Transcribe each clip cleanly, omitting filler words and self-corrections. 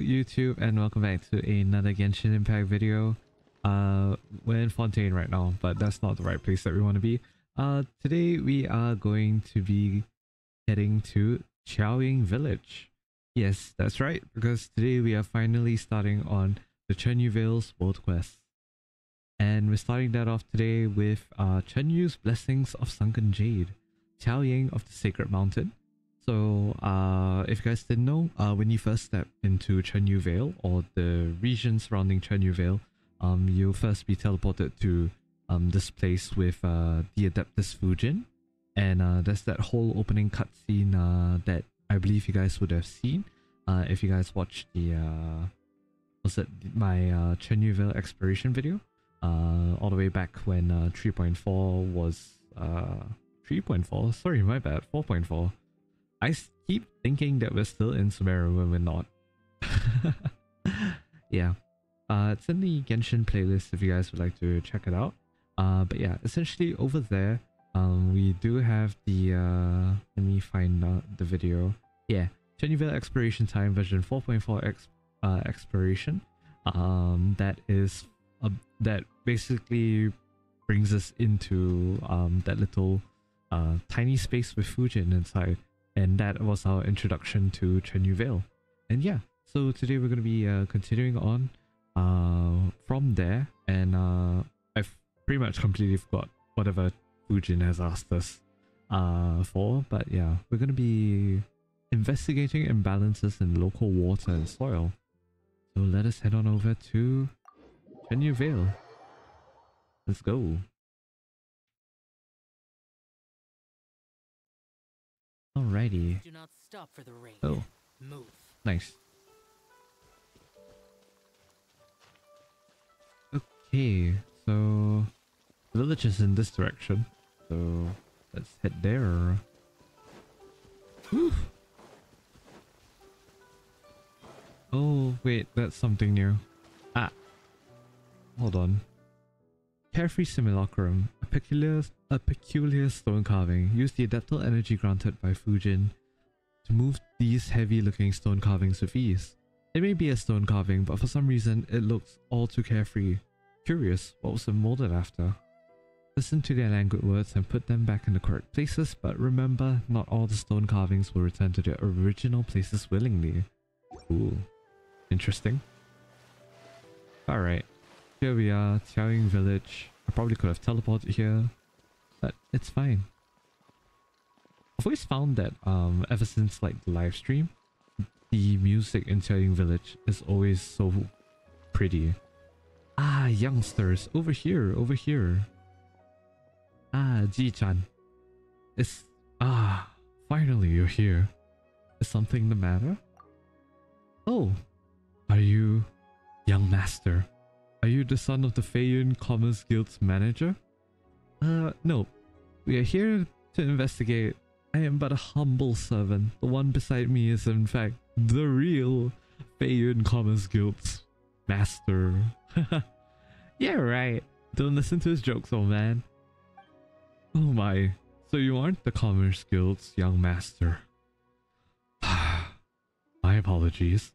YouTube, and welcome back to another Genshin Impact video. We're in Fontaine right now, but that's not the right place that we want to be. Today we are going to be heading to Qiaoying Village. Yes, that's right, because today we are finally starting on the Chenyu Vale's World Quest. And we're starting that off today with Chenyu's Blessings of Sunken Jade, Qiaoying of the Sacred Mountain. So, if you guys didn't know, when you first step into Chenyu Vale, or the region surrounding Chenyu Vale, you'll first be teleported to this place with the Adeptus Fujin. And there's that whole opening cutscene that I believe you guys would have seen if you guys watched the, my Chenyu Vale exploration video, all the way back when 3.4 was, 3.4? Sorry, my bad, 4.4. I keep thinking that we're still in Sumeru when we're not. Yeah. It's in the Genshin playlist if you guys would like to check it out. But yeah, essentially over there, we do have the, let me find the video. Yeah, Chenyu Vale Exploration Time version 4.4 exploration. That is, that basically brings us into that little tiny space with Fujin inside. And that was our introduction to Chenyu Vale. And yeah, so today we're going to be continuing on from there. And I've pretty much completely forgot whatever Fujin has asked us for. But yeah, we're going to be investigating imbalances in local water and soil. So let us head on over to Chenyu Vale. Let's go. Alrighty. Do not stop for the rain. Oh. Move. Nice. Okay, so the village is in this direction. So let's head there. Whew. Oh wait, that's something new. Ah. Hold on. Carefree Simulacrum, a peculiar stone carving. Use the adaptal energy granted by Fujin to move these heavy-looking stone carvings with ease. It may be a stone carving, but for some reason it looks all too carefree. Curious, what was it molded after? Listen to their languid words and put them back in the correct places, but remember, not all the stone carvings will return to their original places willingly. Ooh, interesting. Alright. Here we are, Qiaoying Village. I probably could have teleported here, but it's fine. I've always found that ever since like the live stream, the music in Qiaoying Village is always so pretty. Ah, youngsters, over here, over here. Ah, Ji-chan. It's... Ah, finally you're here. Is something the matter? Oh, are you... young master? Are you the son of the Feiyun Commerce Guild's manager? No. We are here to investigate. I am but a humble servant. The one beside me is in fact the real Feiyun Commerce Guild's master. Yeah, right. Don't listen to his jokes, old man. Oh my. So you aren't the Commerce Guild's young master. My apologies.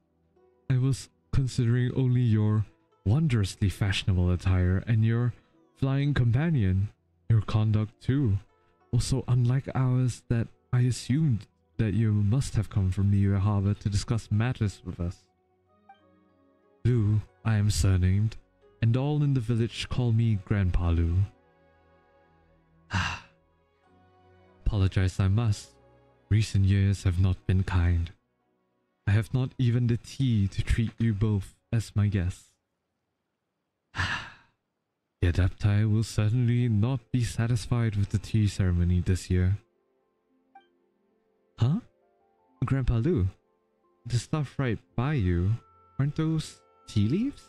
I was considering only your wondrously fashionable attire and your flying companion. Your conduct too. Also unlike ours, that I assumed that you must have come from Niue Harbor to discuss matters with us. Lu, I am surnamed, and all in the village call me Grandpa Lu. Apologize I must. Recent years have not been kind. I have not even the tea to treat you both as my guests. The Adepti will certainly not be satisfied with the tea ceremony this year. Huh? Grandpa Lu, the stuff right by you, aren't those tea leaves?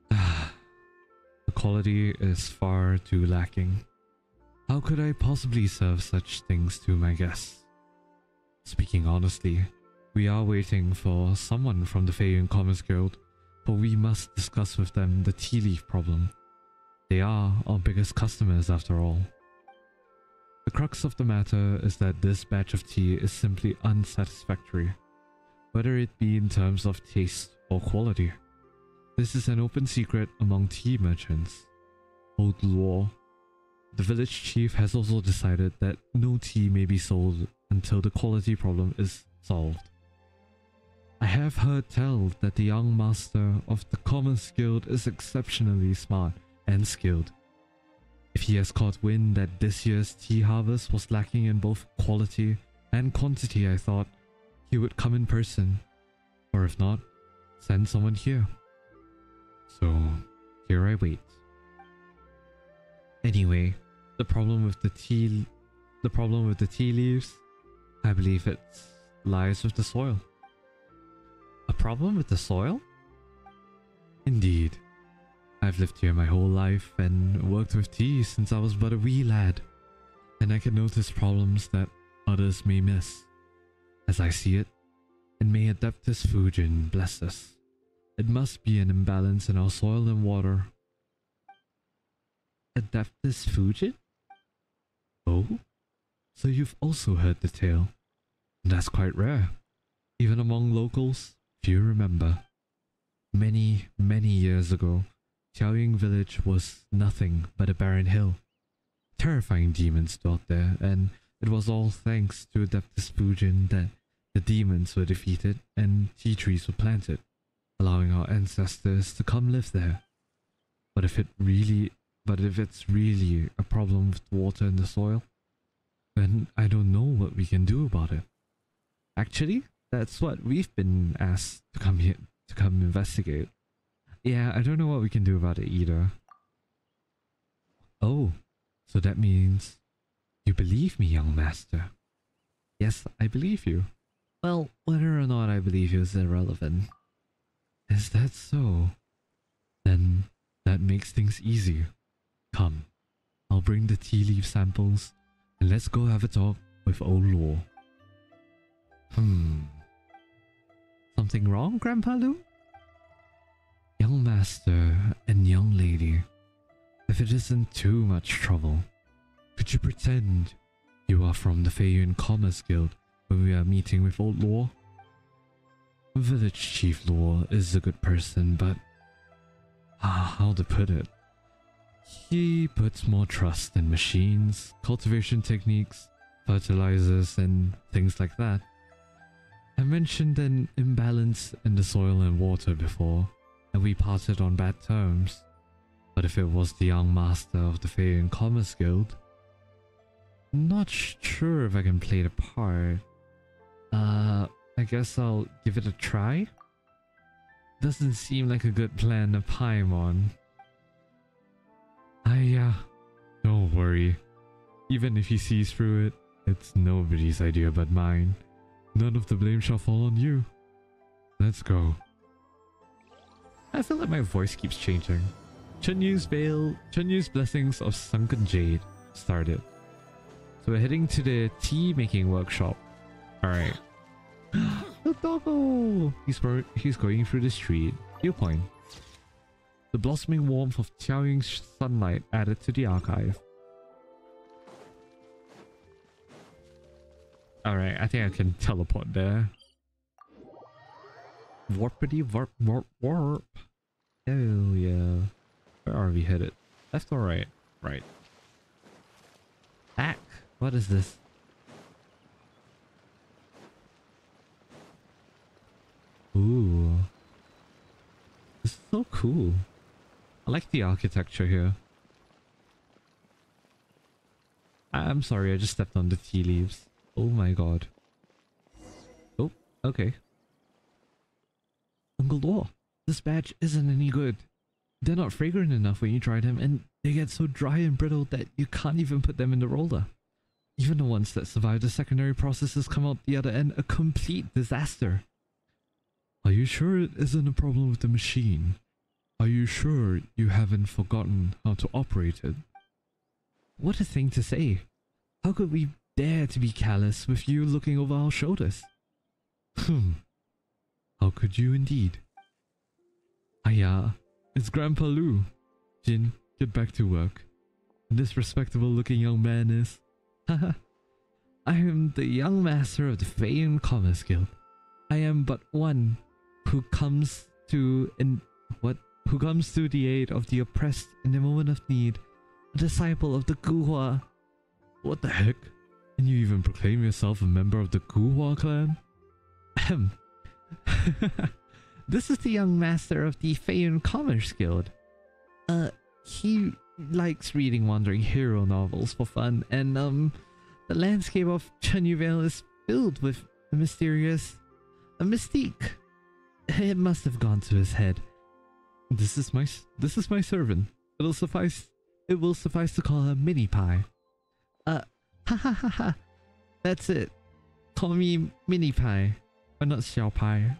The quality is far too lacking. How could I possibly serve such things to my guests? Speaking honestly, we are waiting for someone from the Feiyun Commerce Guild, but we must discuss with them the tea leaf problem. They are our biggest customers after all. The crux of the matter is that this batch of tea is simply unsatisfactory. whether it be in terms of taste or quality. This is an open secret among tea merchants. Old law. The village chief has also decided that no tea may be sold until the quality problem is solved. I have heard tell that the young master of the Commerce Guild is exceptionally smart and skilled. If he has caught wind that this year's tea harvest was lacking in both quality and quantity, I thought he would come in person, or if not, send someone here. So here I wait. Anyway, the problem with the tea leaves, I believe it lies with the soil. A problem with the soil? Indeed. I've lived here my whole life and worked with tea since I was but a wee lad, and I can notice problems that others may miss. As I see it, and may Adeptus Fujin bless us, it must be an imbalance in our soil and water. Adeptus Fujin? Oh? So you've also heard the tale. That's quite rare. Even among locals, few remember. Many, many years ago, Xiaoying village was nothing but a barren hill. Terrifying demons dwelt there, and it was all thanks to Adeptus Fujin that the demons were defeated and tea trees were planted, allowing our ancestors to come live there. But if it's really a problem with water in the soil, then I don't know what we can do about it. Actually, that's what we've been asked to come here to come investigate. Yeah, I don't know what we can do about it either. Oh, so that means you believe me, young master? Yes, I believe you. Well, whether or not I believe you is irrelevant. Is that so? Then that makes things easy. Come, I'll bring the tea leaf samples and let's go have a talk with old Law. Something wrong, Grandpa Lu? Young master and young lady, if it isn't too much trouble, could you pretend you are from the Feiyun Commerce Guild when we are meeting with old Law? Village Chief Law is a good person, but how to put it? He puts more trust in machines, cultivation techniques, fertilizers, and things like that. I mentioned an imbalance in the soil and water before, and we parted on bad terms. But if it was the young master of the Feiyun Commerce Guild, I'm not sure if I can play the part. I guess I'll give it a try? Doesn't seem like a good plan to Paimon. Don't worry. Even if he sees through it, it's nobody's idea but mine. None of the blame shall fall on you. Let's go. I feel like my voice keeps changing. Chenyu's Blessings of Sunken Jade started. So we're heading to the tea making workshop. Alright. The doggo! He's going through the street. Viewpoint. The blossoming warmth of Xiaoying's sunlight added to the archive. Alright, I think I can teleport there. Warpity warp warp warp. Oh yeah. Where are we headed? Left or right? Right. Back. What is this? Ooh. This is so cool. I like the architecture here. I'm sorry, I just stepped on the tea leaves. Oh my god. Oh, okay. Uncle Law, this batch isn't any good. They're not fragrant enough when you try them, and they get so dry and brittle that you can't even put them in the roller. Even the ones that survive the secondary processes come out the other end a complete disaster. Are you sure it isn't a problem with the machine? Are you sure you haven't forgotten how to operate it? What a thing to say. How could we dare to be callous with you looking over our shoulders? How could you indeed? It's Grandpa Lu. Jin, get back to work. This respectable looking young man is... I am the young master of the Feiyun Commerce Guild. I am but one who comes to who comes to the aid of the oppressed in the moment of need, a disciple of the Guhua. What the heck? And you even proclaim yourself a member of the Guhua clan? Ahem. This is the young master of the Feiyun Commerce Guild. He likes reading wandering hero novels for fun, and the landscape of Chenyu Vale is filled with a mystique. It must have gone to his head. This is my servant. It will suffice to call her Mini Pie. Ha ha ha ha. That's it. Call me Mini Pie, but not Xiao Pie.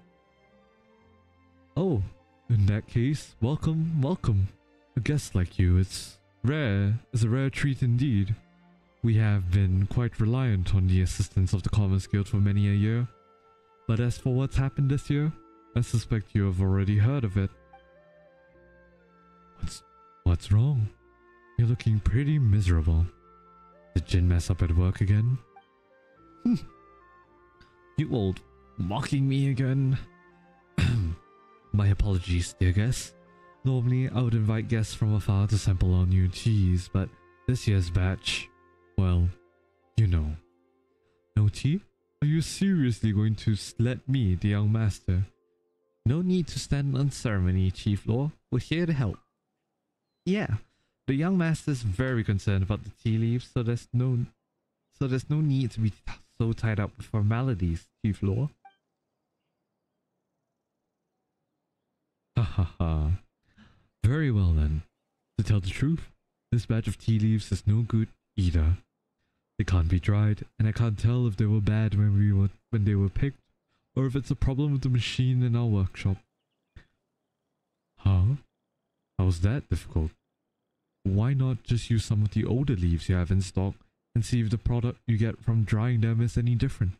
Oh, in that case, welcome, welcome. A guest like you, it's a rare treat indeed. We have been quite reliant on the assistance of the Commerce Guild for many a year. But as for what's happened this year, I suspect you have already heard of it. What's wrong? You're looking pretty miserable. Did Jin mess up at work again? You old mocking me again. My apologies, dear guests. Normally, I would invite guests from afar to sample our new teas, but this year's batch, well, you know. No tea? Are you seriously going to let me, the young master? No need to stand on ceremony, Chief Law. We're here to help. Yeah, the young master's very concerned about the tea leaves, so there's no need to be so tied up with formalities, Chief Law. Ha ha ha. Very well then. To tell the truth, this batch of tea leaves is no good either. They can't be dried, and I can't tell if they were bad when they were picked, or if it's a problem with the machine in our workshop. Huh? How's that difficult? Why not just use some of the older leaves you have in stock and see if the product you get from drying them is any different?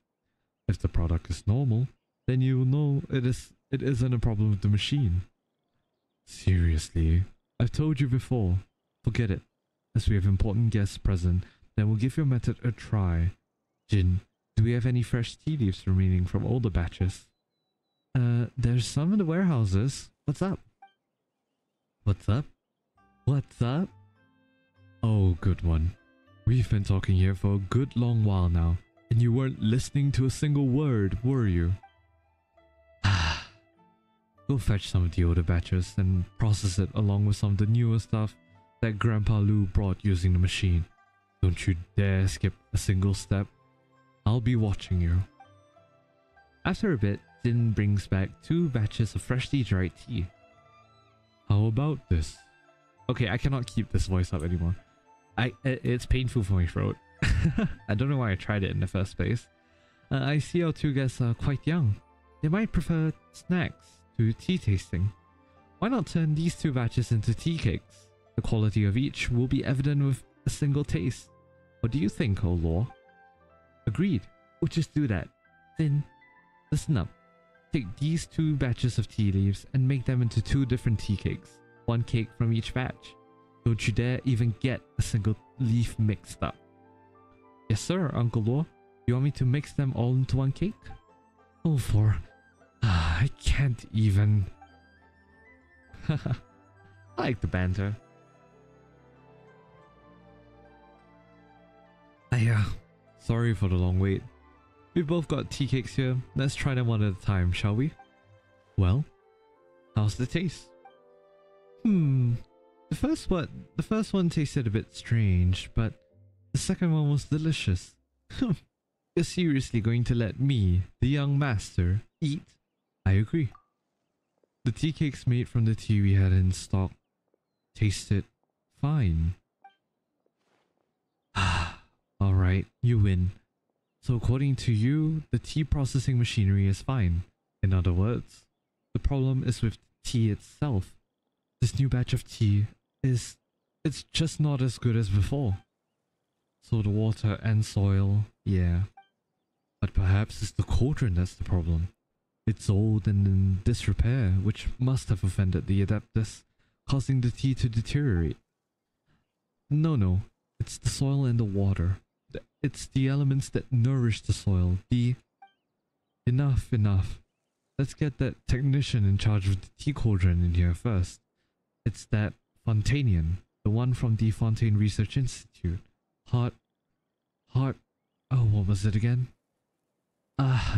If the product is normal, then you'll know it isn't a problem with the machine. Seriously, I've told you before. Forget it. As we have important guests present, then we'll give your method a try. Jin, do we have any fresh tea leaves remaining from older batches? There's some in the warehouses. What's up? What's up? What's up? Oh, good one. We've been talking here for a good long while now, and you weren't listening to a single word, were you? Go fetch some of the older batches and process it along with some of the newer stuff that Grandpa Lu brought using the machine. Don't you dare skip a single step. I'll be watching you. After a bit, Jin brings back 2 batches of freshly dried tea. How about this? Okay, I cannot keep this voice up anymore. It's painful for my throat. I don't know why I tried it in the first place. I see our 2 guests are quite young. They might prefer snacks to tea tasting. Why not turn these 2 batches into tea cakes? The quality of each will be evident with a single taste. What do you think, O Law? Agreed. We'll just do that. Then, listen up. Take these 2 batches of tea leaves and make them into 2 different tea cakes. 1 cake from each batch. Don't you dare even get a single leaf mixed up. Yes sir, Uncle Law. You want me to mix them all into 1 cake? Oh, I can't even. I like the banter. Sorry for the long wait. We've both got tea cakes here. Let's try them one at a time, shall we? Well, how's the taste? The first one tasted a bit strange, but the second one was delicious. You're seriously going to let me, the young master, eat? I agree. The tea cakes made from the tea we had in stock tasted fine. Alright, you win. So according to you, the tea processing machinery is fine. In other words, the problem is with tea itself. This new batch of tea it's just not as good as before. So the water and soil, yeah. But perhaps it's the cauldron that's the problem. It's old and in disrepair, which must have offended the adeptus, causing the tea to deteriorate. No, it's the soil and the water. It's the elements that nourish the soil, the Enough, enough. Let's get that technician in charge of the tea cauldron in here first. It's that Fontanian, the one from the Fontaine Research Institute. Hot... Oh, what was it again?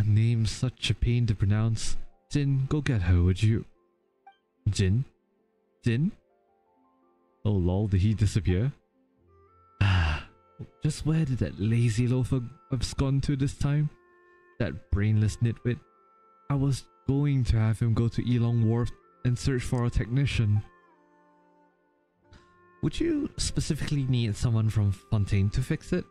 Name's such a pain to pronounce. Jin, go get her, would you? Jin? Jin? Oh lol, did he disappear? Just where did that lazy loafer abscond to this time? That brainless nitwit. I was going to have him go to Elong Wharf and search for a technician. Would you specifically need someone from Fontaine to fix it?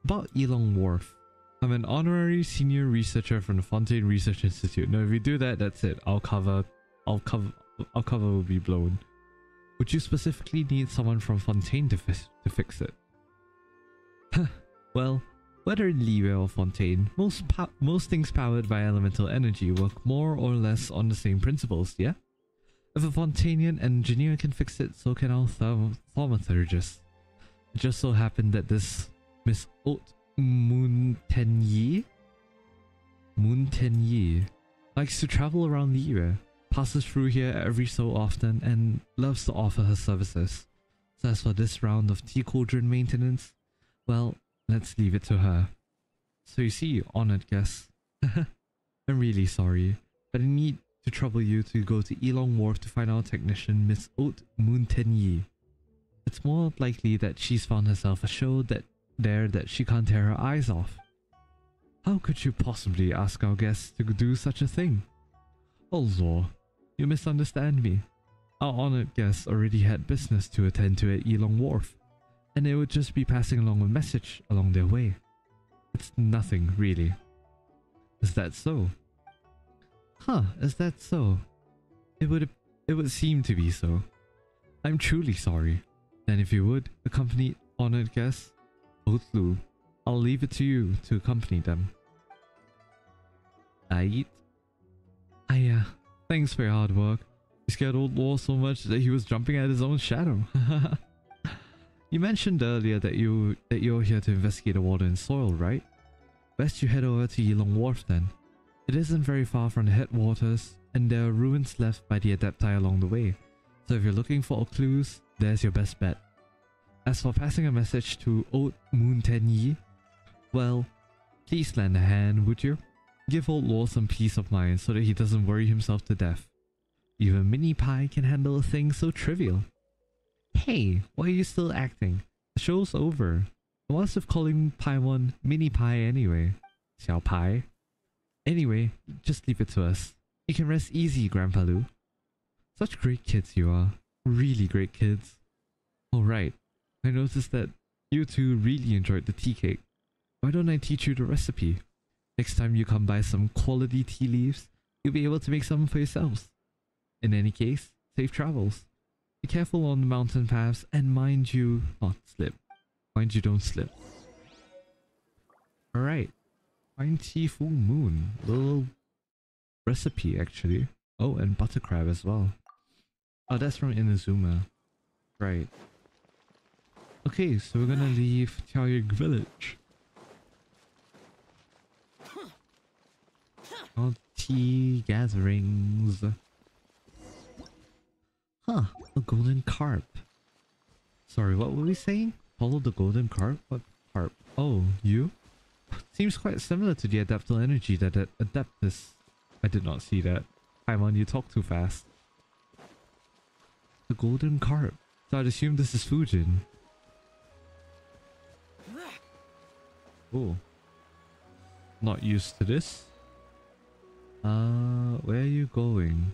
About Elong Wharf. I'm an honorary senior researcher from the Fontaine Research Institute. Now if you do that, that's it. Our cover will be blown. Would you specifically need someone from Fontaine to fix it? Well, whether in Liyue or Fontaine, most things powered by elemental energy work more or less on the same principles, yeah? If a Fontainian engineer can fix it, so can our thaumaturgist. It just so happened that this Miss Haute Moontenyi likes to travel around Liyue, passes through here every so often, and loves to offer her services. So as for this round of tea cauldron maintenance, well, let's leave it to her. So you see, honored guest, I'm really sorry, but I need to trouble you to go to Elong Wharf to find our technician, Miss Haute Moontenyi. It's more likely that she's found herself a show that she can't tear her eyes off. How could you possibly ask our guests to do such a thing? Oh lord, you misunderstand me. Our honored guests already had business to attend to at Elong Wharf, and they would just be passing along a message along their way. It's nothing, really. Is that so? Huh, is that so? It would seem to be so. I'm truly sorry. Then if you would, accompany honored guests, Otlu, I'll leave it to you to accompany them. Aight. Thanks for your hard work. You scared old Law so much that he was jumping at his own shadow. You mentioned earlier that you're here to investigate the water and soil, right? Best you head over to Elong Wharf then. It isn't very far from the headwaters, and there are ruins left by the Adepti along the way. So if you're looking for clues, there's your best bet. As for passing a message to Haute Moontenyi, well, please lend a hand, would you? Give old Law some peace of mind so that he doesn't worry himself to death. Even Mini Pie can handle a thing so trivial. Hey, why are you still acting? The show's over. What's with calling Paimon Mini Pie anyway? Xiao Pai. Anyway, just leave it to us. You can rest easy, Grandpa Lu. Such great kids you are. Really great kids. Alright, I noticed that you two really enjoyed the tea cake. Why don't I teach you the recipe? Next time you come by some quality tea leaves, you'll be able to make some for yourselves. In any case, safe travels. Be careful on the mountain paths and mind you don't slip. Alright. Find tea full moon. Little recipe actually. Oh, and butter crab as well. Oh, that's from Inazuma. Right. Okay, so we're gonna leave Tiaoying village. All tea gatherings. Huh, a golden carp. Sorry, what were we saying? Follow the golden carp? What carp? Oh, you? Seems quite similar to the adaptal energy that Adeptus. I did not see that. Paimon, you talk too fast. The golden carp. So I'd assume this is Fujin. Oh. Not used to this. Where are you going?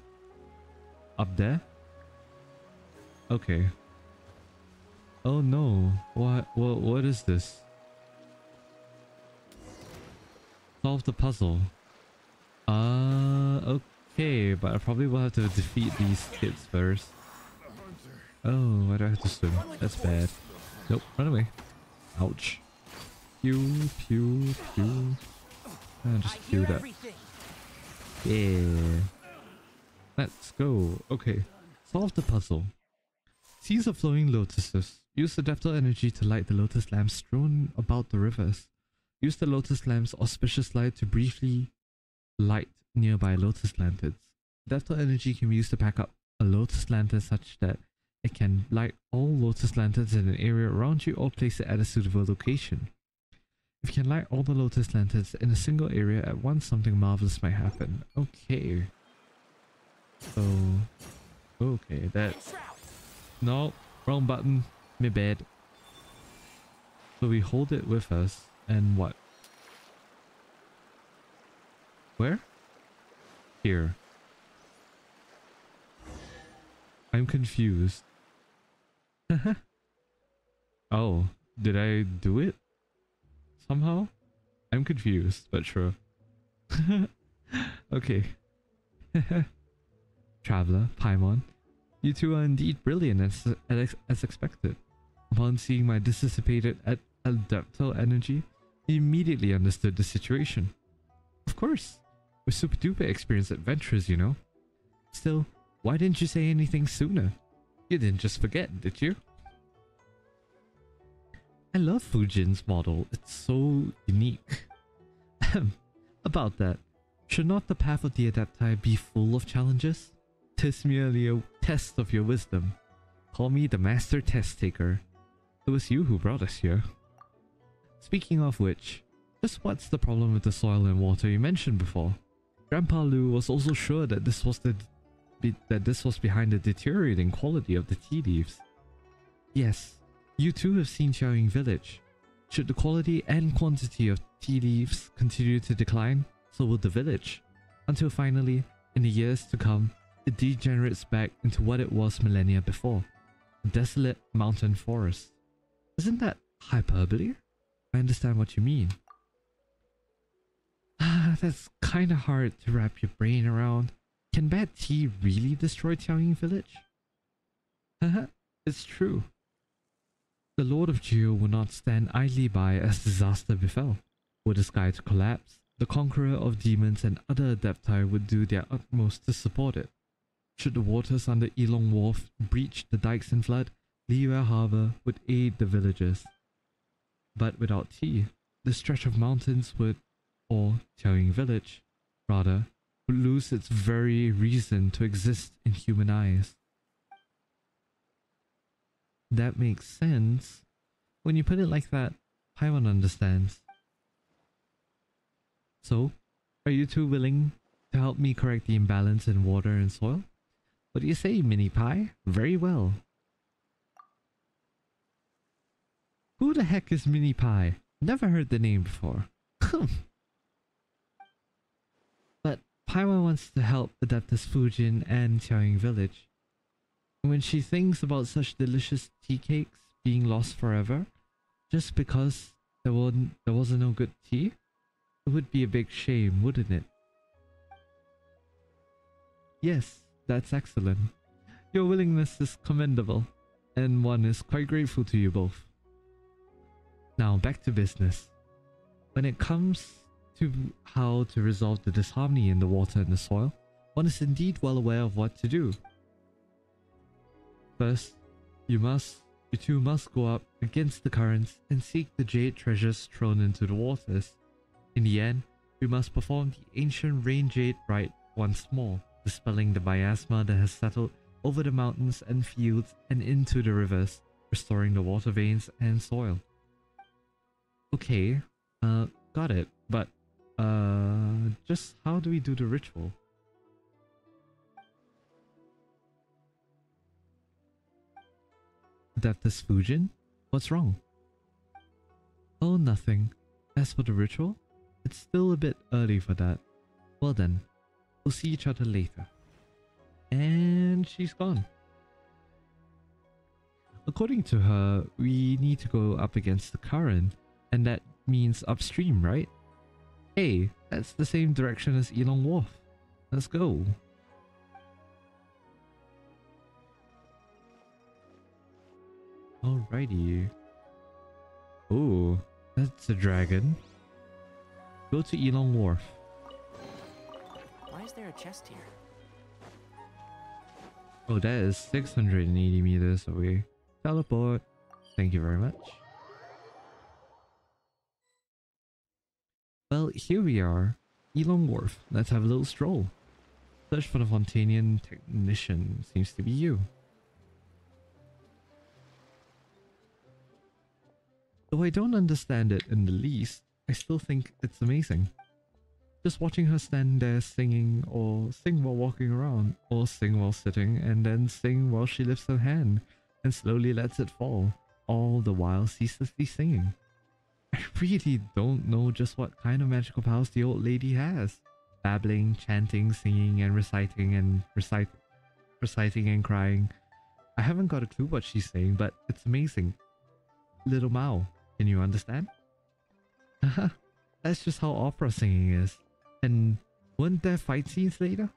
Up there? Okay. Oh no. What is this? Solve the puzzle. Okay, but I probably will have to defeat these kids first. Oh, why do I have to swim? That's bad. Nope, run away. Ouch. Pew, pew, pew. Just pew that. Yeah. Let's go. Okay. Solve the puzzle. Seas of flowing lotuses. Use adaptal energy to light the lotus lamps strewn about the rivers. Use the lotus lamp's auspicious light to briefly light nearby lotus lanterns. Depth energy can be used to pack up a lotus lantern such that it can light all lotus lanterns in an area around you or place it at a suitable location. If you can light all the lotus lanterns in a single area at once, something marvelous might happen. Okay. So... okay, that... no, wrong button. My bad. So we hold it with us, and what? Where? Here. I'm confused. Oh, did I do it? Somehow? I'm confused, but sure. Okay. Traveler, Paimon, you two are indeed brilliant as expected. Upon seeing my dissipated adaptal energy, he immediately understood the situation. Of course, we're super duper experienced adventurers, you know. Still, why didn't you say anything sooner? You didn't just forget, did you? I love Fujin's model, it's so unique. About that, should not the path of the Adapti be full of challenges? 'Tis merely a test of your wisdom. Call me the master test taker. It was you who brought us here. Speaking of which, just what's the problem with the soil and water you mentioned before? Grandpa Lu was also sure that this was behind the deteriorating quality of the tea leaves. Yes, you too have seen Xiaoying Village. Should the quality and quantity of tea leaves continue to decline, so will the village, until finally, in the years to come, it degenerates back into what it was millennia before, a desolate mountain forest. Isn't that hyperbole? I understand what you mean. That's kinda hard to wrap your brain around. Can bad tea really destroy Xiaoying Village? Haha, it's true. The Lord of Geo will not stand idly by as disaster befell. Were the sky to collapse, the conqueror of demons and other adepti would do their utmost to support it. Should the waters under Elong Wharf breach the dikes and flood, Liyue Harbor would aid the villagers. But without tea, the stretch of mountains would, or Xiaoying Village, rather, would lose its very reason to exist in human eyes. That makes sense. When you put it like that, Paimon understands. So, are you two willing to help me correct the imbalance in water and soil? What do you say, Mini Pie? Very well. Who the heck is Mini Pie? Never heard the name before. But Paimon wants to help Adeptus Fujin and Xiaoying Village. When she thinks about such delicious tea cakes being lost forever, just because there wasn't no good tea, it would be a big shame, wouldn't it? Yes, that's excellent. Your willingness is commendable, and one is quite grateful to you both. Now back to business. When it comes to how to resolve the disharmony in the water and the soil, one is indeed well aware of what to do. First, you two must go up against the currents and seek the jade treasures thrown into the waters. In the end, we must perform the ancient rain jade rite once more, dispelling the miasma that has settled over the mountains and fields and into the rivers, restoring the water veins and soil. Okay, got it, but just how do we do the ritual? Adeptus Fujin? What's wrong? Oh, nothing. As for the ritual, it's still a bit early for that. Well then, we'll see each other later. And she's gone. According to her, we need to go up against the current, and that means upstream, right? Hey, that's the same direction as Elong Wharf. Let's go. Alrighty. Oh, that's a dragon. Go to Elong Wharf. Why is there a chest here? Oh, that is 680 meters away. Teleport. Thank you very much. Well, here we are. Elong Wharf. Let's have a little stroll. Search for the Fontanian technician. Seems to be you. Though I don't understand it in the least, I still think it's amazing. Just watching her stand there singing, or sing while walking around, or sing while sitting, and then sing while she lifts her hand and slowly lets it fall, all the while ceaselessly singing. I really don't know just what kind of magical powers the old lady has. Babbling, chanting, singing, and reciting and crying. I haven't got a clue what she's saying, but it's amazing. Little Mao, can you understand? Haha, that's just how opera singing is. And weren't there fight scenes later?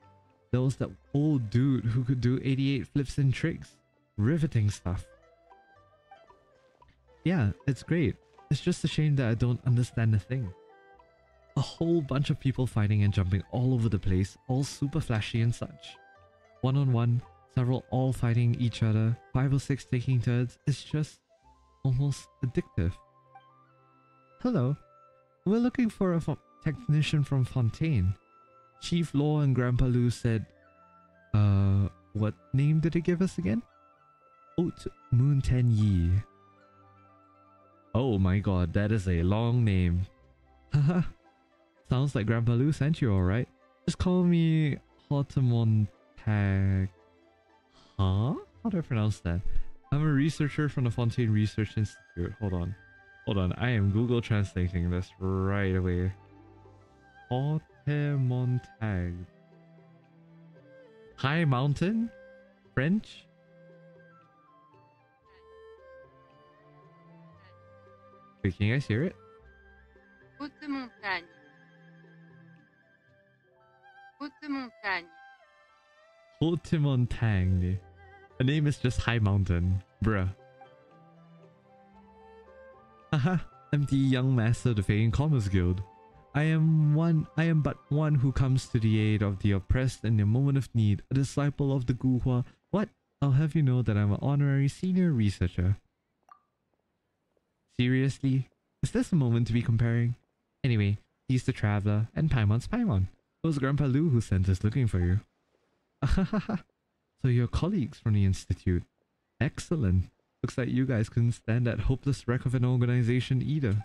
There was that old dude who could do 88 flips and tricks. Riveting stuff. Yeah, it's great. It's just a shame that I don't understand a thing. A whole bunch of people fighting and jumping all over the place, all super flashy and such. One on one, several all fighting each other, 5 or 6 taking turns. It's just almost addictive. Hello, we're looking for a technician from Fontaine. Chief Law and Grandpa Lu said, what name did it give us again? Haute Moon Ten Yi. Oh my god, that is a long name. Haha. Sounds like Grandpa Lu sent you, alright? Just call me Hotamontag. Huh? How do I pronounce that? I'm a researcher from the Fontaine Research Institute. Hold on. Hold on. I am Google translating this right away. Hotamontag. High mountain? French? Wait, can you guys hear it? Haute montagne. Haute montagne. Hotamontag. The name is just High Mountain. Bruh. Haha, I'm the young master of the Fey and Commerce Guild. I am but one who comes to the aid of the oppressed in their moment of need, a disciple of the Guhua. What? I'll have you know that I'm an honorary senior researcher. Seriously? Is this a moment to be comparing? Anyway, he's the traveler, and Paimon's Paimon. It was Grandpa Lu who sent us looking for you. Ahahaha. So you're colleagues from the Institute. Excellent. Looks like you guys couldn't stand that hopeless wreck of an organization either.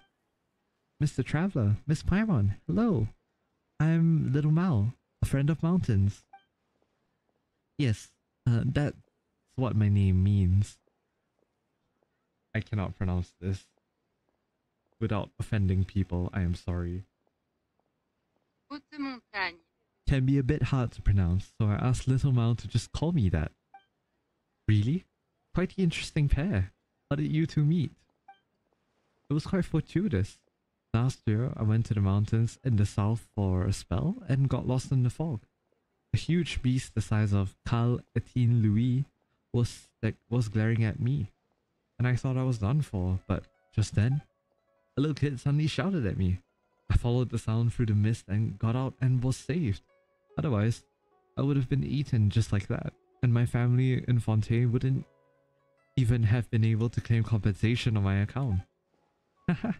Mr. Traveler, Miss Paimon, hello. I'm Little Mao, a friend of mountains. Yes, that's what my name means. I cannot pronounce this without offending people, I am sorry. Haute montagne. Can be a bit hard to pronounce, so I asked Little Mao to just call me that. Really? Quite the interesting pair. How did you two meet? It was quite fortuitous. Last year, I went to the mountains in the south for a spell and got lost in the fog. A huge beast the size of Carl Etienne Louis was glaring at me, and I thought I was done for, but just then, a little kid suddenly shouted at me. I followed the sound through the mist and got out and was saved. Otherwise, I would have been eaten just like that, and my family in Fontaine wouldn't even have been able to claim compensation on my account. Haha.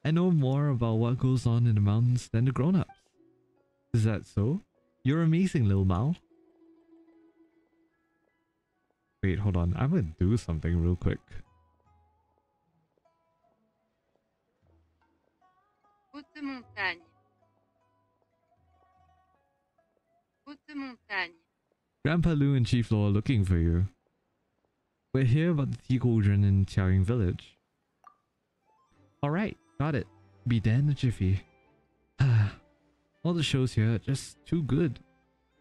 I know more about what goes on in the mountains than the grown-ups. Is that so? You're amazing, Lil Mao. Wait, hold on. I'm gonna do something real quick. Haute montagne. Haute montagne. Grandpa Lu and Chief Law are looking for you. We're here about the tea cauldron in Qiaoying village. Alright, got it. Be there in a jiffy. All the shows here are just too good.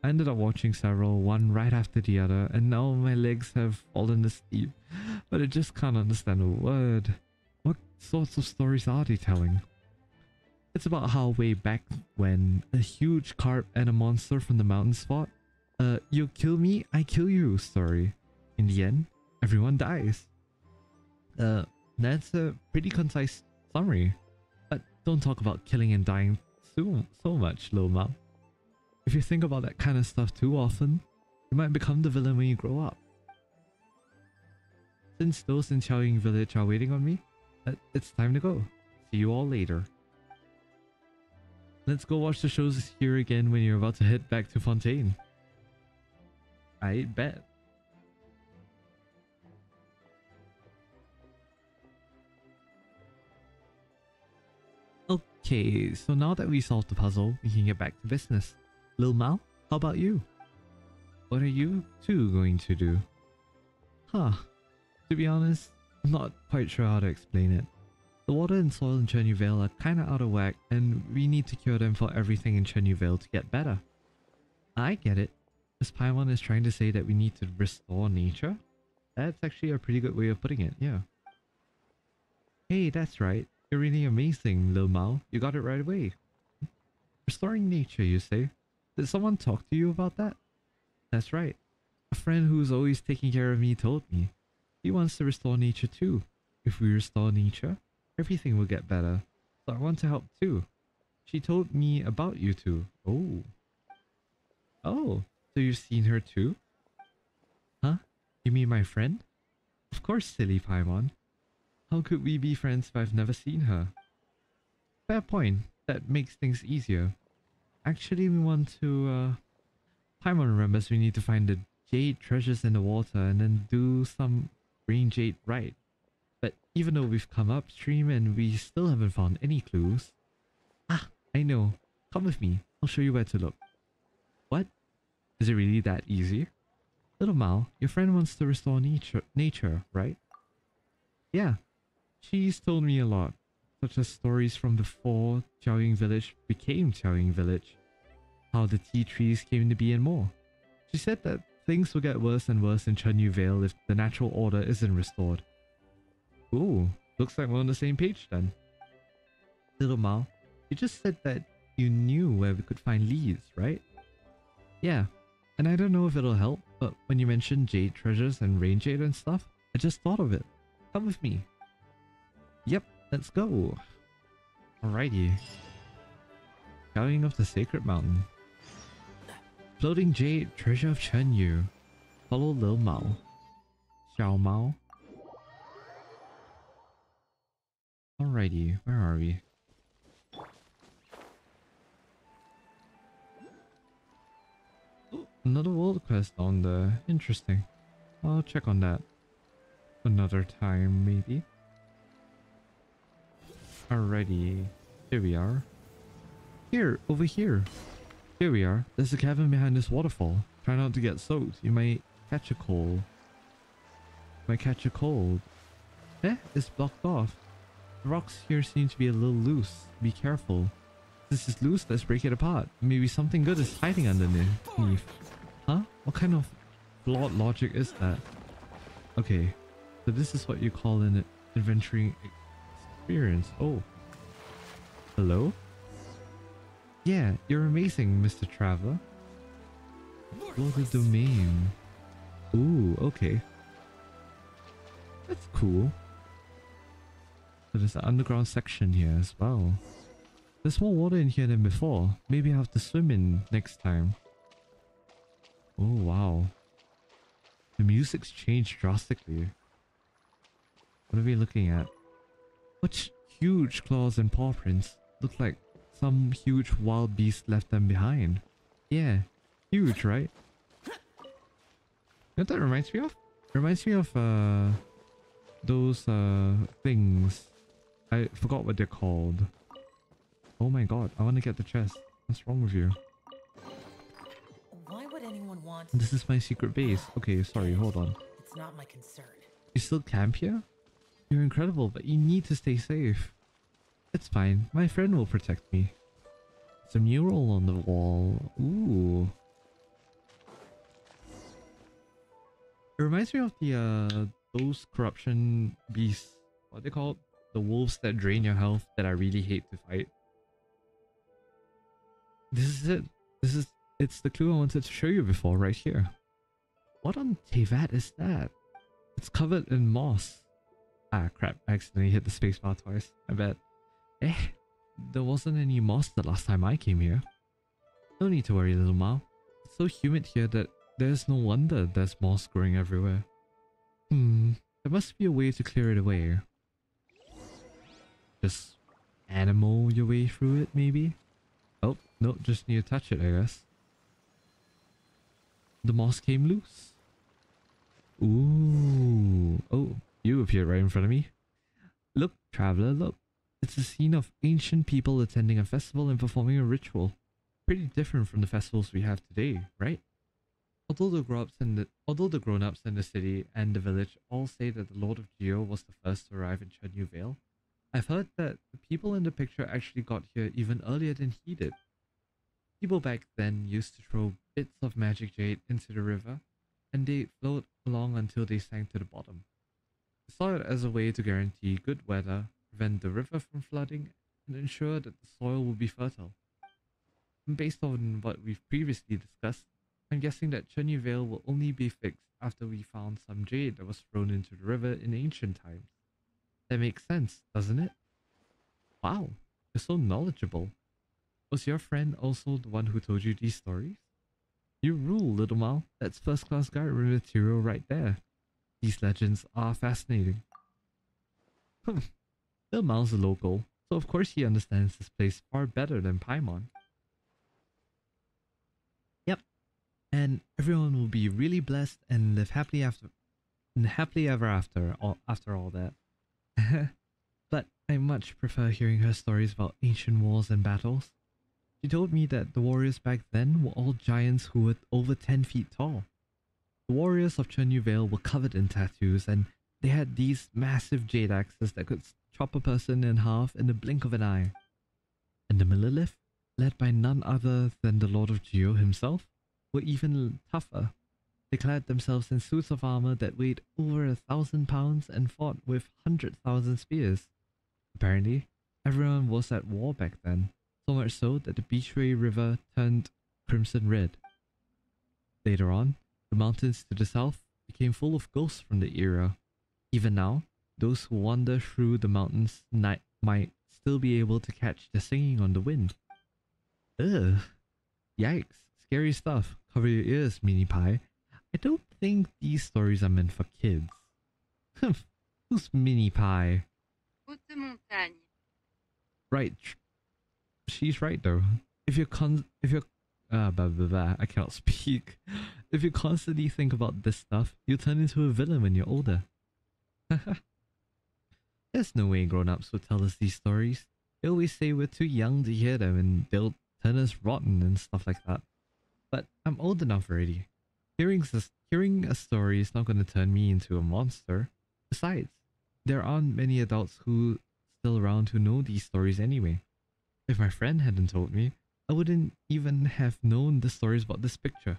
I ended up watching several, one right after the other, and now my legs have fallen asleep. But I just can't understand a word. What sorts of stories are they telling? It's about how way back when a huge carp and a monster from the mountains fought. You kill me, I kill you story. In the end, everyone dies. That's a pretty concise summary. But don't talk about killing and dying so much, Lil Mao. If you think about that kind of stuff too often, you might become the villain when you grow up. Since those in Qiaoying village are waiting on me, it's time to go. See you all later. Let's go watch the shows here again when you're about to head back to Fontaine. I bet. Okay, so now that we solved the puzzle, we can get back to business. Lil Mal, how about you? What are you two going to do? Huh. To be honest, I'm not quite sure how to explain it. The water and soil in Chenyu Vale are kinda out of whack, and we need to cure them for everything in Chenyu Vale to get better. I get it. This Paimon is trying to say that we need to restore nature? That's actually a pretty good way of putting it, yeah. Hey, that's right. You're really amazing, Lil Mao. You got it right away. Restoring nature, you say? Did someone talk to you about that? That's right. A friend who's always taking care of me told me. He wants to restore nature too. If we restore nature, everything will get better. So I want to help too. She told me about you two. Oh. Oh, so you've seen her too? Huh? You mean my friend? Of course, silly Paimon. How could we be friends if I've never seen her? Fair point. That makes things easier. Actually, we want to, Paimon remembers we need to find the jade treasures in the water and then do some green jade right. But even though we've come upstream and we still haven't found any clues... Ah, I know. Come with me. I'll show you where to look. What? Is it really that easy? Little Mao, your friend wants to restore nature, right? Yeah. She's told me a lot, such as stories from before Qiaoying Village became Qiaoying Village, how the tea trees came to be and more. She said that things will get worse and worse in Chenyu Vale if the natural order isn't restored. Ooh, looks like we're on the same page then. Little Mao, you just said that you knew where we could find leads, right? Yeah, and I don't know if it'll help, but when you mentioned jade treasures and rain jade and stuff, I just thought of it. Come with me. Yep, let's go. Alrighty. Carrying of the Sacred Mountain. Floating Jade, Treasure of Chenyu. Follow Lil Mao. Xiao Mao. Alrighty, where are we? Oh, another world quest on there. Interesting. I'll check on that. Another time, maybe. Alrighty, here we are. Here, over here. Here we are. There's a cabin behind this waterfall. Try not to get soaked. You might catch a cold. Eh? It's blocked off. The rocks here seem to be a little loose. Be careful. If this is loose, let's break it apart. Maybe something good is hiding underneath. Huh? What kind of flawed logic is that? Okay, so this is what you call an adventuring experience. Oh. Hello? Yeah, you're amazing, Mr. Traveler. Explore the domain. Ooh, okay. That's cool. So there's an underground section here as well. There's more water in here than before. Maybe I have to swim in next time. Oh, wow. The music's changed drastically. What are we looking at? What huge claws and paw prints. Look like some huge wild beast left them behind. Yeah, huge, right? You know what that reminds me of? It reminds me of those things. I forgot what they're called. Oh my god, I want to get the chest. What's wrong with you? Why would anyone want... This is my secret base. Okay, sorry, hold on. It's not my concern. You still camp here? You're incredible, but you need to stay safe. It's fine. My friend will protect me. It's a mural on the wall. Ooh. It reminds me of the those corruption beasts. What are they called? The wolves that drain your health that I really hate to fight. This is it. It's the clue I wanted to show you before, right here. What on Tevat is that? It's covered in moss. Ah crap, I accidentally hit the spacebar twice. I bet. Eh, there wasn't any moss the last time I came here. No need to worry, little Mao. It's so humid here that there's no wonder there's moss growing everywhere. There must be a way to clear it away. Just animal your way through it, maybe? Oh, no, just need to touch it, I guess. The moss came loose. Ooh. Oh, you appeared right in front of me. Look, traveler, look. It's a scene of ancient people attending a festival and performing a ritual. Pretty different from the festivals we have today, right? Although the grown-ups in the city and the village all say that the Lord of Geo was the first to arrive in Chenyu Vale, I've heard that the people in the picture actually got here even earlier than he did. People back then used to throw bits of magic jade into the river, and they'd float along until they sank to the bottom. They saw it as a way to guarantee good weather, prevent the river from flooding, and ensure that the soil would be fertile. And based on what we've previously discussed, I'm guessing that Chenyu Vale will only be fixed after we found some jade that was thrown into the river in ancient times. That makes sense, doesn't it? Wow, you're so knowledgeable. Was your friend also the one who told you these stories? You rule, little Mal. That's first-class guide material right there. These legends are fascinating. Little Mal's a local, so of course he understands this place far better than Paimon. Yep, and everyone will be really blessed and live happily ever after all that. But I much prefer hearing her stories about ancient wars and battles. She told me that the warriors back then were all giants who were over 10 feet tall. The warriors of Chenyu Vale were covered in tattoos, and they had these massive jade axes that could chop a person in half in the blink of an eye. And the Millilith, led by none other than the Lord of Geo himself, were even tougher. They clad themselves in suits of armor that weighed over 1,000 pounds and fought with 100,000 spears. Apparently, everyone was at war back then, so much so that the Beachway River turned crimson red. Later on, the mountains to the south became full of ghosts from the era. Even now, those who wander through the mountains might still be able to catch the singing on the wind. Ugh. Yikes. Scary stuff. Cover your ears, Mini Pie. I don't think these stories are meant for kids. Who's Mini Pie? Haute montagne. Right. She's right though. If you're I cannot speak. If you constantly think about this stuff, you'll turn into a villain when you're older. There's no way grown-ups will tell us these stories. They always say we're too young to hear them and they'll turn us rotten and stuff like that. But I'm old enough already. Hearing a story is not going to turn me into a monster. Besides, there aren't many adults who still around who know these stories anyway. If my friend hadn't told me, I wouldn't even have known the stories about this picture.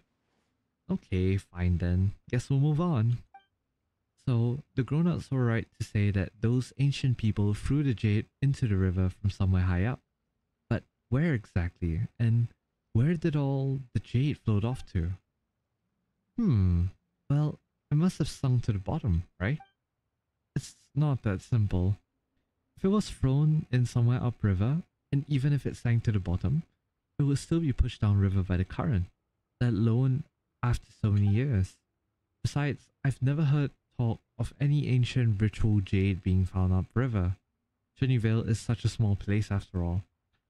Okay, fine then. Guess we'll move on. So, the grown-ups were right to say that those ancient people threw the jade into the river from somewhere high up. But where exactly? And where did all the jade float off to? Well, it must have sunk to the bottom, right? It's not that simple. If it was thrown in somewhere upriver, and even if it sank to the bottom, it would still be pushed downriver by the current, let alone after so many years. Besides, I've never heard talk of any ancient ritual jade being found upriver. Chenyu Vale is such a small place after all.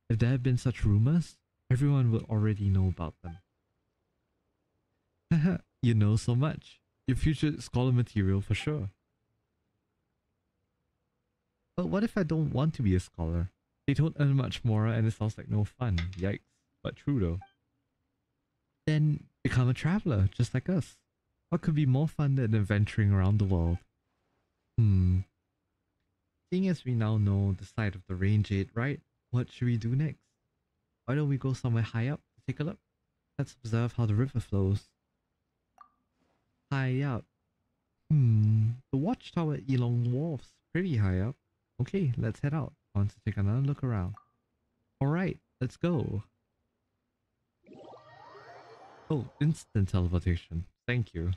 If there had been such rumors, everyone would already know about them. Haha, you know so much. Your future scholar material for sure. But what if I don't want to be a scholar? They don't earn much more and it sounds like no fun. Yikes. But true though. Then become a traveler, just like us. What could be more fun than adventuring around the world? Seeing as we now know the site of the rain jade, right? What should we do next? Why don't we go somewhere high up to take a look? Let's observe how the river flows. High up. The watchtower at Elong Wharf's pretty high up. Okay, let's head out. I want to take another look around. Alright, let's go. Oh, instant teleportation. Thank you.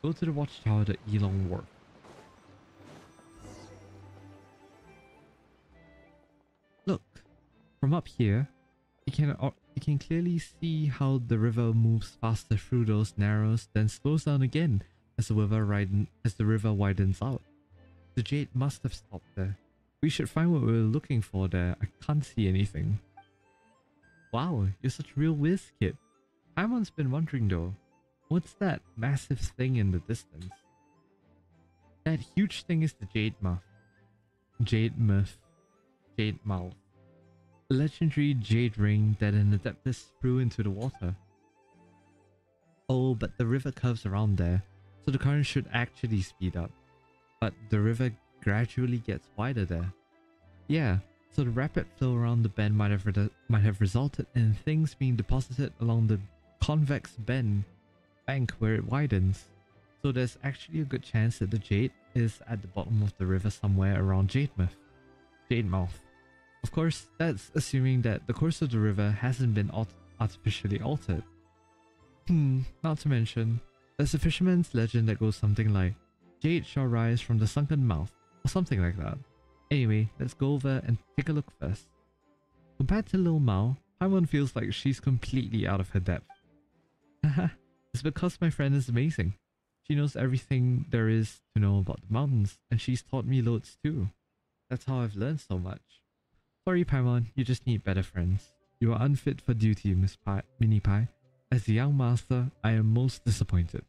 Go to the watchtower at Elong Wharf. Look, from up here, you can clearly see how the river moves faster through those narrows, then slows down again as the river widens out. The jade must have stopped there. We should find what we were looking for there. I can't see anything. Wow, you're such a real whiz, kid. Paimon's been wondering though, what's that massive thing in the distance? That huge thing is the Jade Mouth. Jade Mouth. Jade Mouth. A legendary jade ring that an Adeptus threw into the water. Oh, but the river curves around there, so the current should actually speed up. But the river gradually gets wider there. Yeah, so the rapid flow around the bend might have resulted in things being deposited along the convex bank where it widens. So there's actually a good chance that the jade is at the bottom of the river somewhere around Jade Mouth. Of course, that's assuming that the course of the river hasn't been artificially altered. Not to mention, there's a fisherman's legend that goes something like, Jade shall rise from the sunken mouth, or something like that. Anyway, let's go over and take a look first. Compared to Lil Mao, Paimon feels like she's completely out of her depth. Haha, it's because my friend is amazing. She knows everything there is to know about the mountains, and she's taught me loads too. That's how I've learned so much. Sorry Paimon, you just need better friends. You are unfit for duty, Miss Mini Pie. As a young master, I am most disappointed.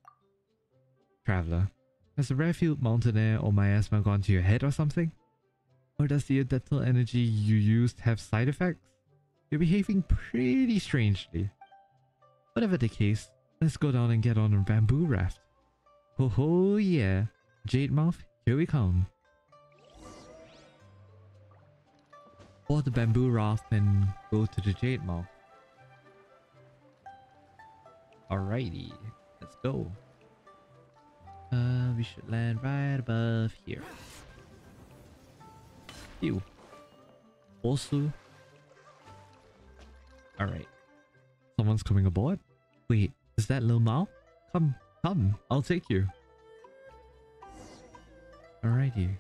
Traveler, has the Rarefield Mountaineer or miasma gone to your head or something? Or does the adeptal energy you used have side effects? You're behaving pretty strangely. Whatever the case, let's go down and get on a bamboo raft. Ho ho yeah, Jade Mouth, here we come. Board the bamboo raft and go to the Jade Mouth. Alrighty, let's go. We should land right above here. Ew. Also. Alright. Someone's coming aboard? Wait, is that Lil Mao? Come, I'll take you. Alrighty.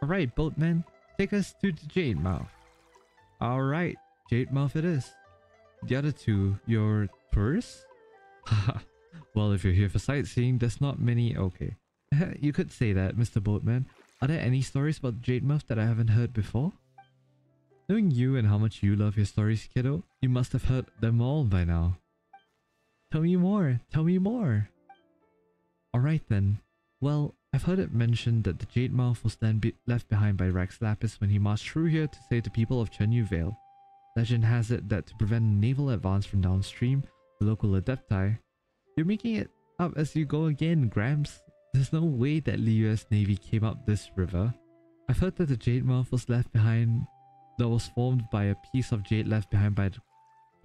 Alright, boatman. Take us to the Jade Mouth. Alright, Jade Mouth it is. The other two, your tourists? Haha. Well, if you're here for sightseeing, there's not many... Okay. You could say that, Mr. Boatman. Are there any stories about Jade Mouth that I haven't heard before? Knowing you and how much you love your stories, kiddo, you must have heard them all by now. Tell me more, tell me more. Alright then. Well, I've heard it mentioned that the Jade Mouth was then left behind by Rex Lapis when he marched through here to save the people of Chenyu Vale. Legend has it that to prevent a naval advance from downstream, the local Adepti... You're making it up as you go again, Gramps. There's no way that the US Navy came up this river. I've heard that the Jade Mouth was left behind... that was formed by a piece of jade left behind by the...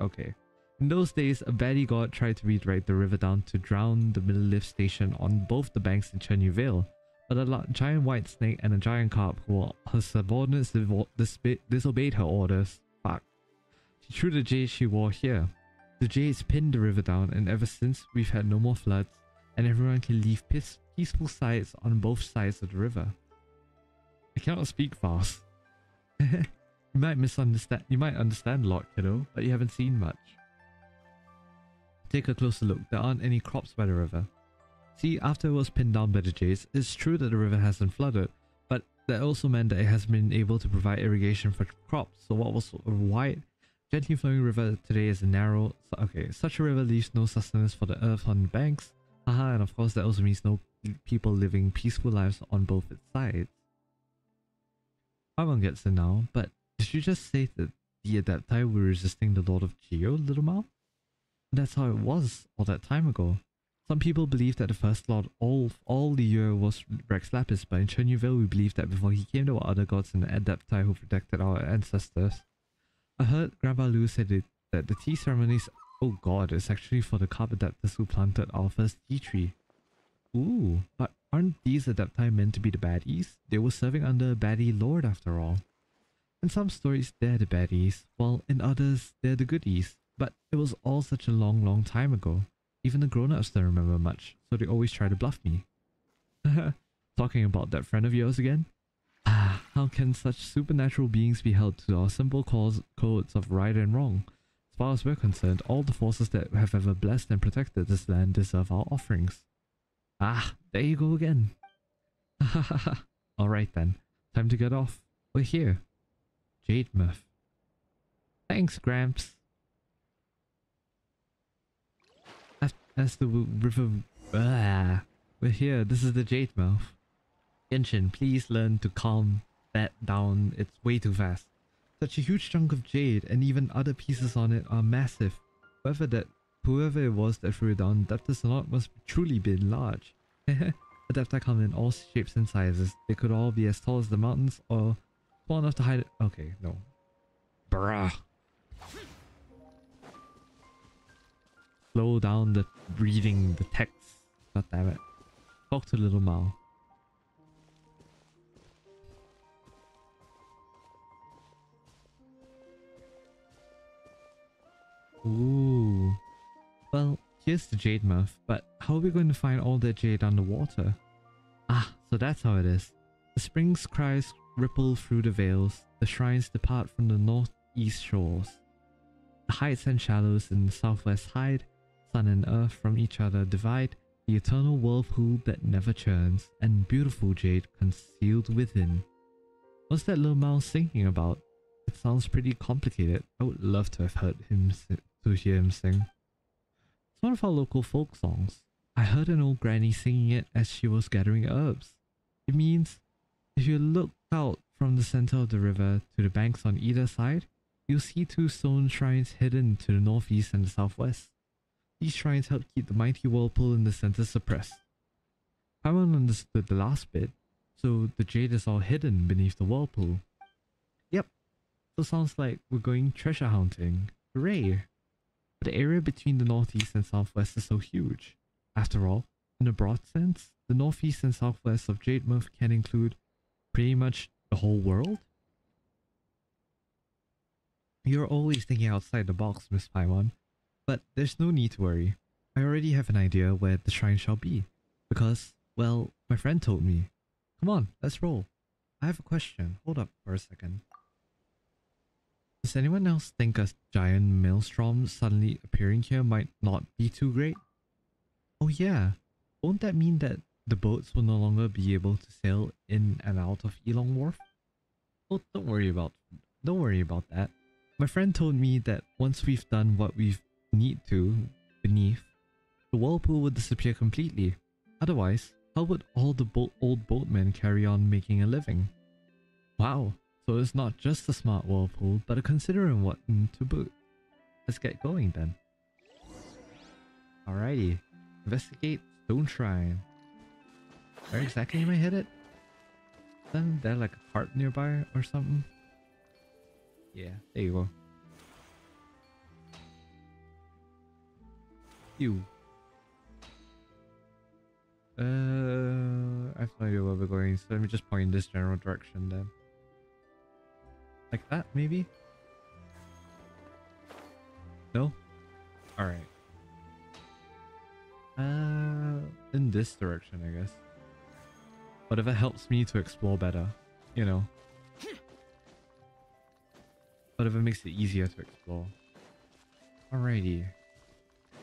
Okay. In those days, a baddie god tried to redirect the river down to drown the middle lift station on both the banks in Chenyu Vale, but a giant white snake and a giant carp who were her subordinates disobeyed her orders. Fuck. She threw the jade she wore here. The jades pinned the river down, and ever since we've had no more floods, and everyone can leave peaceful sites on both sides of the river. I cannot speak fast. You might understand a lot, kiddo, but you haven't seen much. Take a closer look, there aren't any crops by the river. See, after it was pinned down by the jades, it's true that the river hasn't flooded, but that also meant that it hasn't been able to provide irrigation for crops, so what was a wide, gently flowing river today is a narrow... Okay, such a river leaves no sustenance for the earth on the banks, haha, and of course that also means no people living peaceful lives on both its sides. Paimon gets it now, but did you just say that the Adepti were resisting the Lord of Geo, Little Mao? That's how it was all that time ago. Some people believe that the first Lord all the year was Rex Lapis, but in Chenyu Vale we believe that before he came there were other gods and Adepti who protected our ancestors. I heard Grandpa Lu said that the tea ceremonies, oh god, is actually for the carp Adeptus who planted our first tea tree. Ooh, but aren't these Adepti meant to be the baddies? They were serving under a baddie lord after all. In some stories they're the baddies, while in others they're the goodies. But it was all such a long time ago. Even the grown-ups don't remember much, so they always try to bluff me. Talking about that friend of yours again? Ah, how can such supernatural beings be held to our simple codes of right and wrong? As far as we're concerned, all the forces that have ever blessed and protected this land deserve our offerings. Ah, there you go again. Alright then, time to get off. We're here. Jade Mouth. Thanks, Gramps. as the river... Ah, we're here. This is the Jade Mouth. Genshin, please learn to calm that down. It's way too fast. Such a huge chunk of jade and even other pieces on it are massive. Whoever it was that threw it down, Adeptus or not, must truly been large. Adepti come in all shapes and sizes. They could all be as tall as the mountains or tall enough to hide it. Okay, no. Bruh. Slow down the reading the text. God damn it. Talk to little Mao. Ooh. Well, here's the Jade Mouth, but how are we going to find all that jade underwater? Ah, so that's how it is. The spring's cries ripple through the vales, the shrines depart from the northeast shores. The heights and shallows in the southwest hide, sun and earth from each other divide, the eternal whirlpool that never churns, and beautiful jade concealed within. What's that little mouse thinking about? It sounds pretty complicated. I would love to have heard him to hear him sing. It's one of our local folk songs. I heard an old granny singing it as she was gathering herbs. It means if you look out from the center of the river to the banks on either side, you'll see two stone shrines hidden to the northeast and the southwest. These shrines help keep the mighty whirlpool in the center suppressed. Paimon understood the last bit, so the jade is all hidden beneath the whirlpool. Yep, so sounds like we're going treasure hunting. Hooray! But the area between the northeast and southwest is so huge. After all, in a broad sense, the northeast and southwest of Jademouth can include pretty much the whole world? You're always thinking outside the box, Miss Paimon. But there's no need to worry. I already have an idea where the shrine shall be. Because, well, my friend told me. Come on, let's roll. I have a question. Hold up for a second. Does anyone else think a giant maelstrom suddenly appearing here might not be too great? Oh yeah, won't that mean that the boats will no longer be able to sail in and out of Elong Wharf? Oh, don't worry about that. My friend told me that once we've done what we need to beneath, the whirlpool would disappear completely. Otherwise, how would all the old boatmen carry on making a living? Wow, so it's not just a smart whirlpool, but a considerate one to boot. Let's get going then. Alrighty, investigate Stone Shrine. Where exactly am I headed? Isn't there like a cart nearby or something? Yeah, there you go. You. I have no idea where we're going, so let me just point in this general direction then. Like that, maybe? No? Alright. In this direction, I guess. Whatever helps me to explore better, you know. Whatever makes it easier to explore. Alrighty.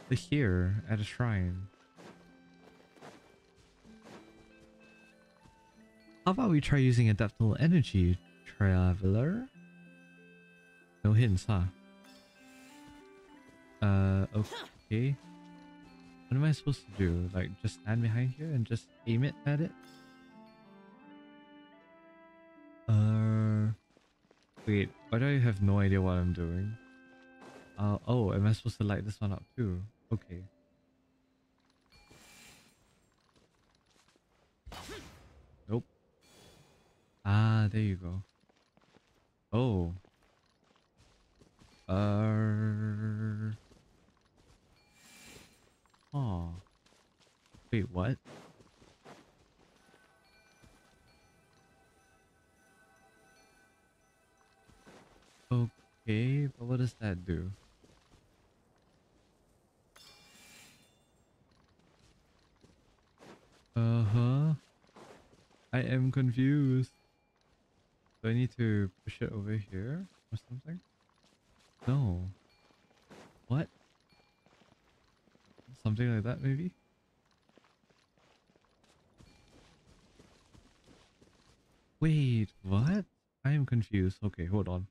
We're here at a shrine. How about we try using adaptable energy, traveler? No hints, huh? Okay. What am I supposed to do? Like, just stand behind here and just aim it at it? Wait, why do I have no idea what I'm doing? Oh, am I supposed to light this one up too? Okay. Nope. Ah, there you go. Oh. Oh. Wait, what? Okay, but what does that do? Uh-huh. I am confused. Do I need to push it over here or something? No. What? Something like that, maybe? Wait, what? I am confused. Okay, hold on.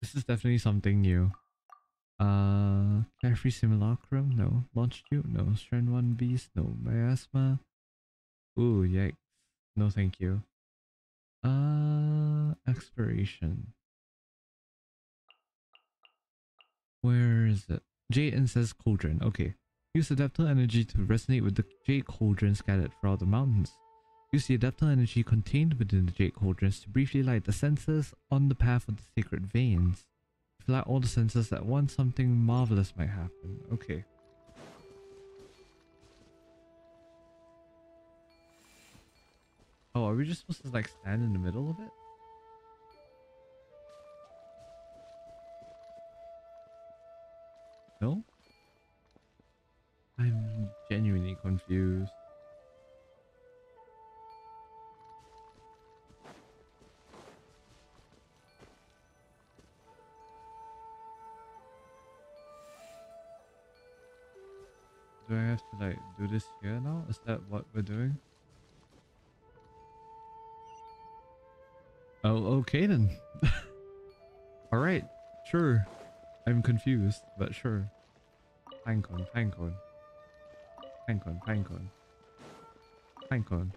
This is definitely something new. Carefree Simulacrum? No. Launch Tube? No. Strand 1 Beast? No. Miasma? Ooh, yikes. No thank you. Exploration. Where is it? Jade Incense Cauldron. Okay. Use adaptal energy to resonate with the Jade Cauldron scattered throughout the mountains. Use the adaptal energy contained within the Jade Cauldrons to briefly light the sensors on the path of the sacred veins. If you light all the sensors at once, something marvelous might happen. Okay. Oh, are we just supposed to like stand in the middle of it? No? I'm genuinely confused. Do I have to like do this here now? Is that what we're doing? Oh, okay then. Alright, sure. I'm confused, but sure. Pinecone, pinecone. Pinecone, pinecone. Pinecone.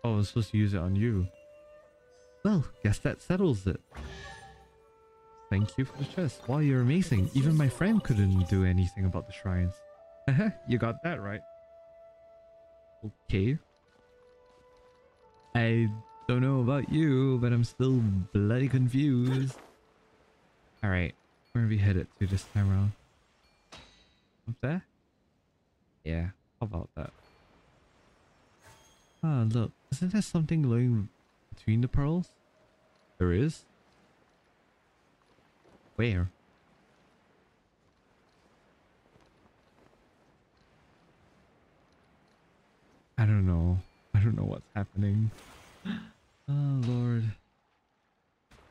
Oh, I was supposed to use it on you. Well, guess that settles it. Thank you for the chest. Wow, you're amazing. Even my friend couldn't do anything about the shrines. You got that right. Okay. I don't know about you, but I'm still bloody confused. Alright, where are we headed to this time around? Up there? Yeah, how about that? Ah, look. Isn't there something glowing between the pearls? There is? Where? I don't know. I don't know what's happening. Oh, Lord.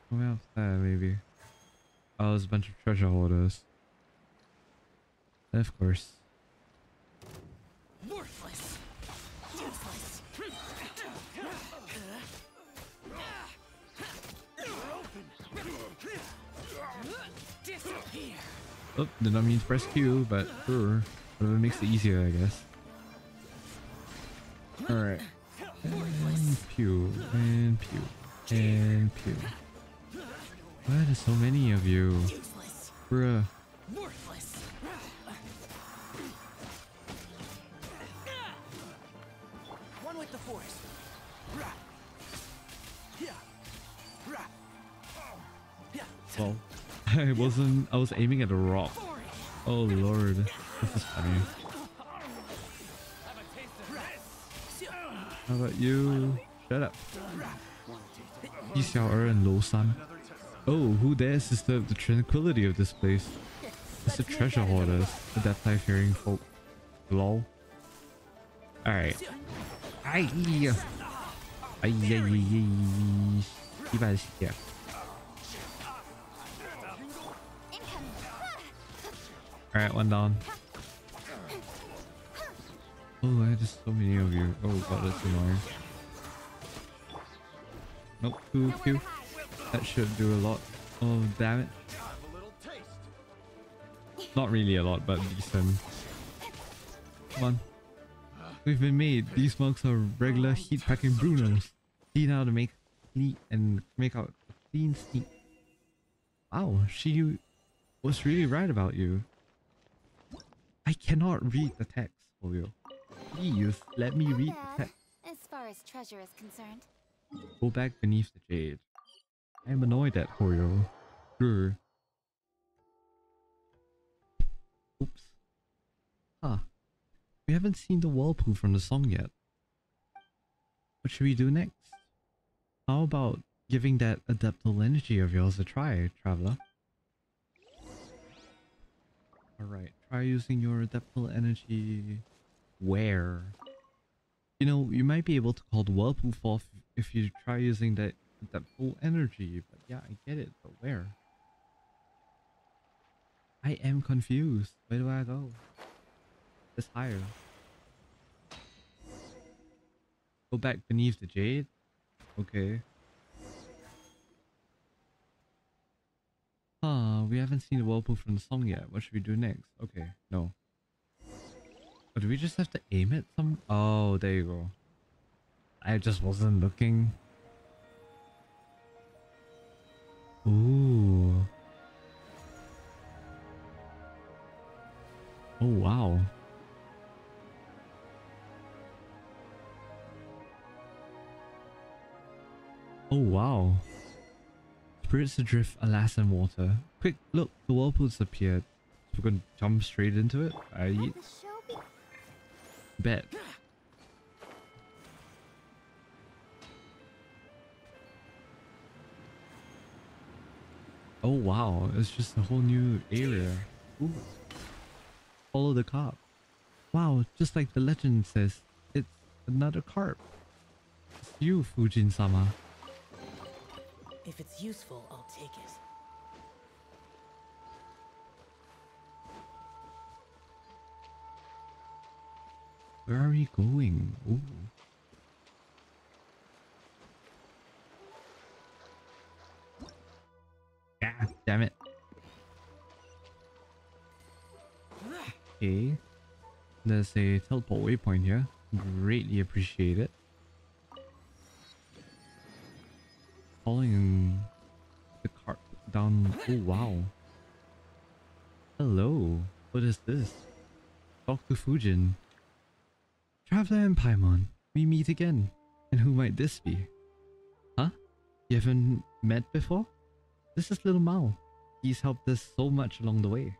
What else there, maybe? Oh, there's a bunch of treasure hoarders. Of course. Worthless. Useless. Disappear. Oh, did not mean to press Q, but sure. Whatever makes it easier, I guess. Alright. And pew. And pew. And pew. Why are there so many of you? Useless. Bruh. Worthless. One with the force. Well, I was aiming at a rock. Oh lord. This is funny. How about you? Shut up. Yi Xiao'er and Lo San. Oh, who dares disturb the tranquility of this place? It's the treasure hoarders, the death life hearing folk. Lol. Alright. Ay. Ay, ay, ay, ay. Alright, one down. Oh, there's so many of you. Oh god, that's annoying. Nope, Q. That should do a lot of damage. Not really a lot, but decent. Come on. We've been made. These mugs are regular heat-packing Brunos. See now to make out a clean sneak. Wow, she was really right about you. I cannot read the text, Polio. Please, let me read the text. As far as treasure is concerned. Go back beneath the jade. I'm annoyed at Hoyo. Sure. Oops. Huh. We haven't seen the whirlpool from the song yet. What should we do next? How about giving that adaptable energy of yours a try, traveler? Alright, try using your adaptable energy... Where? You know, you might be able to call the whirlpool forth if you try using that full energy, but yeah, I get it, but where? I am confused. Where do I go? It's higher. Go back beneath the jade? Okay. we haven't seen the whirlpool from the song yet. What should we do next? Okay, no. Oh, do we just have to aim it some? Oh, there you go. I just wasn't looking. Ooh. Oh, wow. Oh, wow. Spirits adrift, alas, in water. Quick, look, the whirlpool's appeared. We're gonna jump straight into it. Let the show be. Bet. Oh wow, it's just a whole new area. Ooh. Follow the carp. Wow, just like the legend says, it's another carp. It's you, Fujin-sama. If it's useful, I'll take it. Where are we going? Ooh. Ah, damn it. Okay. There's a teleport waypoint here. Greatly appreciate it. Following the cart down. Oh wow. Hello. What is this? Talk to Fujin. Traveler and Paimon, we meet again. And who might this be? Huh? You haven't met before? This is little Mao. He's helped us so much along the way.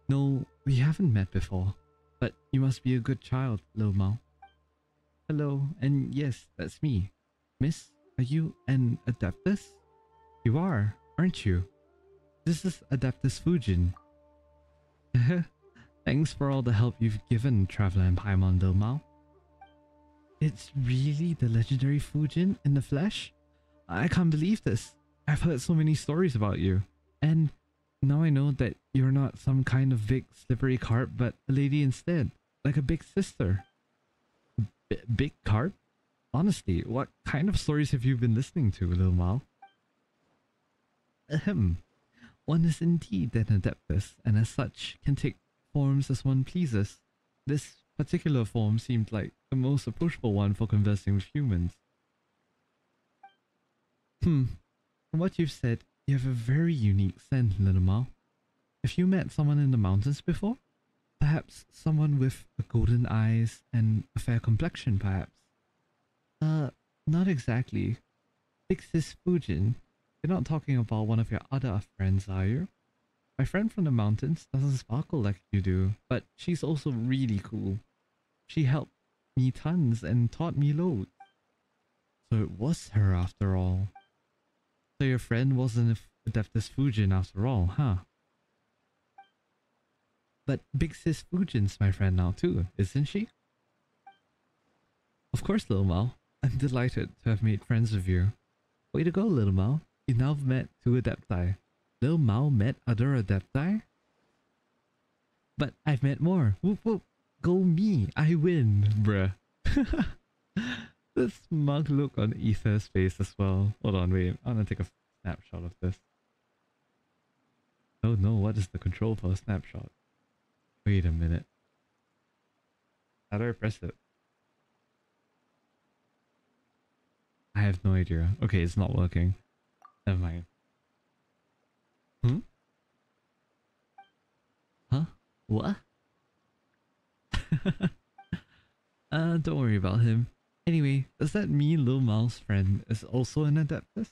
No, we haven't met before. But you must be a good child, little Mao. Hello, and yes, that's me. Miss, are you an Adeptus? You are, aren't you? This is Adeptus Fujin. Thanks for all the help you've given Traveler and Paimon, little Mao. It's really the legendary Fujin in the flesh? I can't believe this. I've heard so many stories about you. And now I know that you're not some kind of big slippery carp, but a lady instead. Like a big sister. Big carp? Honestly, what kind of stories have you been listening to, little Mao? Ahem. One is indeed an Adeptus, and as such can take forms as one pleases. This particular form seemed like the most approachable one for conversing with humans. From what you've said, you have a very unique scent, little Mao. Have you met someone in the mountains before? Perhaps someone with golden eyes and a fair complexion, perhaps? Not exactly. Big Sis Fujin, you're not talking about one of your other friends, are you? My friend from the mountains doesn't sparkle like you do, but she's also really cool. She helped me tons and taught me loads. So it was her after all. So your friend wasn't Adeptus Fujin after all, huh? But Big Sis Fujin's my friend now too, isn't she? Of course, little Mao. I'm delighted to have made friends with you. Way to go, little Mao. You now have met two Adepti. Little Mao met other Adepti? But I've met more. Whoop whoop. Go me. I win, bruh. The smug look on Ether's face as well. Hold on, wait. I'm gonna take a snapshot of this. Oh no, what is the control for a snapshot? Wait a minute. How do I press it? I have no idea. Okay, it's not working. Never mind. Huh? What? Don't worry about him. Anyway, does that mean Lil Mao's friend is also an Adeptus?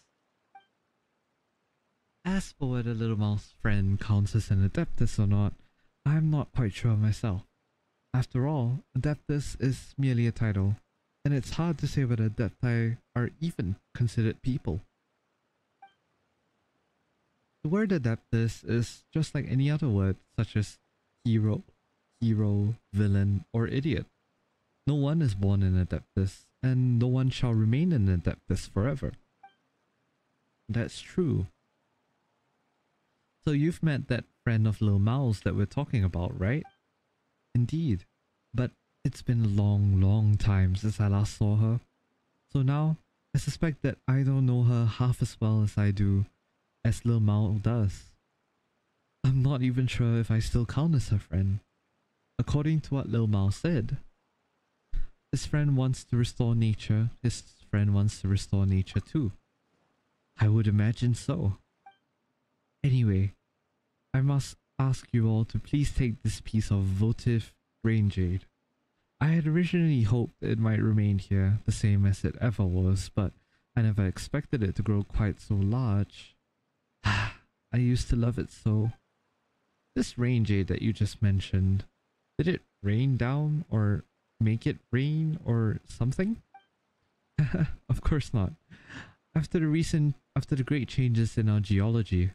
As for whether Little Mao's friend counts as an Adeptus or not, I'm not quite sure myself. After all, Adeptus is merely a title, and it's hard to say whether Adepti are even considered people. The word Adeptus is just like any other word, such as hero, villain, or idiot. No one is born an Adeptus, and no one shall remain an Adeptus forever. That's true. So you've met that friend of Lil Mao's that we're talking about, right? Indeed. But it's been a long time since I last saw her. So now, I suspect that I don't know her half as well as I do. as Lil Mao does. I'm not even sure if I still count as her friend. According to what Lil Mao said, his friend wants to restore nature, his friend wants to restore nature too. I would imagine so. Anyway, I must ask you all to please take this piece of votive rain jade. I had originally hoped it might remain here the same as it ever was, but I never expected it to grow quite so large. I used to love it so. This rain jade that you just mentioned, did it rain down or make it rain or something? Of course not. After the great changes in our geology,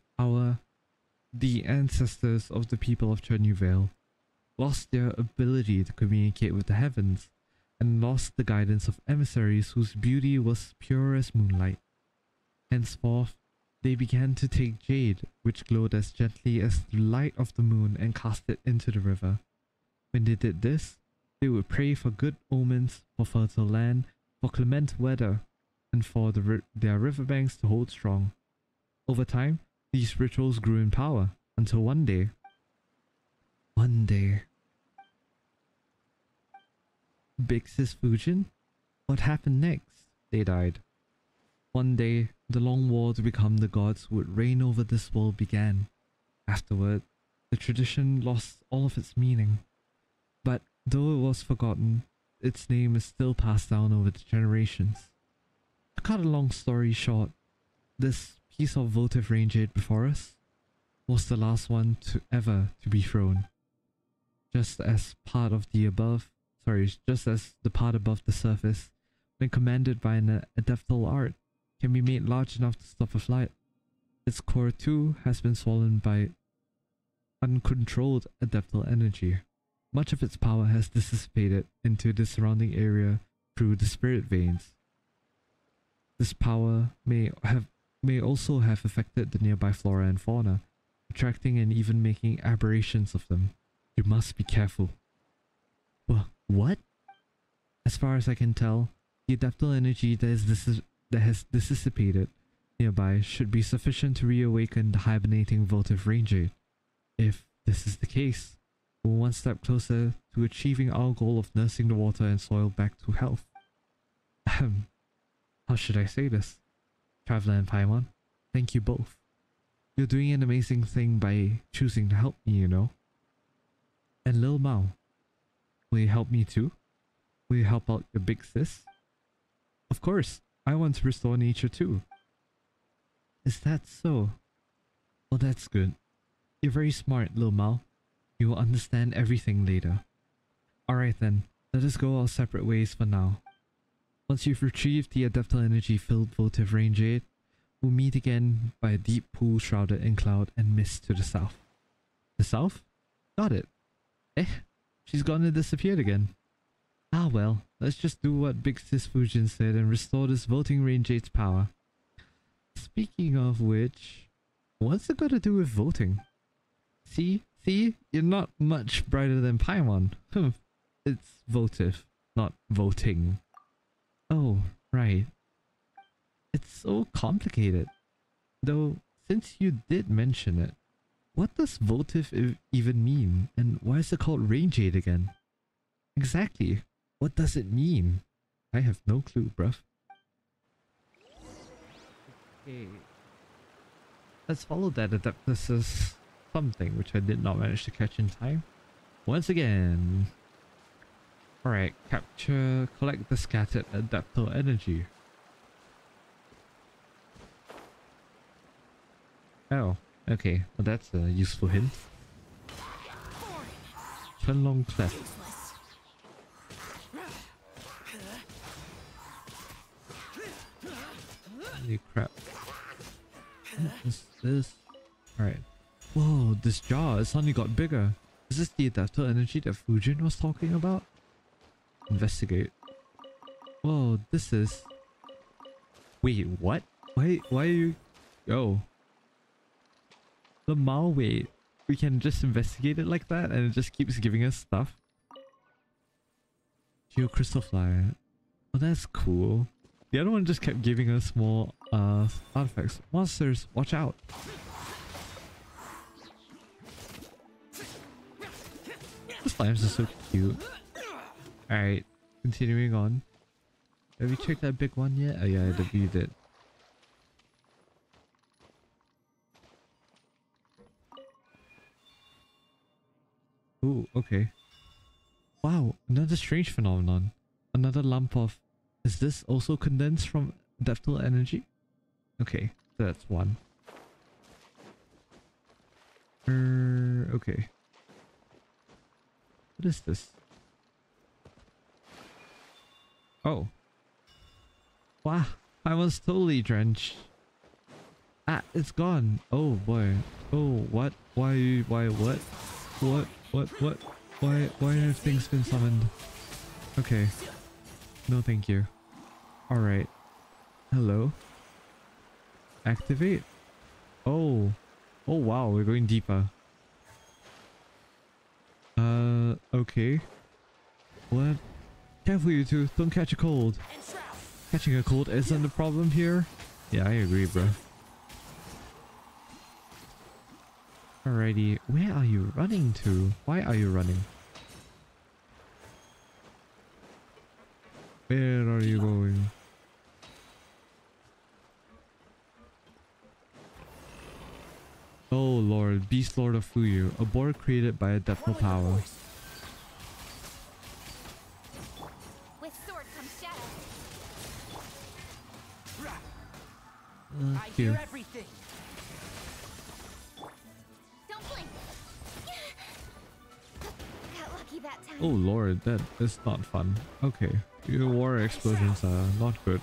the ancestors of the people of Chenyu Vale lost their ability to communicate with the heavens and lost the guidance of emissaries whose beauty was pure as moonlight. Henceforth, they began to take jade, which glowed as gently as the light of the moon, and cast it into the river. When they did this, they would pray for good omens, for fertile land, for clement weather, and for their riverbanks to hold strong. Over time, these rituals grew in power, until one day, Big Sis Fujin? What happened next? They died. One day, the long war to become the gods who would reign over this world began. Afterward, the tradition lost all of its meaning. But though it was forgotten, its name is still passed down over the generations. To cut a long story short, this piece of votive rain jade before us was the last one ever to be thrown. Just as the part above the surface, when commanded by an adeptal art, can be made large enough to stop a flight. Its core too has been swollen by uncontrolled adeptal energy. Much of its power has dissipated into the surrounding area through the spirit veins. This power may also have affected the nearby flora and fauna, attracting and even making aberrations of them. You must be careful. What? As far as I can tell, the adeptal energy that has dissipated nearby should be sufficient to reawaken the hibernating votive rain jade. If this is the case, we're one step closer to achieving our goal of nursing the water and soil back to health. How should I say this? Traveler and Paimon, thank you both. You're doing an amazing thing by choosing to help me, you know. And Lil Mao, will you help me too? Will you help out your big sis? Of course, I want to restore nature too. Is that so? Well, that's good. You're very smart, Lil Mao. You will understand everything later. Alright then, let us go our separate ways for now. Once you've retrieved the adeptal energy-filled votive rain jade, we'll meet again by a deep pool shrouded in cloud and mist to the south. The south? Got it. She's gone and disappeared again. Ah well, let's just do what Big Sis Fujin said and restore this voting rain jade's power. Speaking of which, what's it got to do with voting? See, you're not much brighter than Paimon. It's votive, not voting. Oh, right. It's so complicated. Though, since you did mention it, what does votive even mean? And why is it called rain jade again? Exactly. What does it mean? I have no clue, bruv. Okay. Let's follow that adeptus' something, which I did not manage to catch in time. Once again. Alright, collect the scattered adeptal energy. Oh, okay. Well, that's a useful hint. Chenlong Cleft. Holy crap. What is this? Alright. Whoa, this jar, it suddenly got bigger. Is this the adaptal energy that Fujin was talking about? Investigate. Whoa, this is... Wait, what? Why are you... Oh. The Mao, wait. We can just investigate it like that and it just keeps giving us stuff? Geo Crystal Flyer. Oh, that's cool. The other one just kept giving us more artifacts. Monsters, watch out! The slimes are so cute. Alright, continuing on. Have we checked that big one yet? Oh yeah, we did. Ooh, okay. Wow, another strange phenomenon. Another lump of... Is this also condensed from depthal energy? Okay, so that's one. Okay. What is this? Oh. Wow, I was totally drenched. Ah, it's gone. Oh boy. Oh, what? Why, what? What? Why have things been summoned? Okay. No thank you. Alright. Hello? Activate? Oh. Oh wow, we're going deeper. Okay. What? Careful you two, don't catch a cold. Catching a cold isn't the problem here? Yeah, I agree, bro. Alrighty, where are you running to? Why are you running? Where are you going? Oh lord, Beast Lord of Fuyu, a board created by a depthal power. With sword comes shadow. I hear everything. Don't blink. Got lucky that time. Oh lord, that is not fun. Okay, your war explosions are not good.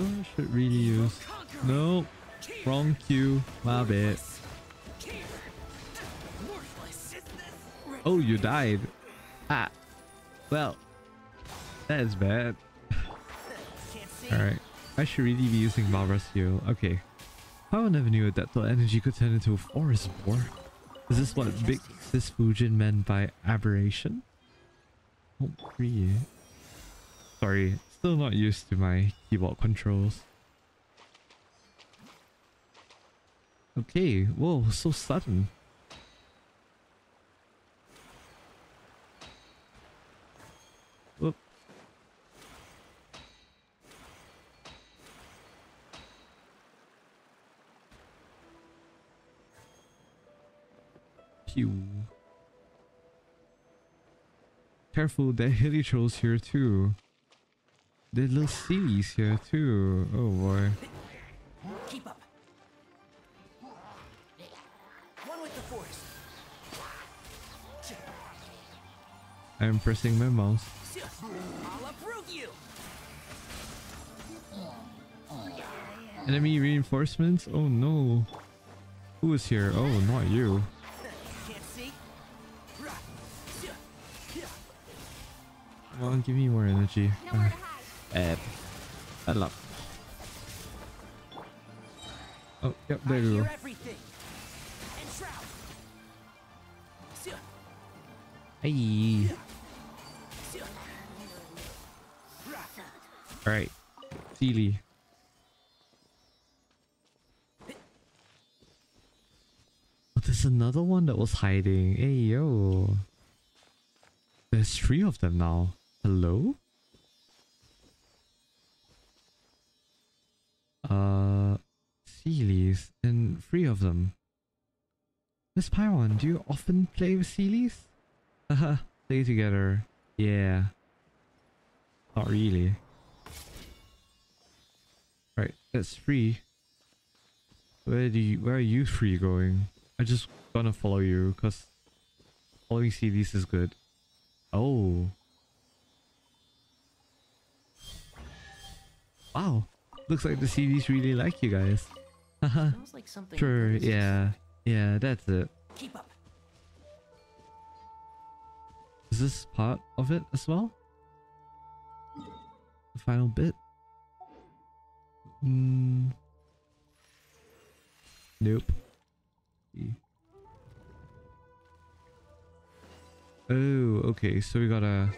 Oh, I should really use... No, wrong cue, my bad. Oh, you died. Ah, well, that is bad. Alright, I should really be using Malra's heal. Okay. I never knew that the energy could turn into a forest boar. Is this what Big Sis Fujin meant by aberration? Oh, really? Sorry, still not used to my keyboard controls. Okay, whoa, so sudden. Whoop. Pew. Careful, there are hilly trolls here too. There are little seaweeds here too. Oh boy. Keep up. One with the force. I'm pressing my mouse. I'll uproot you. Enemy reinforcements? Oh no. Who is here? Oh, not you. Can't see. Come on, give me more energy. Nowhere to hide. I love. Oh, yep, there I we go. hear everything. Enshroud. Hey. Alright. Sealy. Oh, there's another one that was hiding. Hey, yo. There's 3 of them now. Hello? Sealies. And 3 of them. Miss Pyron, do you often play with Sealies? Haha, play together. Yeah. Not really. Right, that's 3. Where are you 3 going? I just gonna follow you because following Sealies is good. Oh. Wow. Looks like the Sealies really like you guys. Haha. Smells like something. Sure, yeah. Yeah, that's it. Keep up. Is this part of it as well? The final bit? Nope. see. Oh, okay, so we gotta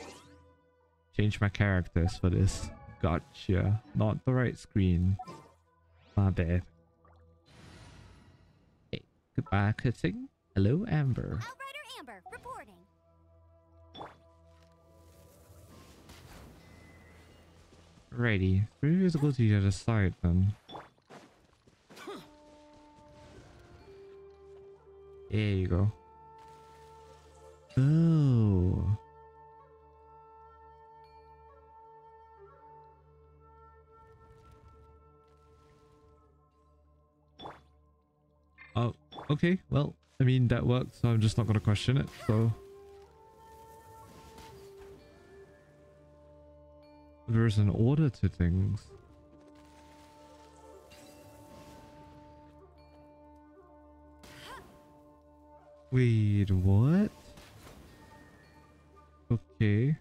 change my characters for this. Gotcha. Not the right screen. My bad. Hey, goodbye, Cutting. Hello, Amber. Outrider Amber, reporting. Righty. Maybe we have to go to the other side then. There you go. Oh. Oh, okay. Well, I mean, that worked, so I'm just not gonna question it, so. There's an order to things. Wait, what? Okay.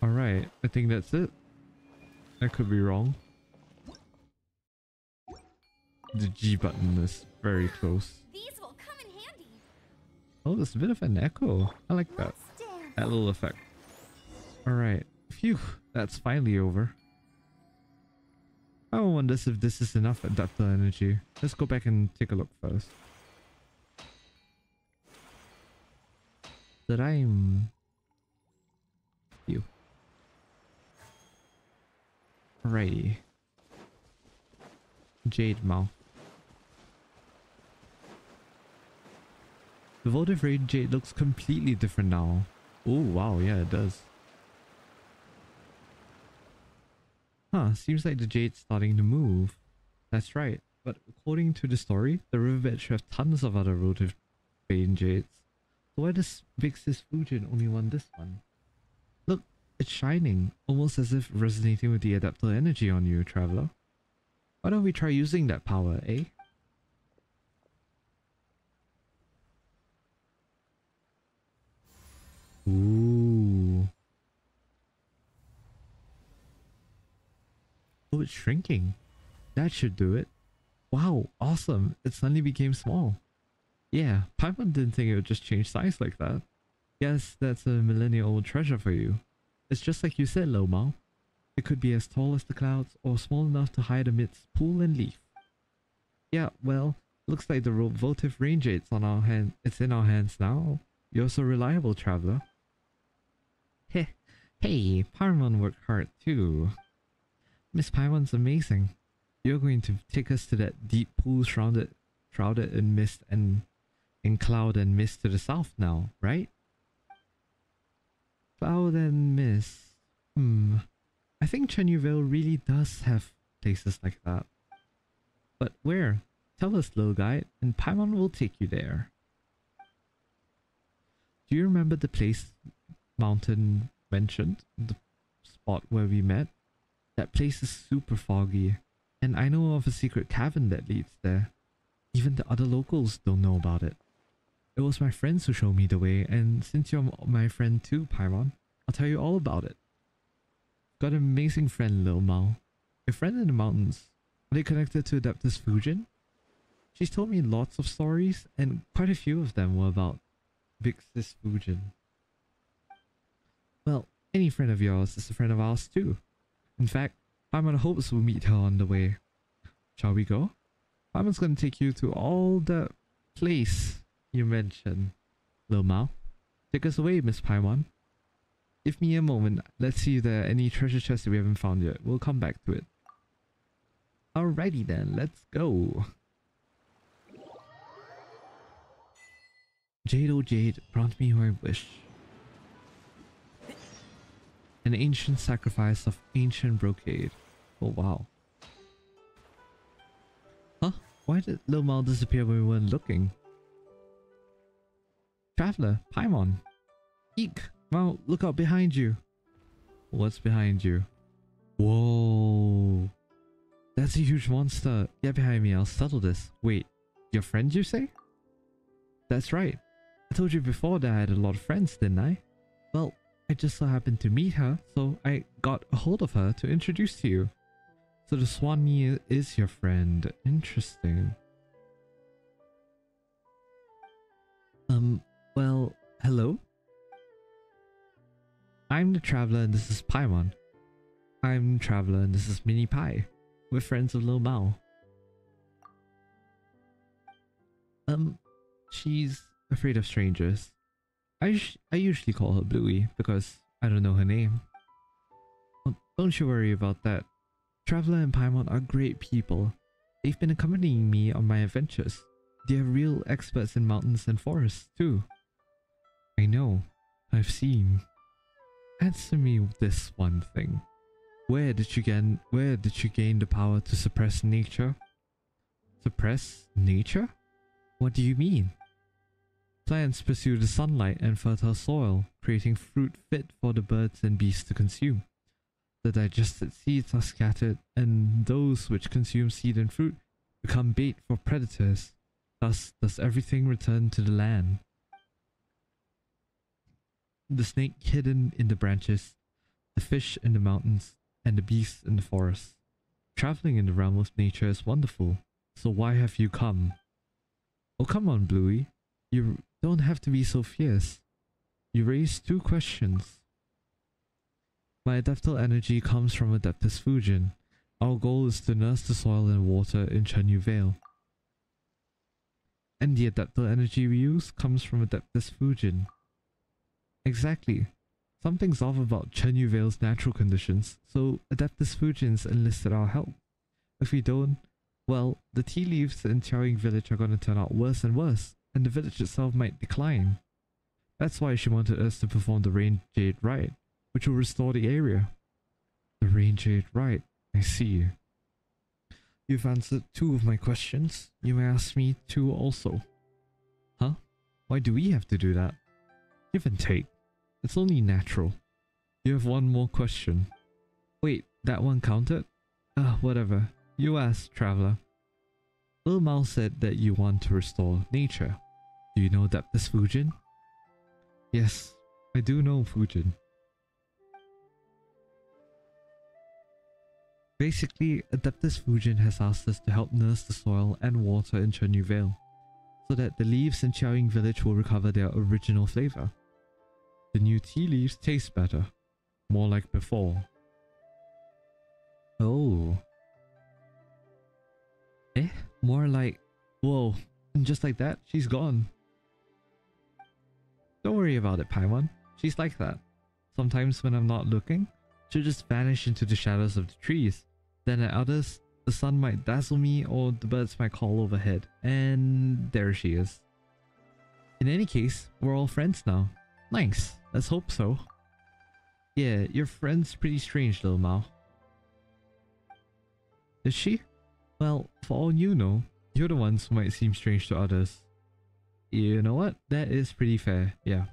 Alright, I think that's it. I could be wrong. The G button is very close. These will come in handy. Oh, there's a bit of an echo. I like that. Let's dance. That little effect. Alright. Phew, that's finally over. I wonder if this is enough adapter energy. Let's go back and take a look first. Did I... You. Alrighty. Jade mouth. The votive raid Jade looks completely different now. Oh wow, yeah it does. Huh, seems like the Jade's starting to move. That's right, but according to the story, the riverbed should have tons of other votive raid Jades. So why does Vix's Fujin only want this one? Look, it's shining, almost as if resonating with the adapter energy on you, traveler. Why don't we try using that power, eh? Ooh. Oh, it's shrinking. That should do it. Wow, awesome. It suddenly became small. Yeah, Paimon didn't think it would just change size like that. Guess that's a millennia-old treasure for you. It's just like you said, Lo Mao. It could be as tall as the clouds or small enough to hide amidst pool and leaf. Yeah, well, looks like the votive rain Jade's on our hand. It's in our hands now. You're so reliable, traveler. Heh. Hey, Paimon worked hard too. Miss Paimon's amazing. You're going to take us to that deep pool shrouded in mist and in cloud and mist to the south now, right? Cloud and mist. I think Chenyu Vale really does have places like that. But where? Tell us, little guide, and Paimon will take you there. Do you remember the place Mountain mentioned? The spot where we met? That place is super foggy, and I know of a secret cavern that leads there. Even the other locals don't know about it. It was my friends who showed me the way, and since you're my friend too, Paimon, I'll tell you all about it. Got an amazing friend, Lil Mao. Your friend in the mountains. Are they connected to Adeptus Fujin? She's told me lots of stories, and quite a few of them were about Vix's Fujin. Well, any friend of yours is a friend of ours too. In fact, Paimon hopes we'll meet her on the way. Shall we go? Paimon's gonna take you to all the place you mentioned, Lil Mao. Take us away, Miss Paimon. Give me a moment. Let's see if there are any treasure chests that we haven't found yet. We'll come back to it. Alrighty then, let's go. Jade, oh Jade, grant me your wish. An ancient sacrifice of ancient brocade. Oh wow. Huh? Why did Lil Mao disappear when we weren't looking? Traveler, Paimon. Eek! Mao, look out behind you. What's behind you? Whoa. That's a huge monster. Get behind me, I'll settle this. Wait, your friend you say? That's right. I told you before that I had a lot of friends, didn't I? Well, I just so happened to meet her, so I got a hold of her to introduce to you. So the Swanee is your friend. Interesting. Well, hello? I'm the Traveler and this is Paimon. I'm Traveler and this is Mini Pie. We're friends of Lil Mao. She's afraid of strangers. I usually call her Bluey because I don't know her name. Well, don't you worry about that. Traveler and Paimon are great people. They've been accompanying me on my adventures. They're real experts in mountains and forests too. I know. I've seen. Answer me this one thing. Where did you gain the power to suppress nature? Suppress nature? What do you mean? Plants pursue the sunlight and fertile soil, creating fruit fit for the birds and beasts to consume. The digested seeds are scattered, and those which consume seed and fruit become bait for predators. Thus does everything return to the land. The snake hidden in the branches, the fish in the mountains, and the beasts in the forest. Traveling in the realm of nature is wonderful, so why have you come? Oh, come on, Bluey. You don't have to be so fierce. You raised 2 questions. My adaptal energy comes from Adeptus Fujin. Our goal is to nurse the soil and water in Chenyu Vale. And the adaptal energy we use comes from Adeptus Fujin. Exactly. Something's off about Chenyu Vale's natural conditions, so Adeptus Fujin's enlisted our help. If we don't, well, the tea leaves in Tiaoying village are gonna turn out worse and worse, and the village itself might decline. That's why she wanted us to perform the Rain Jade Rite, which will restore the area. The Rain Jade Rite, I see. You've answered 2 of my questions. You may ask me 2 also. Huh? Why do we have to do that? Give and take. It's only natural. You have 1 more question. Wait, that one counted? Whatever. You asked, Traveler. Lil Mao said that you want to restore nature. Do you know Adeptus Fujin? Yes, I do know Fujin. Basically, Adeptus Fujin has asked us to help nurse the soil and water in Chenyu Vale, so that the leaves in Tiaoying village will recover their original flavor. The new tea leaves taste better, more like before. Oh. More like... Whoa, and just like that, she's gone. Don't worry about it, Paimon. She's like that. Sometimes when I'm not looking, she'll just vanish into the shadows of the trees. Then at others, the sun might dazzle me or the birds might call overhead. And there she is. In any case, we're all friends now. Nice. Let's hope so. Yeah, your friend's pretty strange, Lil Mao. Is she? Well, for all you know, you're the ones who might seem strange to others. You know what? That is pretty fair, yeah.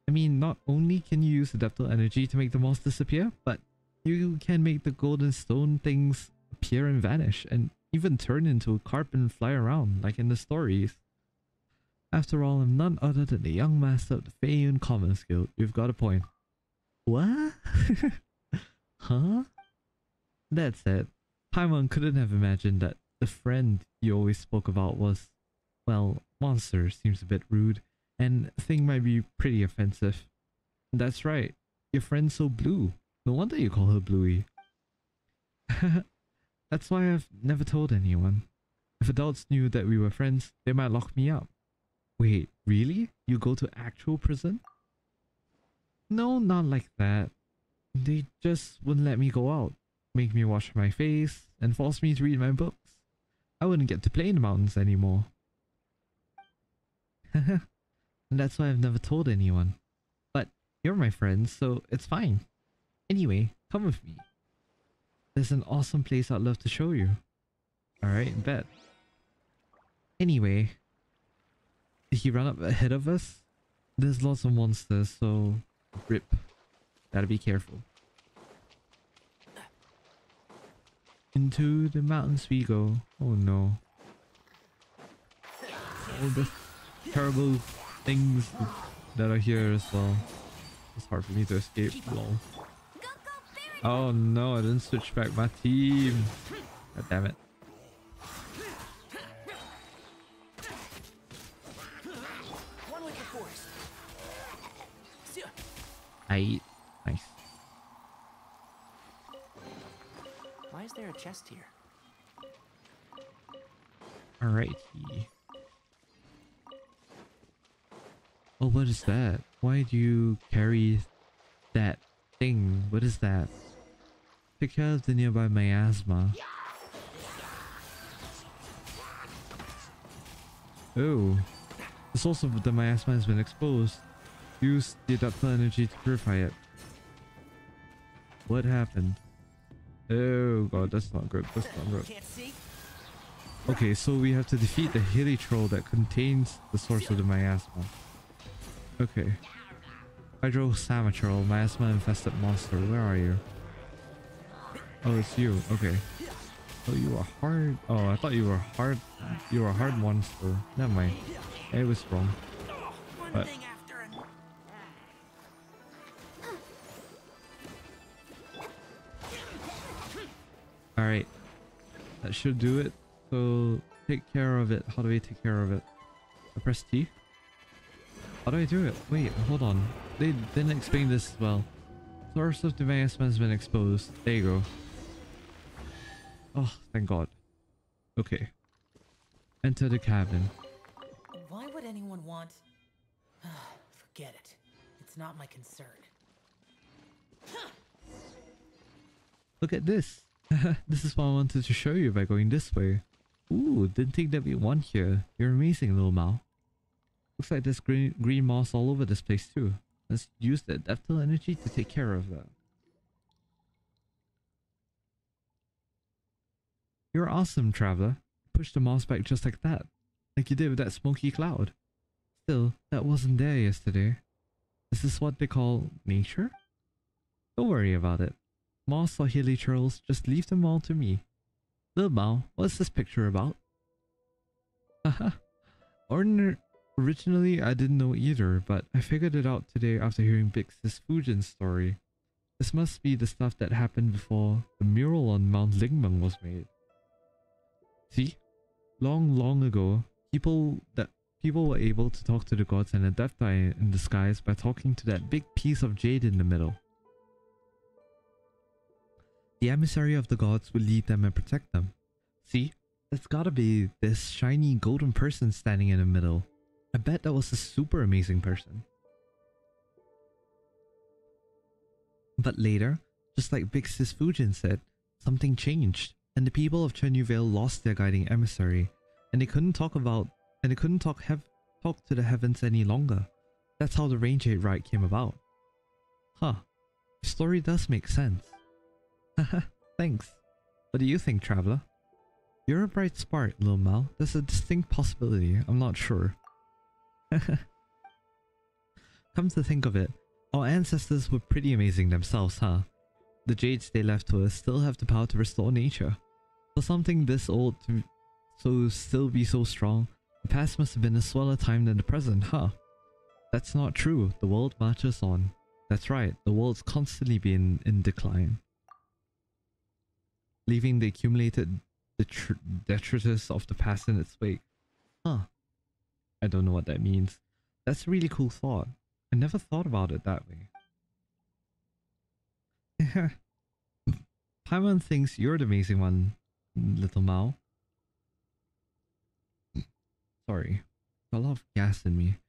I mean, not only can you use adaptal energy to make the moss disappear, but you can make the golden stone things appear and vanish, and even turn into a carp and fly around, like in the stories. After all, I'm none other than the young master of the Feiyun Commons Guild. You've got a point. What? Huh? That said, Paimon couldn't have imagined that the friend you always spoke about was, well, monster seems a bit rude, and the thing might be pretty offensive. That's right, your friend's so blue. No wonder you call her Bluey. That's why I've never told anyone. If adults knew that we were friends, they might lock me up. Wait, really? You go to actual prison? No, not like that. They just wouldn't let me go out, make me wash my face, and force me to read my books. I wouldn't get to play in the mountains anymore. And that's why I've never told anyone. But you're my friend, so it's fine. Anyway, come with me. There's an awesome place I'd love to show you. Alright, bet. Anyway, did he run up ahead of us? There's lots of monsters, so rip. Gotta be careful. Into the mountains we go. Oh no. All the terrible things that are here as well. It's hard for me to escape. Lol. Go, Baron! Oh no, I didn't switch back my team. God damn it. One with the force. Nice. Why is there a chest here? Alrighty. Oh, what is that? Why do you carry that thing? What is that? Take care of the nearby miasma. Oh. The source of the miasma has been exposed. Use the adapter energy to purify it. What happened? Oh god, that's not good. That's not good. Can't see. Okay, so we have to defeat the hilly troll that contains the source of the miasma. Okay. Hydro Samatroll, miasma infested monster. Where are you? Oh, it's you. Okay. Oh, you are hard. Oh, I thought you were hard. You were a hard monster. Never mind. I was wrong. But Thing after another. alright. That should do it. So take care of it. How do I take care of it? I press T? How do I do it? Wait, hold on. They didn't explain this as well. Source of the miasma has been exposed. There you go. Oh, thank god. Okay. Enter the cabin. Why would anyone want... Forget it. It's not my concern. Look at this. This is what I wanted to show you by going this way. Ooh, didn't think there'd be one here. You're amazing, little Mao. Looks like there's green moss all over this place too. Let's use the adapter energy to take care of that. You're awesome, traveler. Push the moss back just like that. Like you did with that smoky cloud. Still, that wasn't there yesterday. This is what they call nature? Don't worry about it. Moss or hilly trolls, just leave them all to me. Little Mao, what's this picture about? Haha. Originally, I didn't know either, but I figured it out today after hearing Bix's Fujin story. This must be the stuff that happened before the mural on Mount Lingyuan was made. See? Long ago, people were able to talk to the gods and adaptai in the skies by talking to that big piece of jade in the middle. The emissary of the gods would lead them and protect them. See? That's gotta be this shiny golden person standing in the middle. I bet that was a super amazing person. But later, just like Big Sis Fujin said, something changed, and the people of Chenyu Vale lost their guiding emissary, and they couldn't talk to the heavens any longer. That's how the Rain Jade rite came about. Huh. The story does make sense. Haha, thanks. What do you think, traveler? You're a bright spark, Lil Mao. There's a distinct possibility, I'm not sure. Come to think of it, our ancestors were pretty amazing themselves, huh? The jades they left to us still have the power to restore nature. For something this old to still be so strong, the past must have been a sweller time than the present, huh? That's not true, the world marches on. That's right, the world's constantly been in decline. Leaving the accumulated detritus of the past in its wake. Huh. I don't know what that means. That's a really cool thought. I never thought about it that way. Paimon thinks you're the amazing one, little Mao. Sorry. Got a lot of gas in me.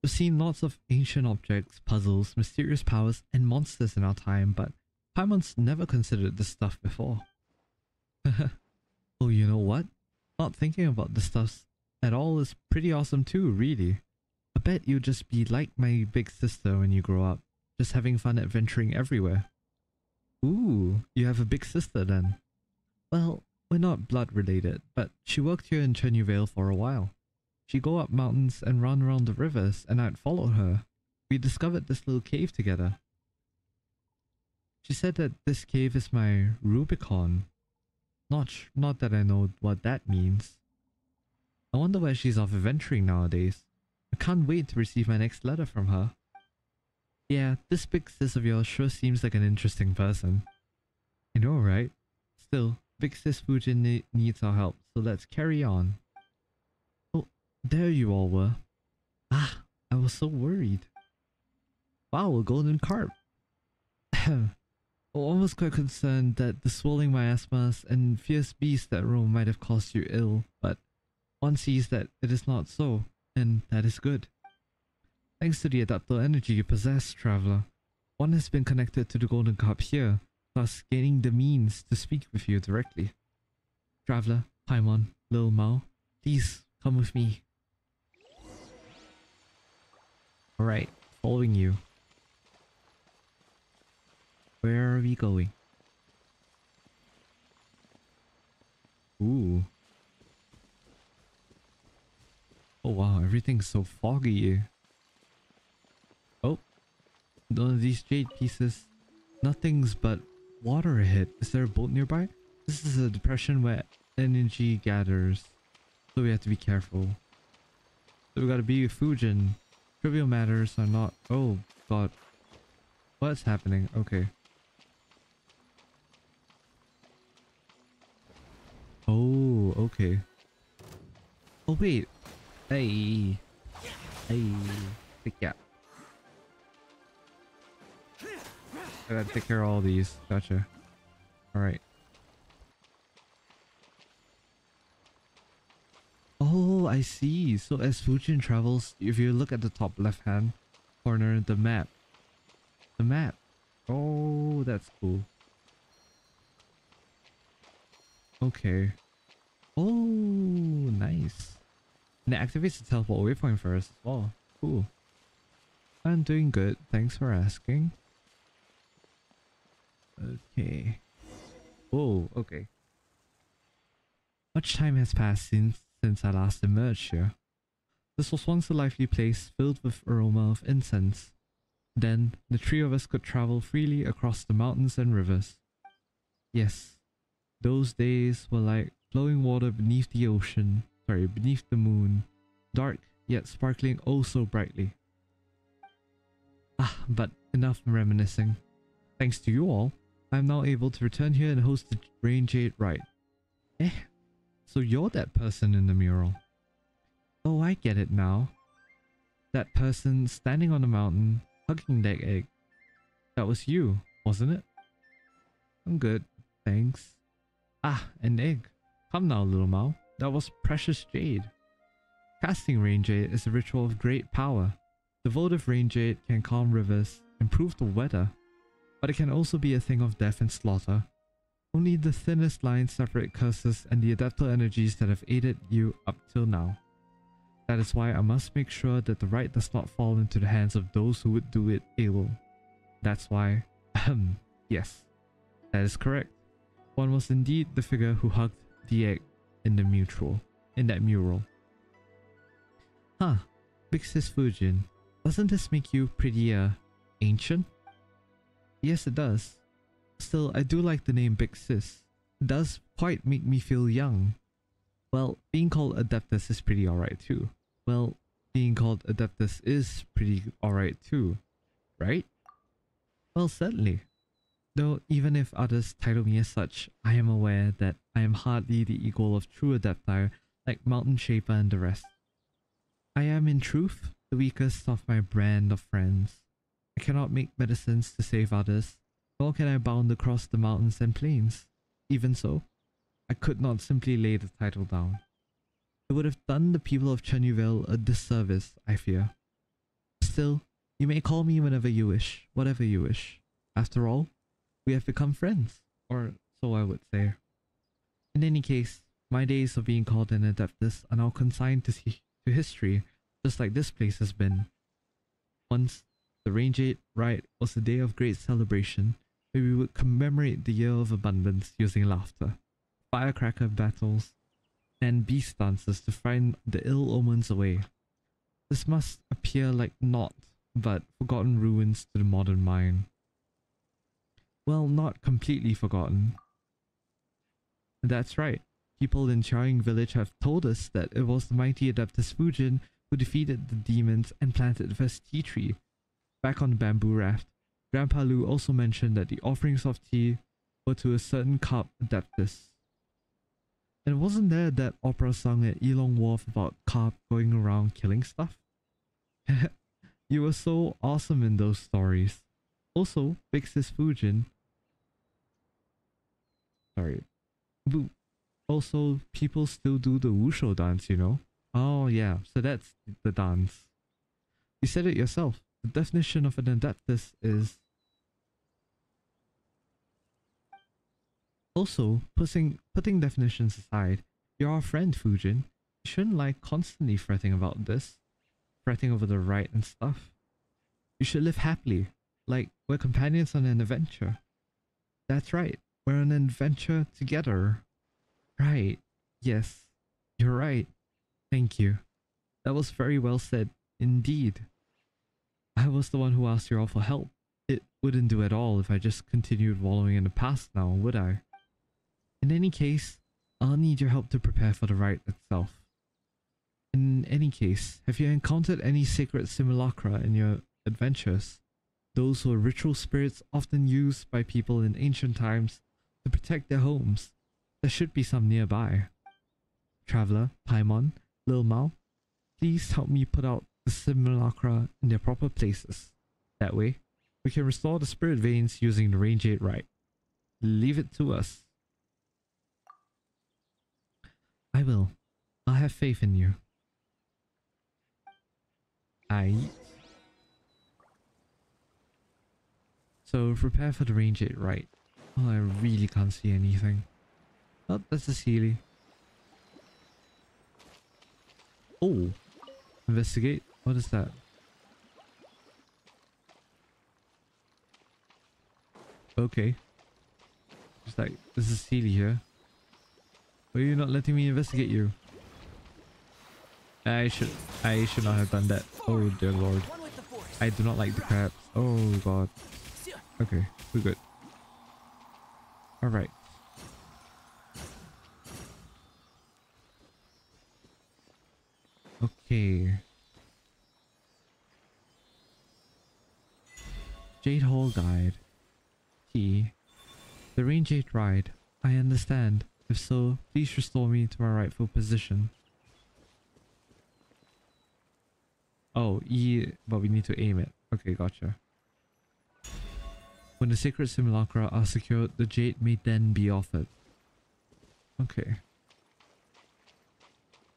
We've seen lots of ancient objects, puzzles, mysterious powers, and monsters in our time, but Paimon's never considered this stuff before. Oh, you know what? Not thinking about this stuff at all is pretty awesome too, really. I bet you'll just be like my big sister when you grow up, just having fun adventuring everywhere. Ooh, you have a big sister then. Well, we're not blood related, but she worked here in Chenyu Vale for a while. She'd go up mountains and run around the rivers, and I'd follow her. We discovered this little cave together. She said that this cave is my Rubicon. Not that I know what that means. I wonder where she's off adventuring nowadays. I can't wait to receive my next letter from her. Yeah, this big sis of yours sure seems like an interesting person. I know, right? Still, big sis Fujin needs our help, so let's carry on. Oh, there you all were. Ah, I was so worried. Wow, a golden carp. Oh, I was quite concerned that the swelling miasmas and fierce beasts that roam might have caused you ill, but one sees that it is not so, and that is good. Thanks to the adaptable energy you possess, traveler, one has been connected to the golden carp here, thus gaining the means to speak with you directly. Traveler, Paimon, Lil Mao, please come with me. Alright, following you. Where are we going? Ooh. Oh wow, everything's so foggy. Oh, one of these jade pieces. Nothing's but water ahead. Is there a boat nearby? This is a depression where energy gathers, so we have to be careful. So we gotta be with Fujin. Trivial matters are not... Oh god. What's happening? Okay. Oh, okay. Oh wait. Hey. Hey. Yeah. I gotta take care of all these. Gotcha. Alright. Oh, I see. So as Fujin travels, if you look at the top left hand corner, the map. The map. Oh, that's cool. Okay. Oh, nice. And it activates the teleport waypoint for us as well. Cool. I'm doing good. Thanks for asking. Okay. Oh, okay. Much time has passed since I last emerged here. This was once a lively place filled with aroma of incense. Then, the three of us could travel freely across the mountains and rivers. Yes, those days were like flowing water beneath the ocean, beneath the moon, dark yet sparkling oh so brightly. Ah, but enough reminiscing. Thanks to you all, I am now able to return here and host the Rain Jade rite. Eh, so you're that person in the mural. Oh, I get it now. That person standing on the mountain, hugging that egg. That was you, wasn't it? I'm good, thanks. Ah, an egg. Come now, little Mao. That was precious jade. Casting Rain Jade is a ritual of great power. The vote of Rain Jade can calm rivers, improve the weather, but it can also be a thing of death and slaughter. Only the thinnest lines separate curses and the adaptable energies that have aided you up till now. That is why I must make sure that the right does not fall into the hands of those who would do it ill. That's why... yes, that is correct. One was indeed the figure who hugged the egg in that mural. Huh, Big Sis Fujin, doesn't this make you pretty, ancient? Yes, it does. Still, I do like the name Big Sis. It does quite make me feel young. Well, being called Adeptus is pretty alright too. Well, being called Adeptus is pretty alright too, right? Well, certainly. Though, even if others title me as such, I am aware that I am hardly the equal of true Adepti like Mountain Shaper and the rest. I am, in truth, the weakest of my brand of friends. I cannot make medicines to save others, nor can I bound across the mountains and plains. Even so, I could not simply lay the title down. It would have done the people of Chenyu a disservice, I fear. Still, you may call me whenever you wish, whatever you wish. After all, we have become friends, or so I would say. In any case, my days of being called an Adeptus are now consigned to history, just like this place has been. Once, the Rain Jade rite was a day of great celebration, where we would commemorate the year of abundance using laughter, firecracker battles, and beast dances to frighten the ill omens away. This must appear like naught but forgotten ruins to the modern mind. Well, not completely forgotten. That's right. People in Charing village have told us that it was the mighty Adeptus Fujin who defeated the demons and planted the first tea tree. Back on the bamboo raft, Grandpa Lu also mentioned that the offerings of tea were to a certain carp adeptus. And wasn't there that opera sung at Elong Wharf about carp going around killing stuff? You were so awesome in those stories. Also, big sis Fujin. Sorry. Also, people still do the wushu dance, you know? Oh yeah, so that's the dance. You said it yourself. The definition of an adeptus is... Also, putting definitions aside, you're our friend, Fujin. You shouldn't like constantly fretting about this. Fretting over the right and stuff. You should live happily. Like, we're companions on an adventure. That's right. We're on an adventure together. Right. Yes. You're right. Thank you. That was very well said. Indeed. I was the one who asked you all for help. It wouldn't do at all if I just continued wallowing in the past now, would I? In any case, I'll need your help to prepare for the rite itself. In any case, have you encountered any sacred simulacra in your adventures? Those were ritual spirits often used by people in ancient times to protect their homes. There should be some nearby. Traveler, Paimon, Lil Mao, please help me put out the simulacra in their proper places. That way, we can restore the spirit veins using the Rain Jade rite. Leave it to us. I will. I have faith in you. So prepare for the Rain Jade rite. Oh, I really can't see anything. Oh, that's a Sealy. Oh, investigate. What is that? Okay. It's like, this is Sealy here. Why are you not letting me investigate you? I should not have done that. Oh dear lord. I do not like the crabs. Oh god. Okay, we're good. Alright. Okay. Jade Hall Guide. Key. The Rain Jade ride. I understand. If so, please restore me to my rightful position. Oh, E, but we need to aim it. Okay, gotcha. When the sacred simulacra are secured, the jade may then be offered. Okay.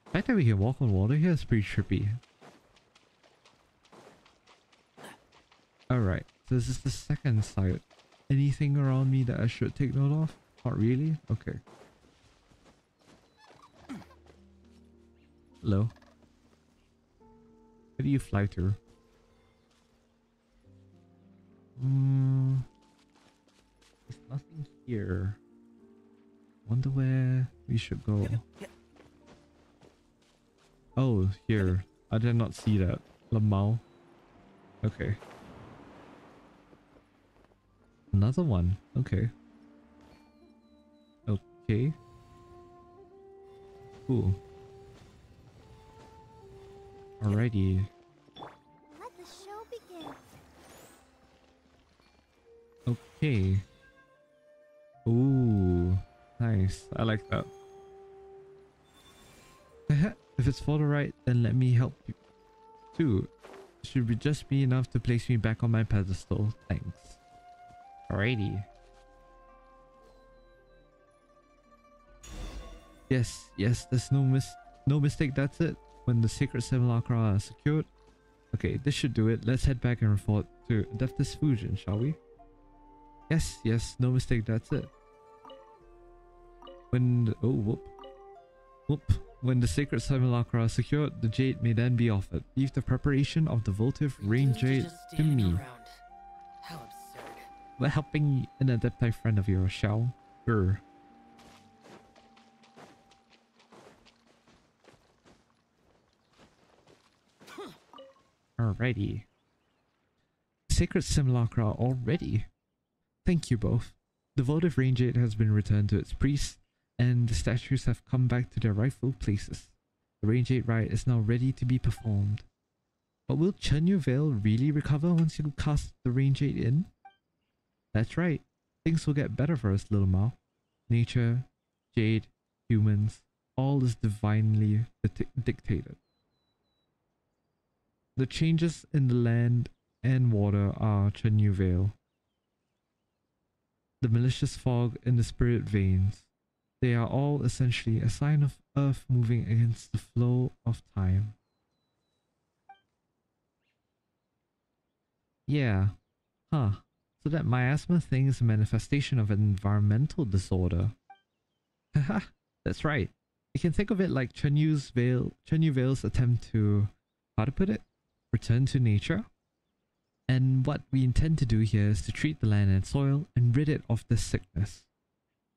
The fact that we can walk on water here is pretty trippy. Alright, so this is the second site. Anything around me that I should take note of? Not really? Okay. Hello? Where do you fly to? There's nothing here. Wonder where we should go. Oh, here. I did not see that. Lamau. Okay. Another one. Okay. Okay. Cool. Alrighty. Let the show begin. Okay. Ooh. Nice. I like that. If it's for the right, then let me help you too. Should be just be enough to place me back on my pedestal. Thanks. Alrighty. Yes, there's no mistake, that's it. When the sacred simulacra are secured. Okay, this should do it. Let's head back and report to Adeptus Fujin, shall we? Yes, no mistake, that's it. When the, when the sacred simulacra are secured, the jade may then be offered. Leave the preparation of the votive Rain Jade to me. How absurd. We're helping an adepti friend of yours, shall? Sure. Alrighty. Sacred simulacra already. Thank you both. The votive Rain Jade has been returned to its priests, and the statues have come back to their rightful places. The Rain Jade rite is now ready to be performed. But will Chenyu Vale really recover once you cast the Rain Jade in? That's right. Things will get better for us, little Mao. Nature, Jade, humans, all is divinely dictated. The changes in the land and water are Chenyu Vale. The malicious fog in the spirit veins, they are all essentially a sign of Earth moving against the flow of time. Yeah. Huh. So that miasma thing is a manifestation of an environmental disorder. Haha, that's right. You can think of it like Chenyu Vale's attempt to, how to put it? Return to nature. And what we intend to do here is to treat the land and soil and rid it of this sickness.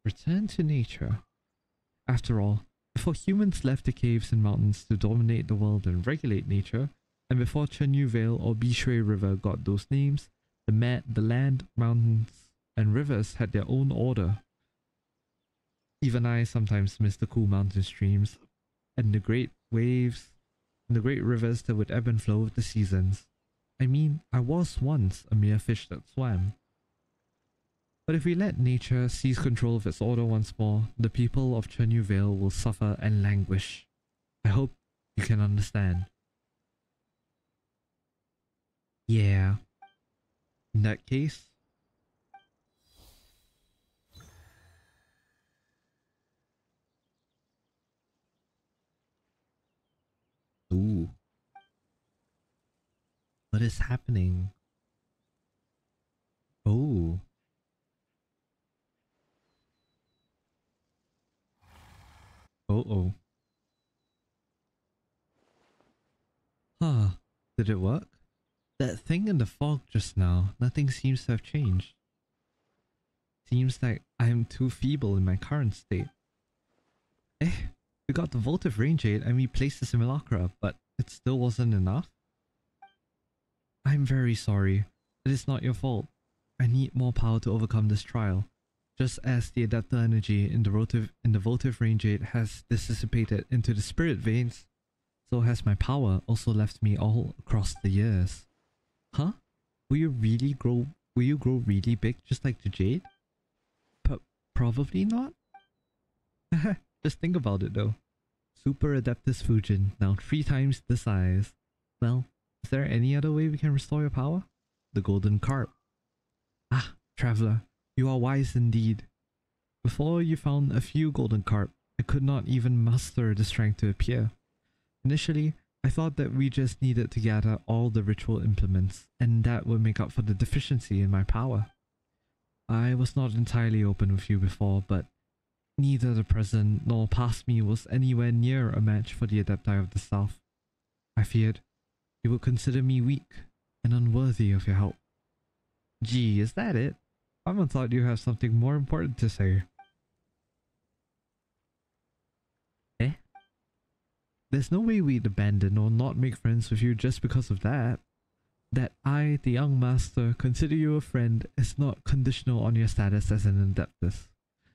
Return to nature. After all, before humans left the caves and mountains to dominate the world and regulate nature, and before Chenyu Vale or Bishui River got those names, the land, mountains, and rivers had their own order. Even I sometimes miss the cool mountain streams, and the great waves, and the great rivers that would ebb and flow with the seasons. I mean, I was once a mere fish that swam. But if we let nature seize control of its order once more, the people of Chenyu Vale will suffer and languish. I hope you can understand. Yeah. In that case... Ooh. What is happening? Oh. Oh. Huh. Did it work? That thing in the fog just now, nothing seems to have changed. Seems like I am too feeble in my current state. We got the votive Rain Jade and we placed the simulacra, but it still wasn't enough? I'm very sorry. It is not your fault. I need more power to overcome this trial. Just as the adapter energy in the votive Rain Jade has dissipated into the spirit veins, so has my power also left me all across the years. Huh? Will you grow really big just like the Jade? Probably not? Just think about it though. Super Adeptus Fujin, now 3 times the size. Well, is there any other way we can restore your power? The golden carp. Ah, traveler, you are wise indeed. Before you found a few golden carp, I could not even muster the strength to appear. Initially, I thought that we just needed to gather all the ritual implements, and that would make up for the deficiency in my power. I was not entirely open with you before, but neither the present nor past me was anywhere near a match for the Adepti of the South. I feared you would consider me weak and unworthy of your help. Gee, is that it? I thought you have something more important to say. There's no way we'd abandon or not make friends with you just because of that. That I, the young master, consider you a friend is not conditional on your status as an Adeptus.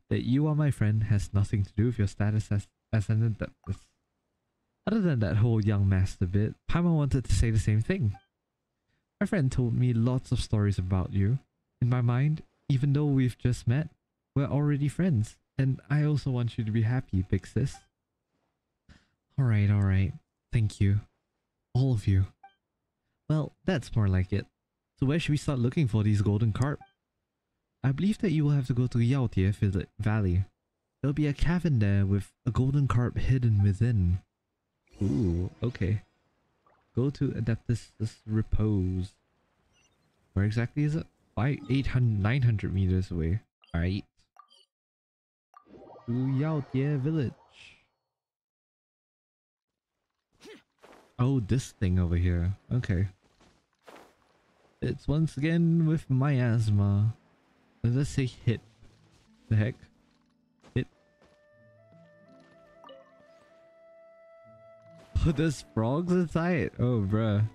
That you are my friend has nothing to do with your status as an Adeptus. Other than that whole young master bit, Paimon wanted to say the same thing. My friend told me lots of stories about you. In my mind, even though we've just met, we're already friends, and I also want you to be happy, big sis. Alright. Thank you. All of you. Well, that's more like it. So where should we start looking for these golden carp? I believe that you will have to go to Yaotie Valley. There'll be a cavern there with a golden carp hidden within. Ooh, okay. Go to Adeptus' Repose. Where exactly is it? 900 meters away. Alright. To Yaotie Village. Oh, this thing over here. Okay. It's once again with miasma. Does it say hit? The heck? Hit? Oh, there's frogs inside? Oh, bruh.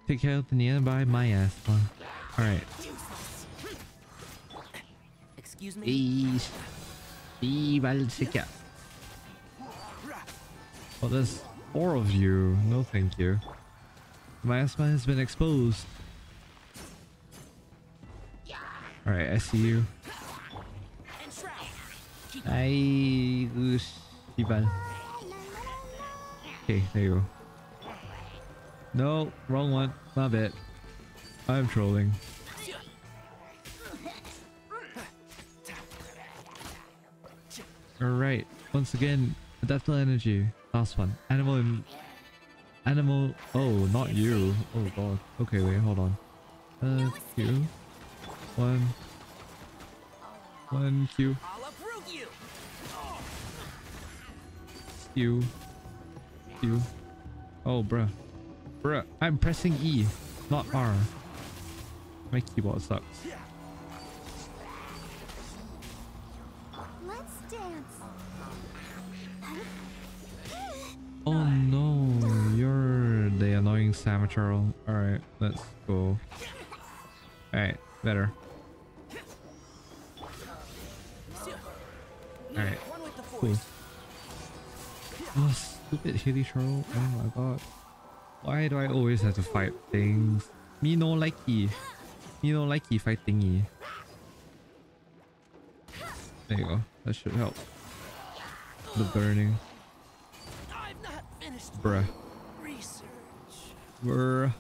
Take care of the nearby miasma. Alright. Excuse me? Oh, there's 4 of you. No thank you. My asthma has been exposed. Alright, I see you. Ay, Shiban. Okay, there you go. No, wrong one. My bad. I'm trolling. Alright, once again, adaptable energy. Last one. Animal. Oh, not you. Oh god. Okay, wait, hold on. Q. One Q. Q. Q. Oh, bruh. Bruh, I'm pressing E, not R. My keyboard sucks. Let's dance. Oh no, you're the annoying Samaturl. Alright, let's go. Alright, better. Alright, cool. Oh, stupid hilly troll. Oh my god. Why do I always have to fight things? Me no likey. Me no likey fight thingy. There you go. That should help. The burning. Bruh. Bruh.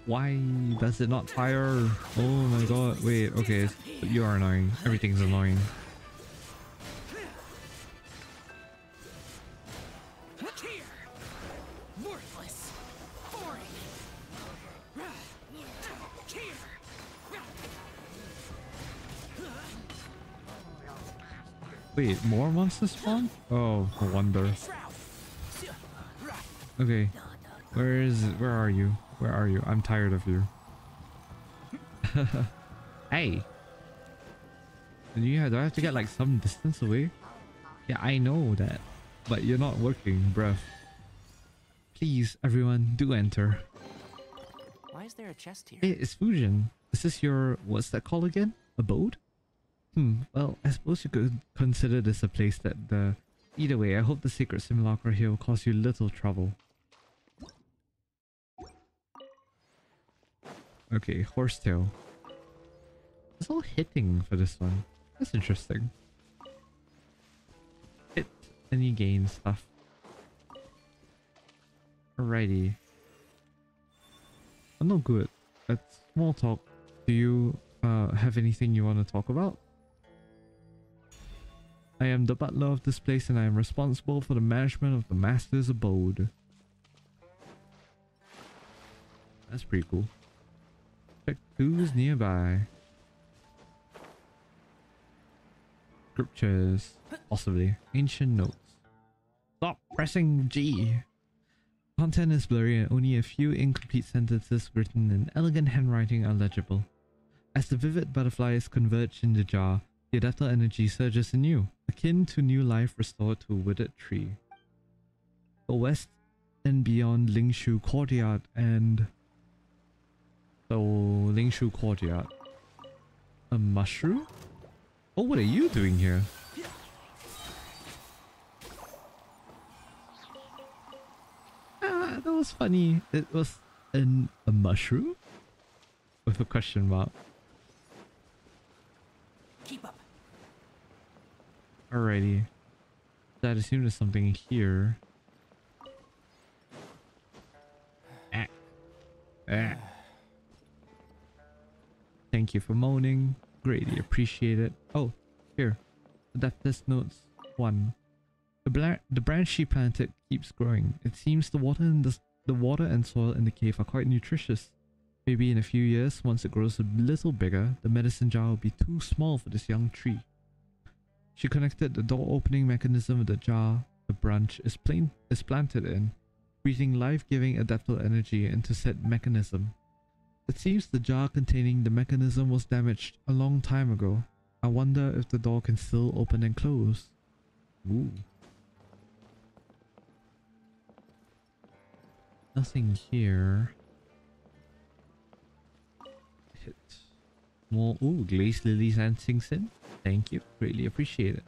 Why does it not fire? Oh my god. Wait, okay. You are annoying. Everything's annoying. Wait, more monsters spawn? Oh, no wonder. Okay. Where are you? Where are you? I'm tired of you. Hey! Do I have to get like some distance away? Yeah, I know that. But you're not working, bruh. Please, everyone, do enter. Why is there a chest here? Hey, it's Fujin. Is this your... what's that called again? Abode? Well, I suppose you could consider this a place that the... Either way, I hope the secret simulacra here will cause you little trouble. Okay, horsetail. It's all hitting for this one. That's interesting. Hit and you gain stuff. Alrighty. I'm not good at small talk. Do you have anything you want to talk about? I am the butler of this place and I am responsible for the management of the master's abode. That's pretty cool. Check who's nearby. Scriptures. Possibly. Ancient notes. Stop pressing G. Content is blurry and only a few incomplete sentences written in elegant handwriting are legible. As the vivid butterflies converge in the jar, the adaptable energy surges anew, akin to new life restored to a withered tree. The west and beyond Lingshu Courtyard and... So, Lingshu Courtyard. A mushroom? Oh, what are you doing here? Ah, that was funny. It was a mushroom? With a question mark. Keep up. Alrighty. I'd assume there's something here. Ah. Ah. Thank you for moaning. Greatly appreciate it. Oh, here. Adaptus notes 1. The branch she planted keeps growing. It seems the water and soil in the cave are quite nutritious. Maybe in a few years, once it grows a little bigger, the medicine jar will be too small for this young tree. She connected the door opening mechanism with the jar the branch is planted in, breathing life-giving adaptable energy into said mechanism. It seems the jar containing the mechanism was damaged a long time ago. I wonder if the door can still open and close. Ooh. Nothing here. Hit. More. Ooh, glazed lilies and Sunken. Thank you. Greatly appreciate it.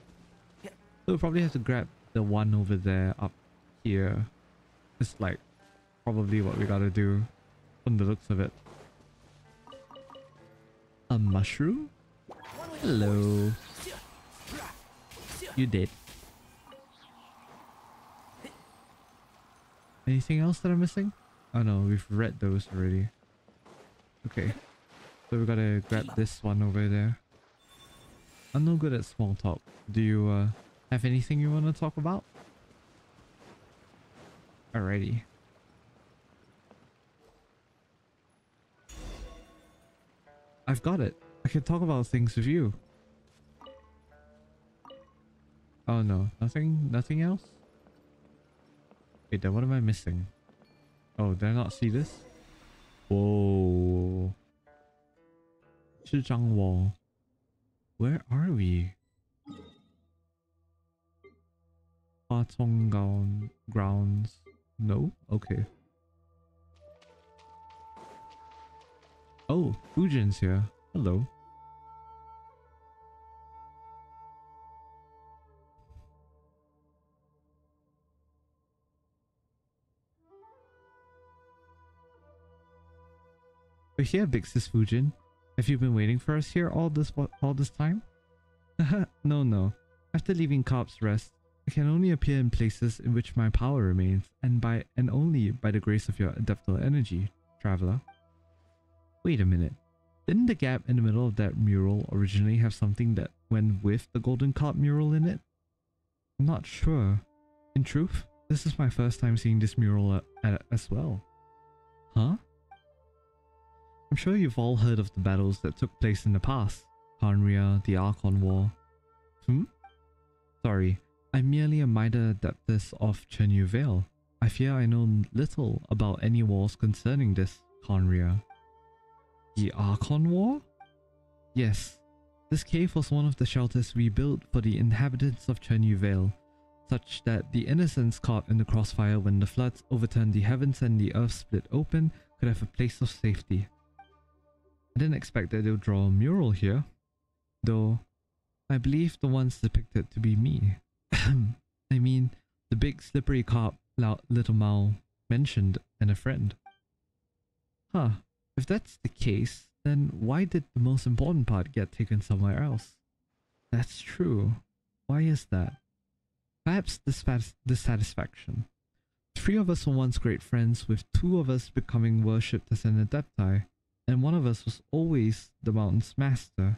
So we'll probably have to grab the one over there up here. It's like probably what we gotta do from the looks of it. A mushroom? Hello. You did. Anything else that I'm missing? Oh no, we've read those already. Okay. So we gotta grab this one over there. I'm no good at small talk. Do you have anything you want to talk about? Alrighty. I've got it. I can talk about things with you. Oh no, nothing else? Wait, then what am I missing? Oh, did I not see this? Whoa. Zhizhang Wall. Where are we? Huatong grounds. No? Okay. Oh, Fujin's here. Hello. We're here, Big Sis Fujin. Have you been waiting for us here all this time? No. After leaving Corpse Rest, I can only appear in places in which my power remains, and only by the grace of your adeptal energy, traveler. Wait a minute. Didn't the gap in the middle of that mural originally have something that went with the Golden Carp mural in it? I'm not sure. In truth, this is my first time seeing this mural as well. Huh? I'm sure you've all heard of the battles that took place in the past. Khaenri'ah, the Archon War. Sorry, I'm merely a minor adeptus of Chenyu Vale. I fear I know little about any wars concerning this Khaenri'ah. The Archon War? Yes. This cave was one of the shelters we built for the inhabitants of Chenyu Vale, such that the innocents caught in the crossfire when the floods overturned the heavens and the earth split open could have a place of safety. I didn't expect that they'll draw a mural here, though I believe the ones depicted to be me. I mean, the big slippery carp Little Mao mentioned and a friend. Huh, if that's the case, then why did the most important part get taken somewhere else? That's true. Why is that? Perhaps dissatisfaction. 3 of us were once great friends, with 2 of us becoming worshipped as an adepti, and one of us was always the mountain's master.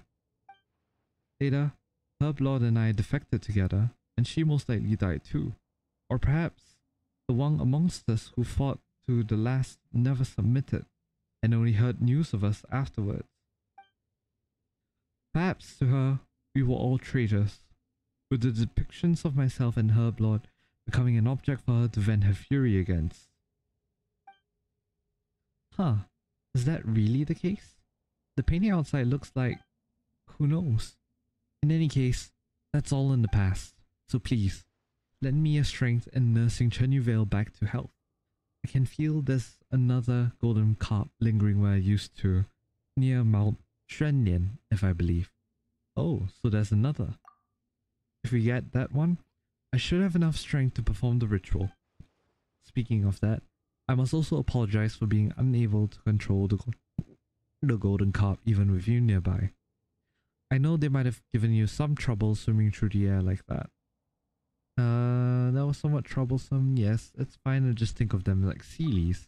Later, her blood and I defected together, and she most likely died too. Or perhaps the one amongst us who fought to the last never submitted, and only heard news of us afterwards. Perhaps to her, we were all traitors, with the depictions of myself and her blood becoming an object for her to vent her fury against. Huh, is that really the case? The painting outside looks like... who knows? In any case, that's all in the past, so please, lend me your strength in nursing Chenyu Vale back to health. I can feel there's another golden carp lingering where I used to, near Mount Xuanlian, if I believe. Oh, so there's another. If we get that one, I should have enough strength to perform the ritual. Speaking of that, I must also apologize for being unable to control the golden carp even with you nearby. I know they might have given you some trouble swimming through the air like that. That was somewhat troublesome, yes, it's fine to just think of them like sealies.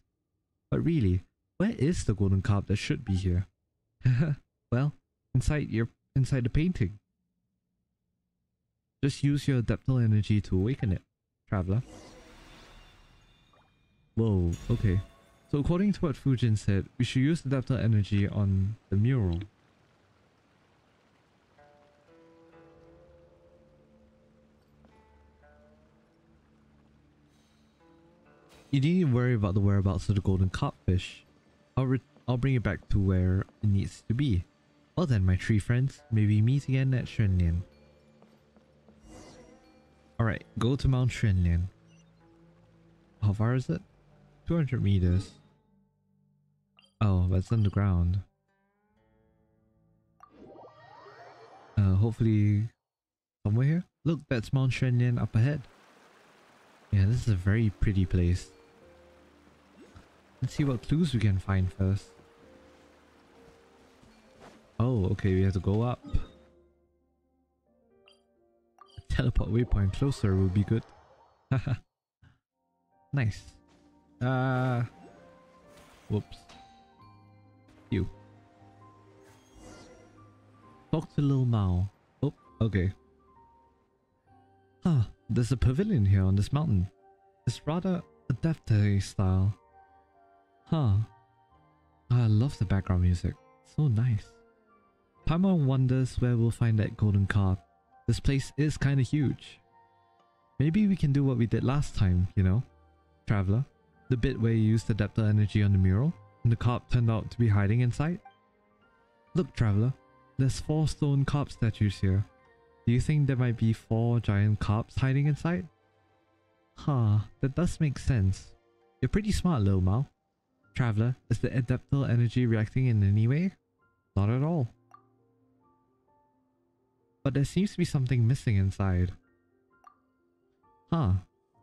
But really, where is the golden carp that should be here? Well, inside the painting. Just use your adeptal energy to awaken it, traveler. Whoa, okay. So according to what Fujin said, we should use adeptal energy on the mural. You needn't worry about the whereabouts of the golden carpfish. I'll bring it back to where it needs to be. Well then, my 3 friends, may we meet again at Xuanlian. Alright, go to Mount Xuanlian. How far is it? 200 meters. Oh, that's underground. Hopefully Somewhere here? Look, that's Mount Shenyan up ahead. Yeah, this is a very pretty place. Let's see what clues we can find first. Oh, okay, we have to go up. A teleport waypoint closer will be good. Haha. Nice. Whoops. You. Talk to Lil Mao. Oh, okay. Huh, there's a pavilion here on this mountain. It's rather adaptive style. Huh. I love the background music. So nice. Paimon wonders where we'll find that golden carp. This place is kinda huge. Maybe we can do what we did last time, you know? Traveler. The bit where you used adapter energy on the mural, and the carp turned out to be hiding inside. Look, Traveler. There's 4 stone carp statues here. Do you think there might be 4 giant carps hiding inside? Huh, that does make sense. You're pretty smart, Lil Mao. Traveler, is the adapter energy reacting in any way? Not at all. But there seems to be something missing inside. Huh,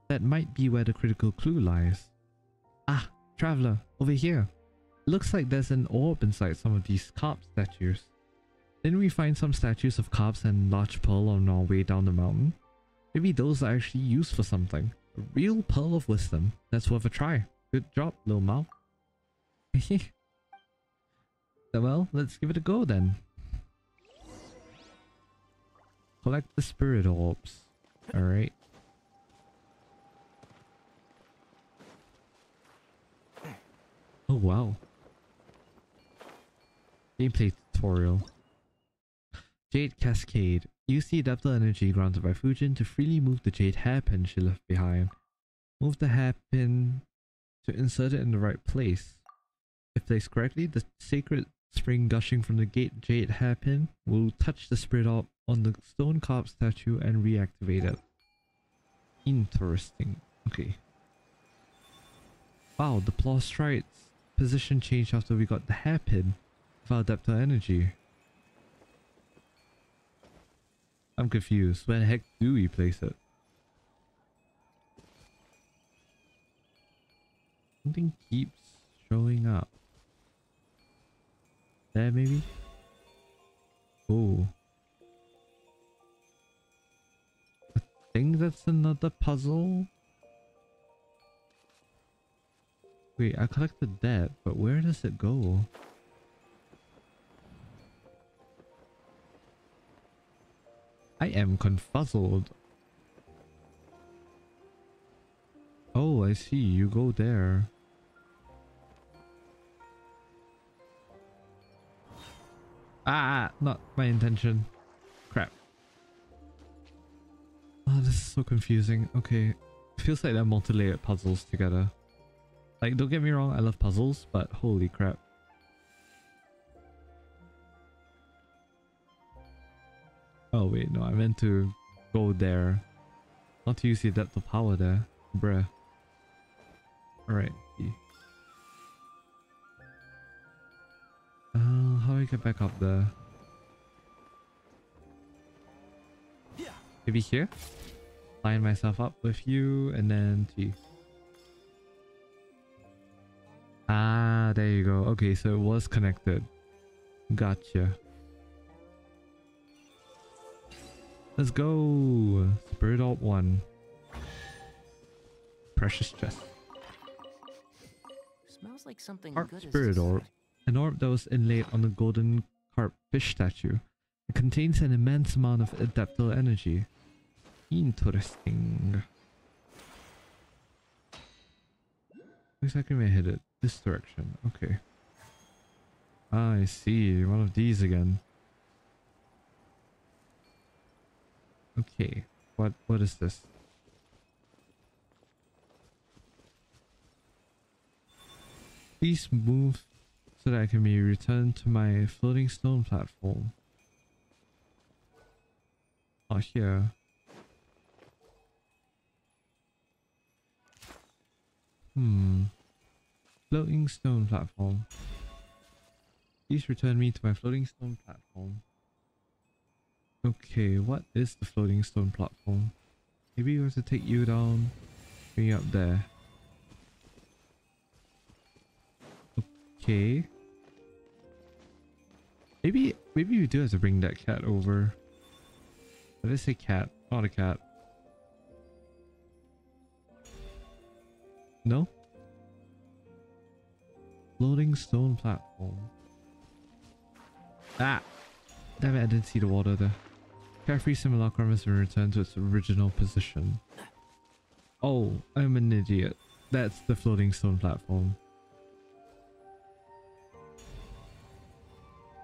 that might be where the critical clue lies. Ah, Traveler, over here. It looks like there's an orb inside some of these carp statues. Didn't we find some statues of carps and large pearl on our way down the mountain? Maybe those are actually used for something. A real pearl of wisdom. That's worth a try. Good job, Lil Mao. Well, let's give it a go then. Collect the spirit orbs. Alright. Oh wow. Gameplay tutorial. Jade Cascade. Use the adapter energy granted by Fujin to freely move the jade hairpin she left behind. Move the hairpin to insert it in the right place. If placed correctly, the sacred spring gushing from the jade hairpin will touch the spirit orb on the stone carp statue and reactivate it. Interesting. Okay. Wow, the Plaustrite's position changed after we got the hairpin with our adapter energy. I'm confused. Where the heck do we place it? Something keeps showing up. There maybe? Oh. I think that's another puzzle. Wait, I collected that, but where does it go? I am confuzzled. Oh, I see. You go there. Ah, not my intention. Crap. Oh, this is so confusing. Okay. Feels like they're multi-layered puzzles together. Like, don't get me wrong, I love puzzles, but holy crap. Oh wait, no, I meant to go there. Not to use the adapter power there. Bruh. Alright. How do I get back up there? Maybe here? Line myself up with you and then T. Ah, there you go. Okay, so it was connected. Gotcha. Let's go! Spirit Orb 1. Precious chest. Smells like something Carp good. Spirit Orb. An orb that was inlaid on the golden carp fish statue. It contains an immense amount of adapter energy. Interesting. Exactly where I hit it. This direction. Okay. Ah, I see. One of these again. Okay. What is this? Please move so that I can be returned to my floating stone platform. Oh, here. Floating stone platform. Please return me to my floating stone platform. Okay, what is the floating stone platform? Maybe we have to take you down, bring you up there. Okay. Maybe we do have to bring that cat over. Did I say cat? Not a cat. No? Floating stone platform. Ah! Damn it, I didn't see the water there. Carefree simulacrum has been returned to its original position. Oh, I'm an idiot. That's the floating stone platform.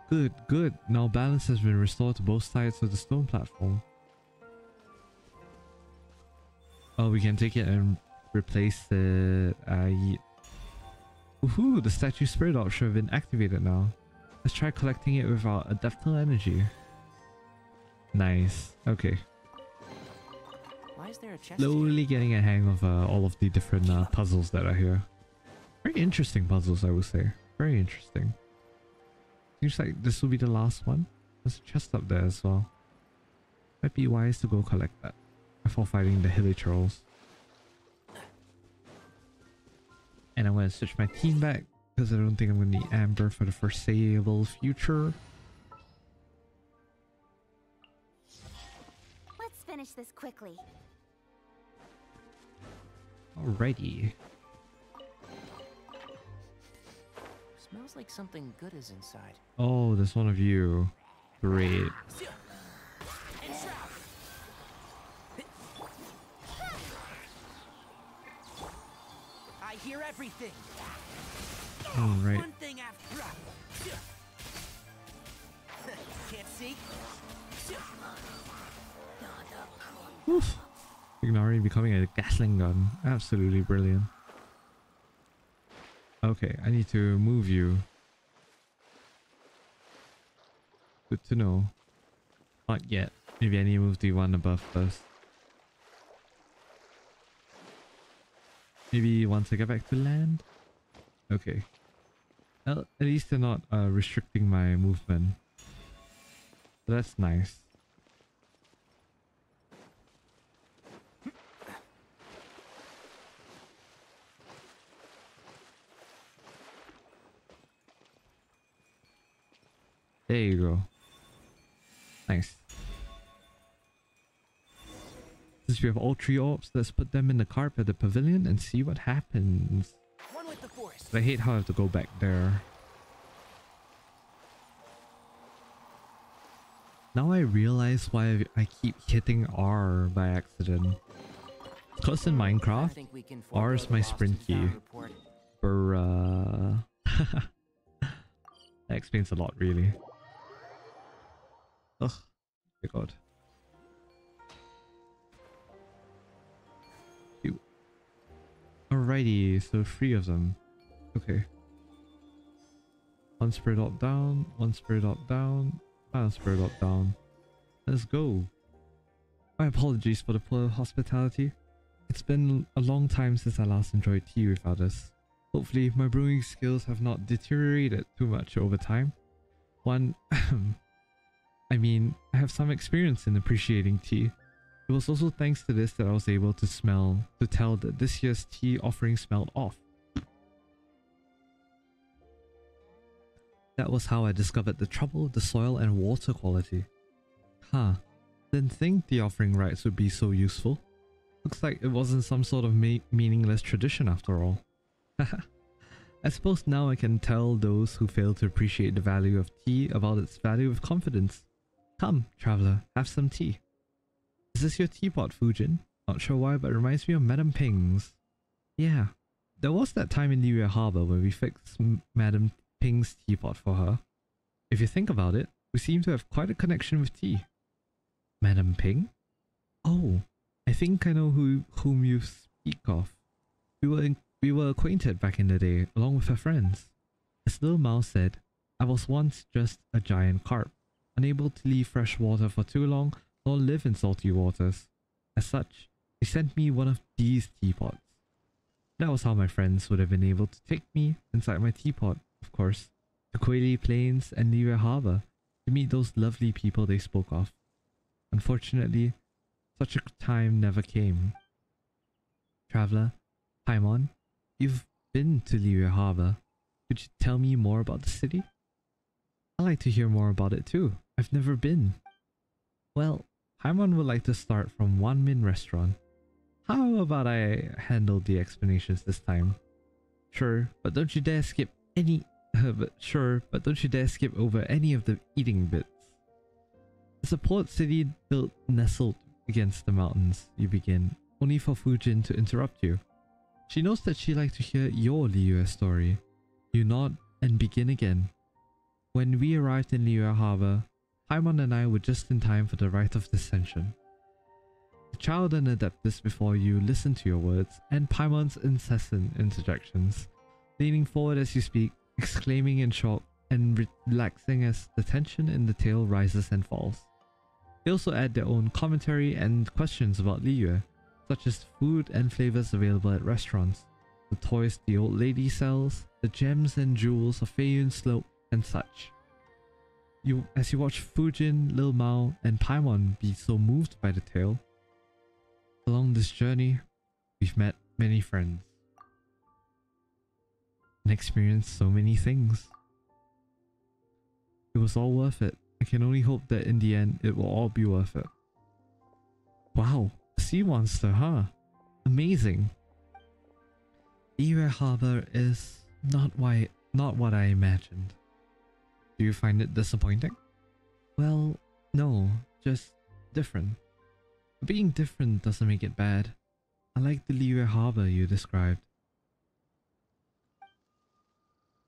Good, good. Now balance has been restored to both sides of the stone platform. Oh, we can take it and replace it. Woohoo! The statue spirit orb should have been activated now. Let's try collecting it with our adaptal energy. Nice. Okay. Why is there a chest here? Slowly getting a hang of all of the different puzzles that are here. Very interesting puzzles, I would say. Very interesting. Seems like this will be the last one. There's a chest up there as well. Might be wise to go collect that before fighting the hilly trolls. And I'm going to switch my team back because I don't think I'm going to need Amber for the foreseeable future. Let's finish this quickly. Alrighty. Smells like something good is inside. Oh, there's one of you. Great. I hear everything. Alright. One thing after. Can't see. Oof. Ignari becoming a gatling gun. Absolutely brilliant. Okay, I need to move you. Good to know. Not yet. Maybe I need to move the one above first. Maybe once I get back to land? Okay. Well, at least they're not restricting my movement. So that's nice. There you go. Nice. Since we have all three orbs, let's put them in the cart at the pavilion and see what happens. One with the forest. I hate how I have to go back there. Now I realize why I keep hitting R by accident. Because in Minecraft, R is my sprint key. Bruh. That explains a lot, really. Ugh. My god. Cute. Alrighty, so 3 of them. Okay. One spirit orb down, one spirit orb down, one spirit orb down. Let's go. My apologies for the poor hospitality. It's been a long time since I last enjoyed tea with others. Hopefully my brewing skills have not deteriorated too much over time. I mean, I have some experience in appreciating tea. It was also thanks to this that I was able to tell that this year's tea offering smelled off. That was how I discovered the trouble with the soil and water quality. Huh, didn't think the offering rites would be so useful. Looks like it wasn't some sort of meaningless tradition after all. I suppose now I can tell those who fail to appreciate the value of tea about its value with confidence. Come, traveler, have some tea. Is this your teapot, Fujin? Not sure why, but it reminds me of Madame Ping's. Yeah, there was that time in Lingyuan Harbor when we fixed Madame Ping's teapot for her. If you think about it, we seem to have quite a connection with tea. Madame Ping? Oh, I think I know whom you speak of. We were acquainted back in the day, along with her friends. As Little Mouse said, I was once just a giant carp, unable to leave fresh water for too long, nor live in salty waters. As such, they sent me one of these teapots. That was how my friends would have been able to take me inside my teapot, of course, to Kuili Plains and Lingyuan Harbor to meet those lovely people they spoke of. Unfortunately, such a time never came. Traveler, Paimon, you've been to Liyue Harbor. Could you tell me more about the city? I'd like to hear more about it too. I've never been. Well, Paimon would like to start from Wan Min restaurant. How about I handle the explanations this time? Sure, but don't you dare skip over any of the eating bits. It's a port city built nestled against the mountains, you begin, only for Fujin to interrupt you. She knows that she likes to hear your Liyue story. You nod and begin again. When we arrived in Liyue Harbor, Paimon and I were just in time for the rite of descension. The child and adeptus before you listen to your words and Paimon's incessant interjections, leaning forward as you speak, exclaiming in shock and relaxing as the tension in the tale rises and falls. They also add their own commentary and questions about Liyue, such as food and flavors available at restaurants, the toys the old lady sells, the gems and jewels of Feiyun Slope, and such. As you watch Fujin, Lil Mao, and Paimon be so moved by the tale, along this journey, we've met many friends and experienced so many things. It was all worth it. I can only hope that in the end, it will all be worth it. Wow, a sea monster, huh? Amazing. Liyue Harbor is not what I imagined. Do you find it disappointing? Well, no, just different. Being different doesn't make it bad. I like the Liyue Harbor you described.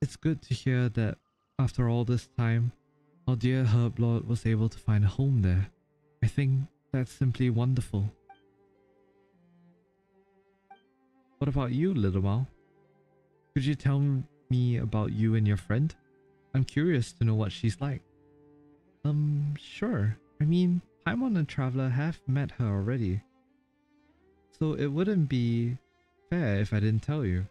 It's good to hear that after all this time, our dear Herb Lord was able to find a home there. I think that's simply wonderful. What about you, little Mao? Could you tell me about you and your friend? I'm curious to know what she's like. Sure. I mean, Paimon and Traveler have met her already. So it wouldn't be fair if I didn't tell you.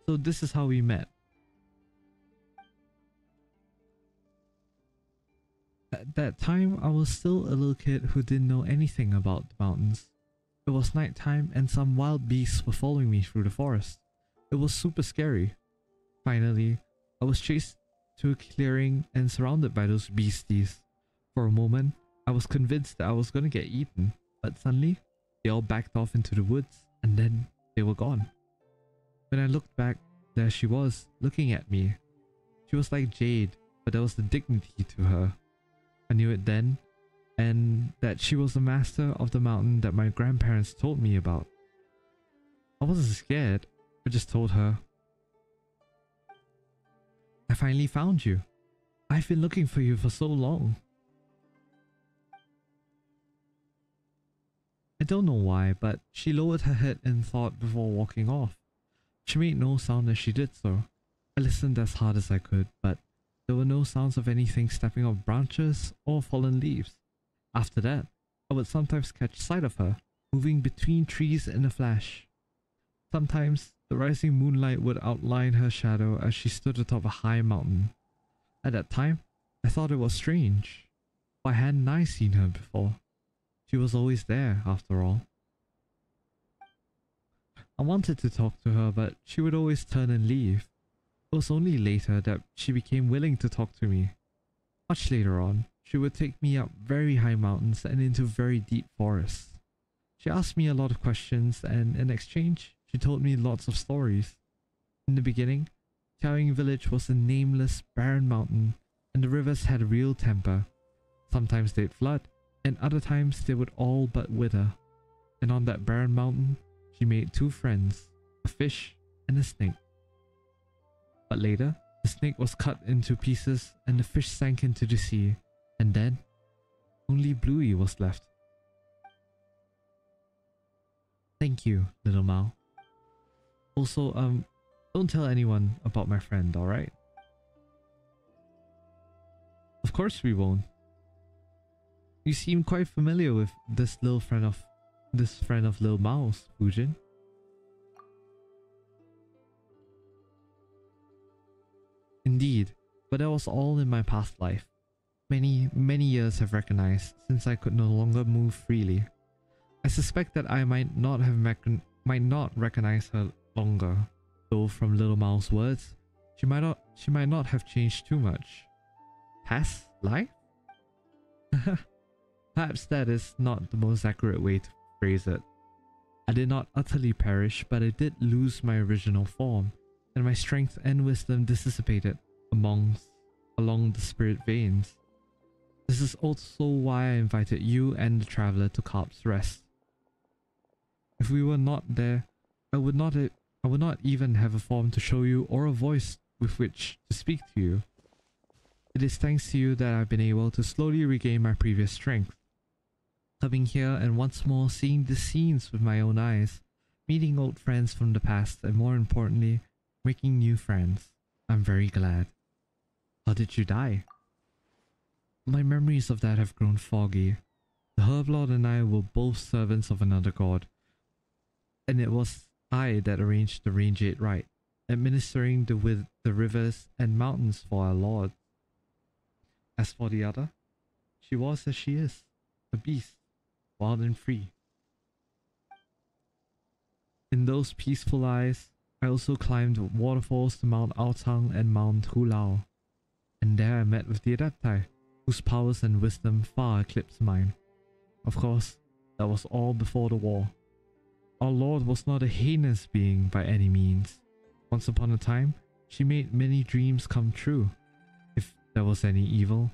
So this is how we met. At that time, I was still a little kid who didn't know anything about the mountains. It was nighttime and some wild beasts were following me through the forest. It was super scary. Finally, I was chased to a clearing and surrounded by those beasties. For a moment, I was convinced that I was gonna get eaten, but suddenly, they all backed off into the woods and then they were gone. When I looked back, there she was, looking at me. She was like Jade, but there was the dignity to her. I knew it then, and that she was the master of the mountain that my grandparents told me about. I wasn't scared, I just told her, I finally found you. I've been looking for you for so long. I don't know why, but she lowered her head in thought before walking off. She made no sound as she did so. I listened as hard as I could, but there were no sounds of anything stepping off branches or fallen leaves. After that, I would sometimes catch sight of her, moving between trees in a flash. Sometimes, the rising moonlight would outline her shadow as she stood atop a high mountain. At that time, I thought it was strange. Why hadn't I seen her before? She was always there, after all. I wanted to talk to her, but she would always turn and leave. It was only later that she became willing to talk to me. Much later on, she would take me up very high mountains and into very deep forests. She asked me a lot of questions and in exchange, she told me lots of stories. In the beginning, Qiaoying village was a nameless, barren mountain and the rivers had a real temper. Sometimes they'd flood and other times they would all but wither. And on that barren mountain, she made two friends, a fish and a snake. But later, the snake was cut into pieces and the fish sank into the sea, and then only Bluey was left. Thank you, little Mao. Also, don't tell anyone about my friend, alright? Of course we won't. You seem quite familiar with this friend of Lil Mao's, Fujin. Indeed, but that was all in my past life. many years have recognized since I could no longer move freely. I suspect that I might not recognize her longer, though from Little Miles' words, she might not have changed too much. Past life? Perhaps that is not the most accurate way to phrase it. I did not utterly perish, but I did lose my original form, and my strength and wisdom dissipated along the spirit veins. This is also why I invited you and the traveler to Carp's Rest. If we were not there, I would not even have a form to show you or a voice with which to speak to you. It is thanks to you that I've been able to slowly regain my previous strength. Coming here and once more seeing the scenes with my own eyes, meeting old friends from the past, and more importantly, making new friends. I'm very glad. How did you die? My memories of that have grown foggy. The Herb Lord and I were both servants of another god, and it was I that arranged the Rain Jade rite, administering the rivers and mountains for our lord. As for the other, she was as she is, a beast, wild and free. In those peaceful eyes, I also climbed waterfalls to Mount Aotang and Mount Hulao, and there I met with the Adepti, whose powers and wisdom far eclipsed mine. Of course, that was all before the war. Our Lord was not a heinous being by any means. Once upon a time, she made many dreams come true. If there was any evil,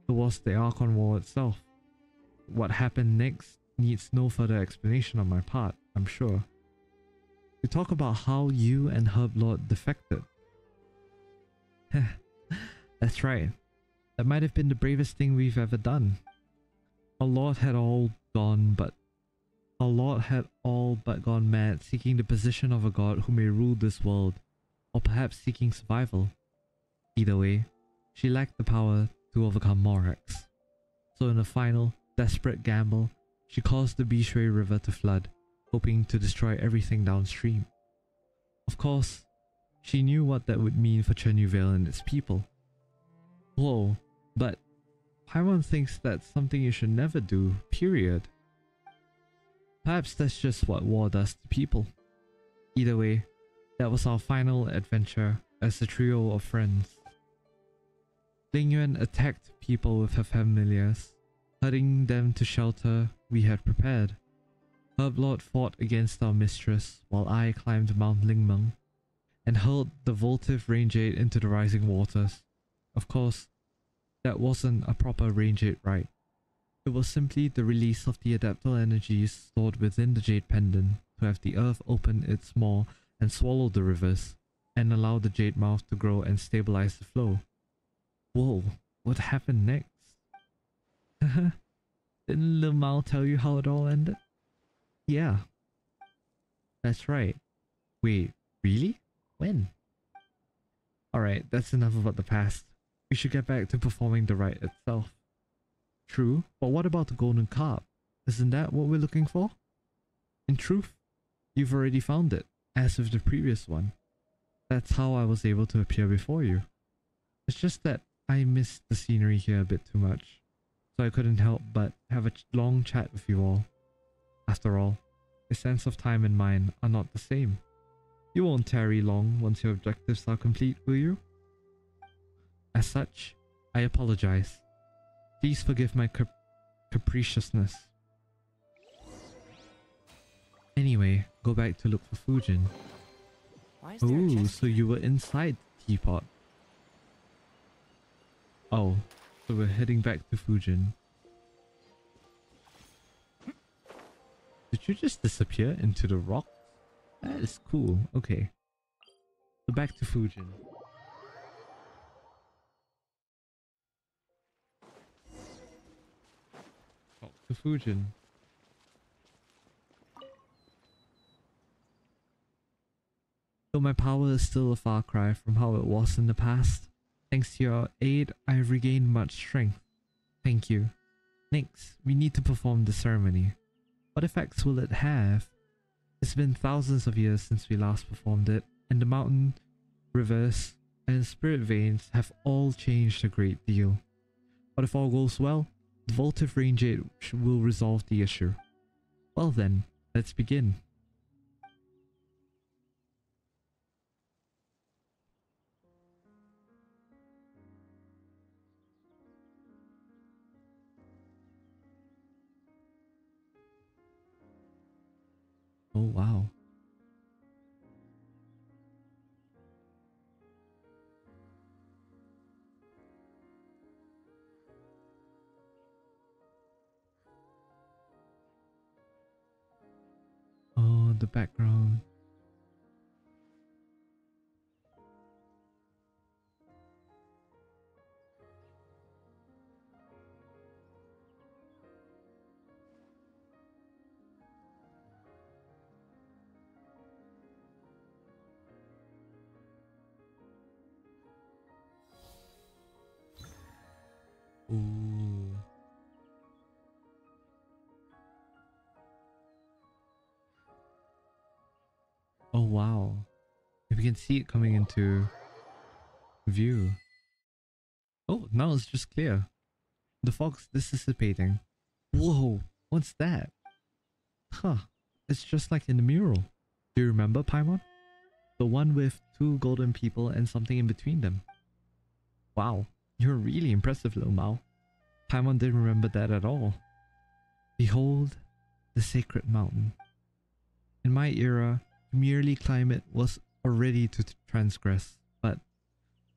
it was the Archon War itself. What happened next needs no further explanation on my part, I'm sure. We talk about how you and Herb Lord defected. That's right. That might have been the bravest thing we've ever done. Our Lord had all but gone mad, seeking the position of a god who may rule this world, or perhaps seeking survival. Either way, she lacked the power to overcome Morax. So in a final, desperate gamble, she caused the Bishui River to flood, hoping to destroy everything downstream. Of course, she knew what that would mean for Chenyu Vale and its people. Whoa, but Paimon thinks that's something you should never do, period. Perhaps that's just what war does to people. Either way, that was our final adventure as a trio of friends. Lingyuan attacked people with her familiars, herding them to shelter we had prepared. Herb Lord fought against our mistress, while I climbed Mount Lingmeng and hurled the votive Rain Jade into the rising waters. Of course, that wasn't a proper Rain Jade rite. It was simply the release of the adaptal energies stored within the Jade Pendant to have the earth open its maw and swallow the rivers, and allow the Jade Mouth to grow and stabilize the flow. Whoa, what happened next? Didn't Lil Mao tell you how it all ended? Yeah. That's right. Wait, really? When? Alright, that's enough about the past. We should get back to performing the rite itself. True, but what about the golden carp? Isn't that what we're looking for? In truth, you've already found it, as with the previous one. That's how I was able to appear before you. It's just that I missed the scenery here a bit too much, so I couldn't help but have a long chat with you all. After all, your sense of time and mine are not the same. You won't tarry long once your objectives are complete, will you? As such, I apologize. Please forgive my capriciousness. Anyway, go back to look for Fujin. Why is there a Oh, chest so here? you were inside the teapot. Oh, so we're heading back to Fujin. Did you just disappear into the rock? That is cool. Okay. So back to Fujin. Oh, to Fujin. Though my power is still a far cry from how it was in the past, thanks to your aid, I have regained much strength. Thank you. Next, we need to perform the ceremony. What effects will it have? It's been thousands of years since we last performed it, and the mountain, rivers, and spirit veins have all changed a great deal. But if all goes well, the Voltive Rain Jade will resolve the issue. Well then, let's begin. Oh wow. Oh, the background. Ooh. Oh wow. If you can see it coming into view. Oh, now it's just clear. The fog's dissipating. Whoa, what's that? Huh, it's just like in the mural. Do you remember, Paimon? The one with two golden people and something in between them. Wow, you're really impressive, little Mao. Paimon didn't remember that at all. Behold, the sacred mountain. In my era, to merely climb it was already to transgress, but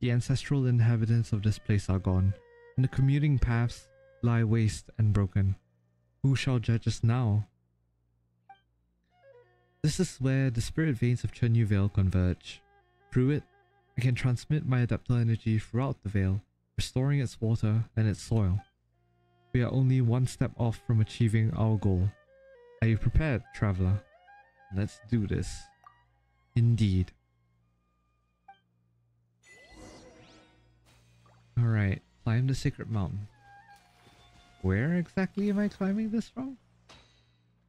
the ancestral inhabitants of this place are gone, and the commuting paths lie waste and broken. Who shall judge us now? This is where the spirit veins of Chenyu Vale converge. Through it, I can transmit my adapter energy throughout the Vale, restoring its water and its soil. We are only one step off from achieving our goal. Are you prepared, traveler? Let's do this. Indeed. Alright, climb the sacred mountain. Where exactly am I climbing this from?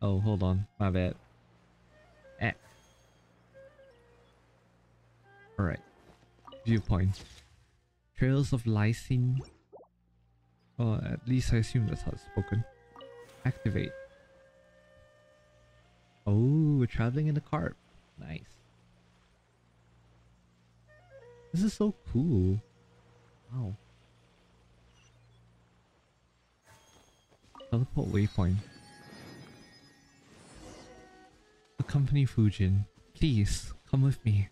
Oh, hold on, my bad. X. Alright. Viewpoint. Trails of Lysine. Oh, at least I assume that's how it's spoken. Activate. Oh, we're traveling in a cart. Nice. This is so cool. Wow. Teleport waypoint. Accompany Fujin. Please, come with me.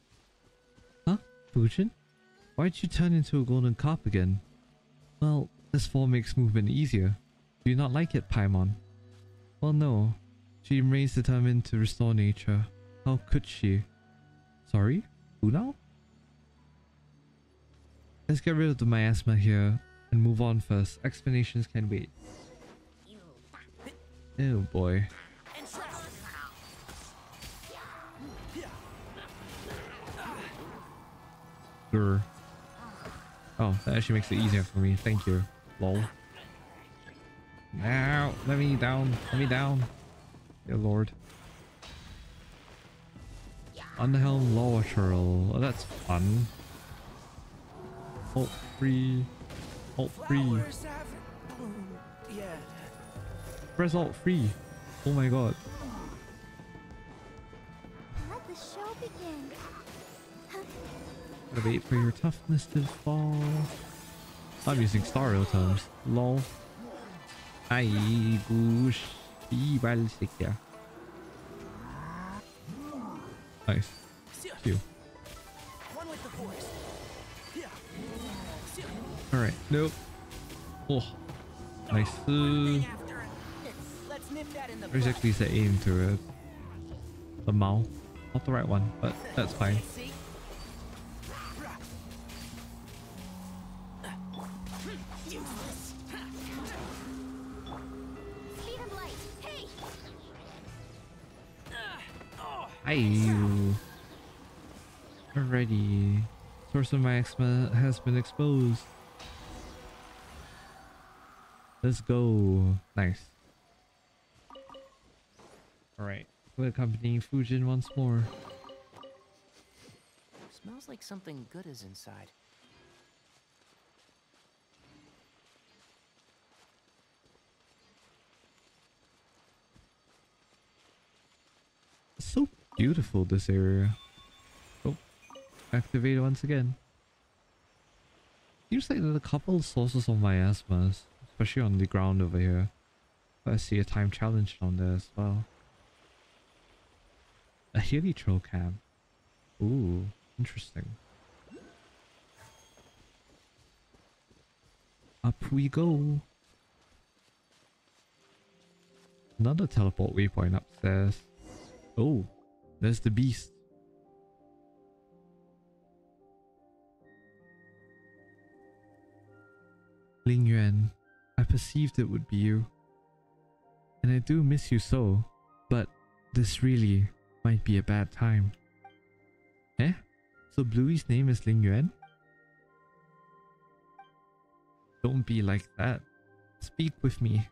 Huh? Fujin? Why'd you turn into a golden carp again? Well, this fall makes movement easier. Do you not like it, Paimon? Well, no. She remains determined to restore nature. How could she? Sorry? Who now? Let's get rid of the miasma here and move on first. Explanations can wait. Oh boy. Grr. Oh, that actually makes it easier for me. Thank you. Lol. Now, let me down. Let me down. Dear lord. Underhelm Lower Turtle. Oh, that's fun. Alt free. Alt free. Press alt free. Oh my god. Let the show begin. Gotta wait for your toughness to fall. I'm using Star Rail terms. Lol. Ay, goosh. Nice. Phew. Alright, nope. Oh, nice. There's actually the aim to it. The Mao. Not the right one, but that's fine. Ayu. Alrighty. Source of my eczema has been exposed. Let's go. Nice. Alright. We're accompanying Fujin once more. Smells like something good is inside. Beautiful, this area. Oh, activate once again. Seems like there's a couple sources of miasmas, especially on the ground over here. But I see a time challenge down there as well. A heliotrope camp. Ooh, interesting. Up we go. Another teleport waypoint upstairs. Oh, there's the beast. Lingyuan, I perceived it would be you. And I do miss you so, but this really might be a bad time. Eh? So Bluey's name is Lingyuan? Don't be like that. Speak with me.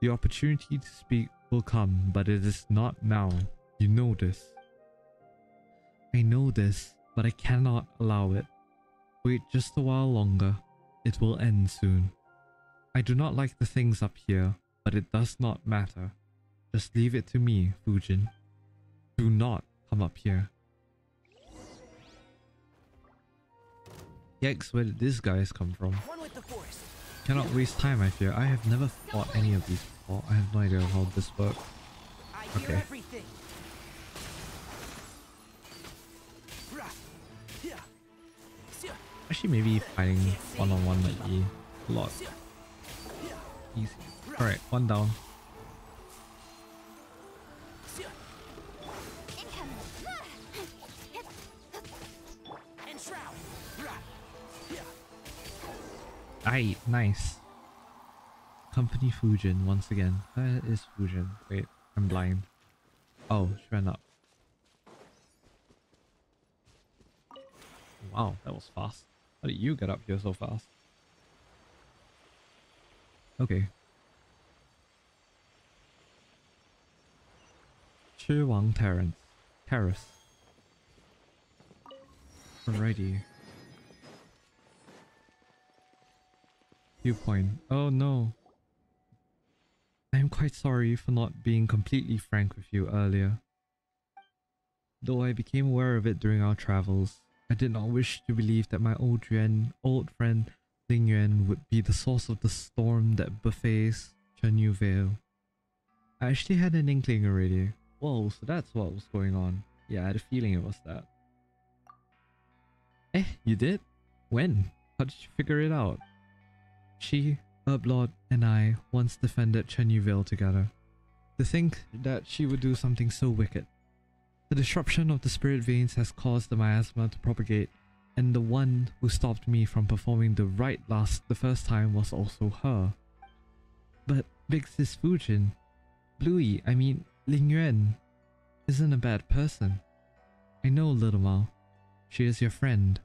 The opportunity to speak will come, but it is not now. You know this. I know this, but I cannot allow it. Wait just a while longer. It will end soon. I do not like the things up here, but it does not matter. Just leave it to me, Fujin. Do not come up here. Yikes, where did these guys come from? One with the force. Cannot waste time, I fear. I have never fought any of these before. I have no idea how this works. I hear Okay. everything. Actually, maybe fighting one-on-one might be a lot easy. Alright, one down. Aye, nice. Company Fujin once again. Where is Fujin? Wait, I'm blind. Oh, she ran up. Wow, that was fast. How did you get up here so fast? Okay. Chiwang Terrace. Alrighty. Viewpoint. Oh no. I am quite sorry for not being completely frank with you earlier. Though I became aware of it during our travels, I did not wish to believe that my old friend Lingyuan would be the source of the storm that befaced Chenyu Vale. I actually had an inkling already. Whoa, so that's what was going on. Yeah, I had a feeling it was that. Eh, you did? When? How did you figure it out? She, Herblord, and I once defended Chenyu Vale together. To think that she would do something so wicked. The disruption of the spirit veins has caused the miasma to propagate, and the one who stopped me from performing the rite the first time was also her. But Big Sis Fujin, Bluey, I mean Lingyuan, isn't a bad person. I know, Little Mao. She is your friend.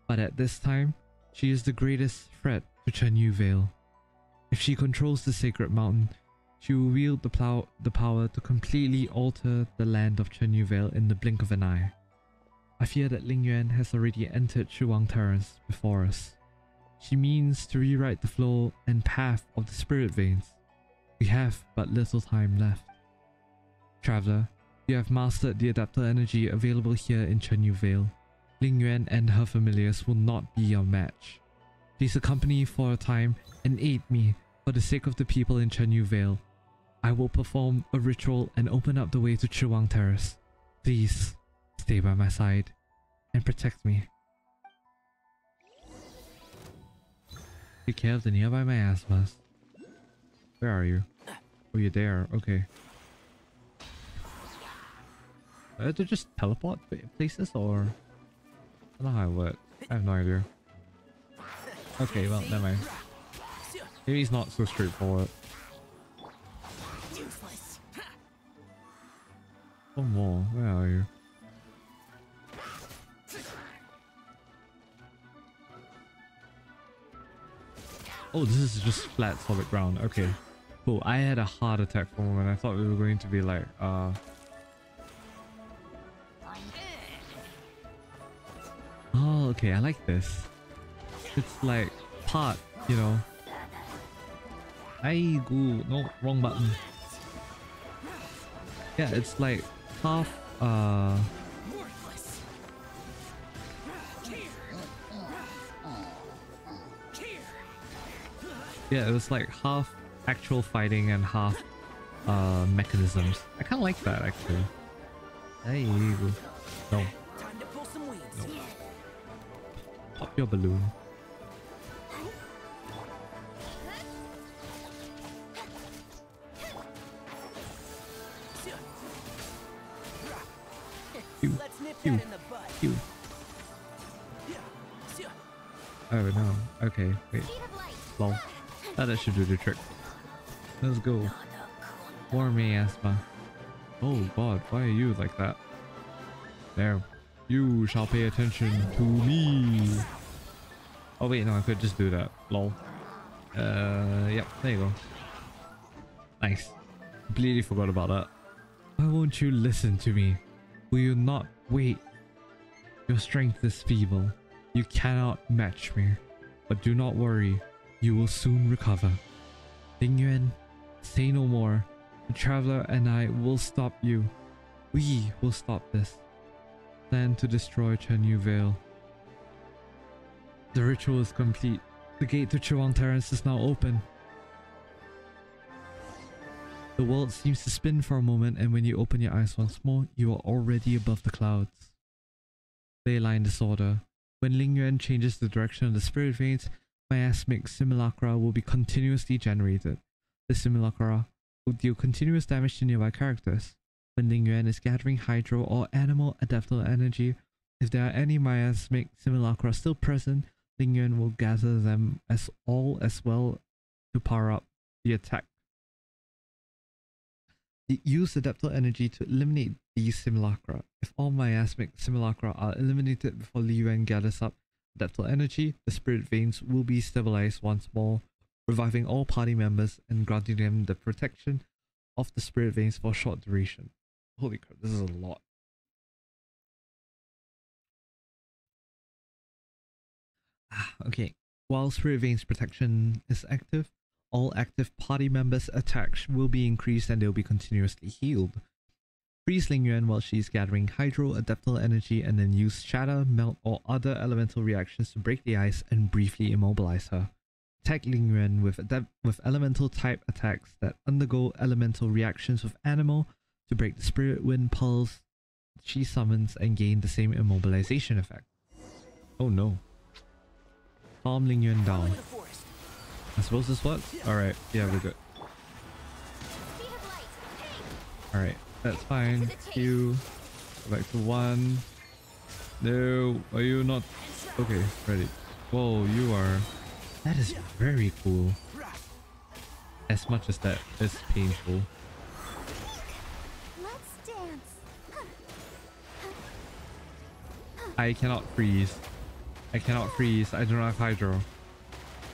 But at this time, she is the greatest threat to Chenyu Vale. If she controls the sacred mountain, she will wield the power to completely alter the land of Chenyu Vale in the blink of an eye. I fear that Lingyuan has already entered Chiwang Terrace before us. She means to rewrite the flow and path of the spirit veins. We have but little time left. Traveler, you have mastered the adapter energy available here in Chenyu Vale. Lingyuan and her familiars will not be your match. Please accompany me for a time and aid me for the sake of the people in Chenyu Vale. I will perform a ritual and open up the way to Chiwang Terrace. Please, stay by my side and protect me. Take care of the nearby miasmas. Where are you? Oh, you're there. Okay. Do I have to just teleport places, or I don't know how it works. I have no idea. Okay, well, never mind. Maybe it's not so straightforward. One more. Where are you? Oh, this is just flat, solid ground. Okay, cool. I had a heart attack for a moment. I thought we were going to be like, Oh, okay. I like this. It's like part, you know. No, wrong button. Yeah, it's like half Worthless. Yeah, it was like half actual fighting and half mechanisms. I kind of like that actually. Hey, no, Time to pull some weeds. no. Pop your balloon. Pew, Let's nip pew, that in the bud. pew. Oh no. Okay, wait. Lol. That should do the trick. Let's go. Warm me, Asma. Oh god, why are you like that? There. You shall pay attention to me. Oh wait, no, I could just do that. Lol. Yep, there you go. Nice. Completely forgot about that. Why won't you listen to me? Will you not wait? Your strength is feeble. You cannot match me. But do not worry. You will soon recover. Lingyuan, say no more. The traveler and I will stop you. We will stop this. Plan to destroy Chenyu Vale. The ritual is complete. The gate to Chewang Terrace is now open. The world seems to spin for a moment, and when you open your eyes once more, you are already above the clouds. Ley line disorder. When Lingyuan changes the direction of the spirit veins, miasmic simulacra will be continuously generated. The simulacra will deal continuous damage to nearby characters. When Lingyuan is gathering hydro or animal adaptable energy, if there are any miasmic simulacra still present, Lingyuan will gather them as well to power up the attack. Use adaptable energy to eliminate these simulacra. If all miasmic simulacra are eliminated before Lingyuan gathers up adaptable energy, the spirit veins will be stabilized once more, reviving all party members and granting them the protection of the spirit veins for a short duration. Holy crap, this is a lot. Okay, while spirit veins protection is active, all active party members' attacks will be increased and they'll be continuously healed. Freeze Lingyuan while she's gathering hydro adaptable energy, and then use shatter, melt, or other elemental reactions to break the ice and briefly immobilize her. Attack Lingyuan with elemental type attacks that undergo elemental reactions with animal to break the spirit wind pulse she summons and gain the same immobilization effect. Oh no. Calm Lingyuan down. I suppose this works? Alright, yeah, we're good. Alright, that's fine. Q. Go back to 1. No, are you not? Okay, ready. Whoa, you are. That is very cool. As much as that is painful. Let's dance. I cannot freeze. I cannot freeze. I do not have hydro.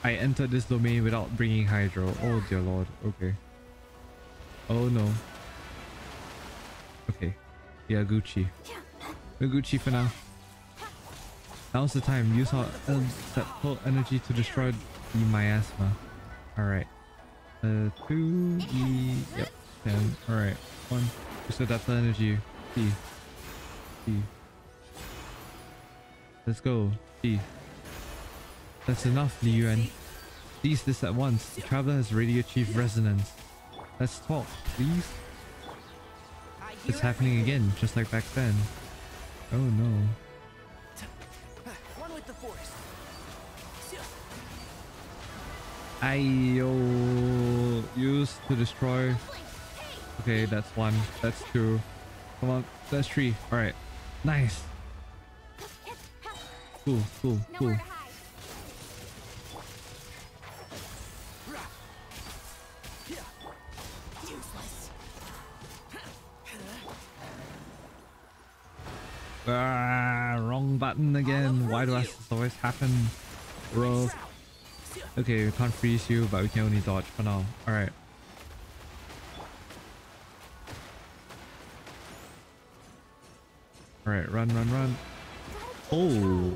I entered this domain without bringing hydro. Oh dear lord. Okay. Oh no. Okay. Yeah, Gucci. We're Gucci for now. Now's the time. Use our adaptable energy to destroy the miasma. Alright. 2 E. Yep. 10. Alright. 1. Use adaptable energy. P. P. Let's go. P. That's enough, Lingyuan. Seize this at once. The traveler has already achieved resonance. Let's talk, please. It's happening again, just like back then. Oh no. One with the forest. Ayo. Use to destroy. Okay, that's 1. That's 2. Come on, that's 3. Alright. Nice. Cool, cool, cool. Wrong button again. Why do this always happen, bro? Okay, we can't freeze you, but we can only dodge for now. Alright. Alright, run, run, run. Oh!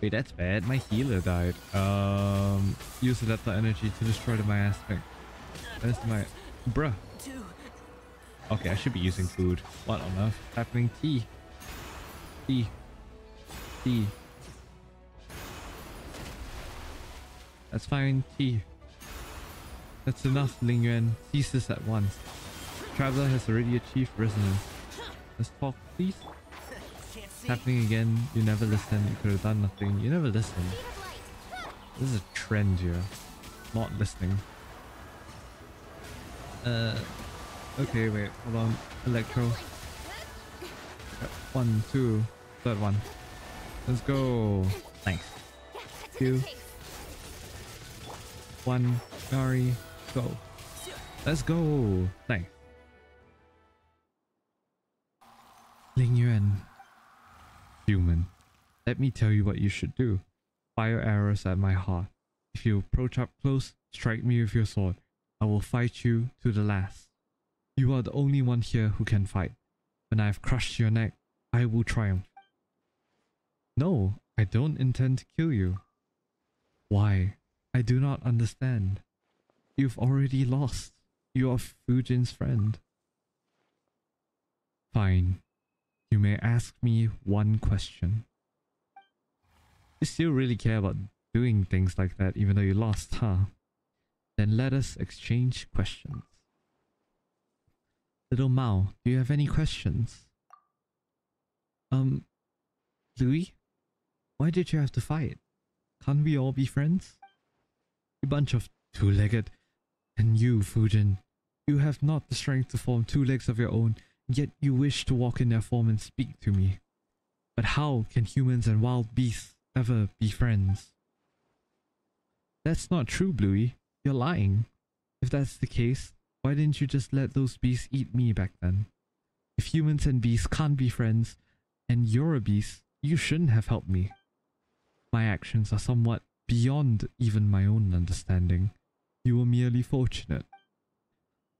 Wait, that's bad. My healer died. Use adaptable energy to destroy the miasmic. That's my... Bruh. Okay, I should be using food. What on earth is happening? Tea. Tea. Tea. That's fine. Tea. That's enough, Lingyuan. Cease this at once. Traveler has already achieved resonance. Let's talk, please. Happening again. You never listen. You could have done nothing. You never listen. This is a trend here. Not listening. Okay, wait. Hold on. Electro. 1, 2. Third one. Let's go. Thanks. 2. 1. Gary. Go. Let's go. Thanks. Lingyuan. Human. Let me tell you what you should do. Fire arrows at my heart. If you approach up close, strike me with your sword. I will fight you to the last. You are the only one here who can fight. When I have crushed your neck, I will triumph. No, I don't intend to kill you. Why? I do not understand. You've already lost. You are Fujin's friend. Fine. You may ask me one question. You still really care about doing things like that even though you lost, huh? Then let us exchange questions. Little Mao, do you have any questions? Louis? Why did you have to fight? Can't we all be friends? You bunch of two-legged. And you, Fujin, you have not the strength to form 2 legs of your own, yet you wish to walk in their form and speak to me. But how can humans and wild beasts ever be friends? That's not true, Bluey. You're lying. If that's the case, why didn't you just let those beasts eat me back then? If humans and beasts can't be friends, and you're a beast, you shouldn't have helped me. My actions are somewhat beyond even my own understanding. You were merely fortunate.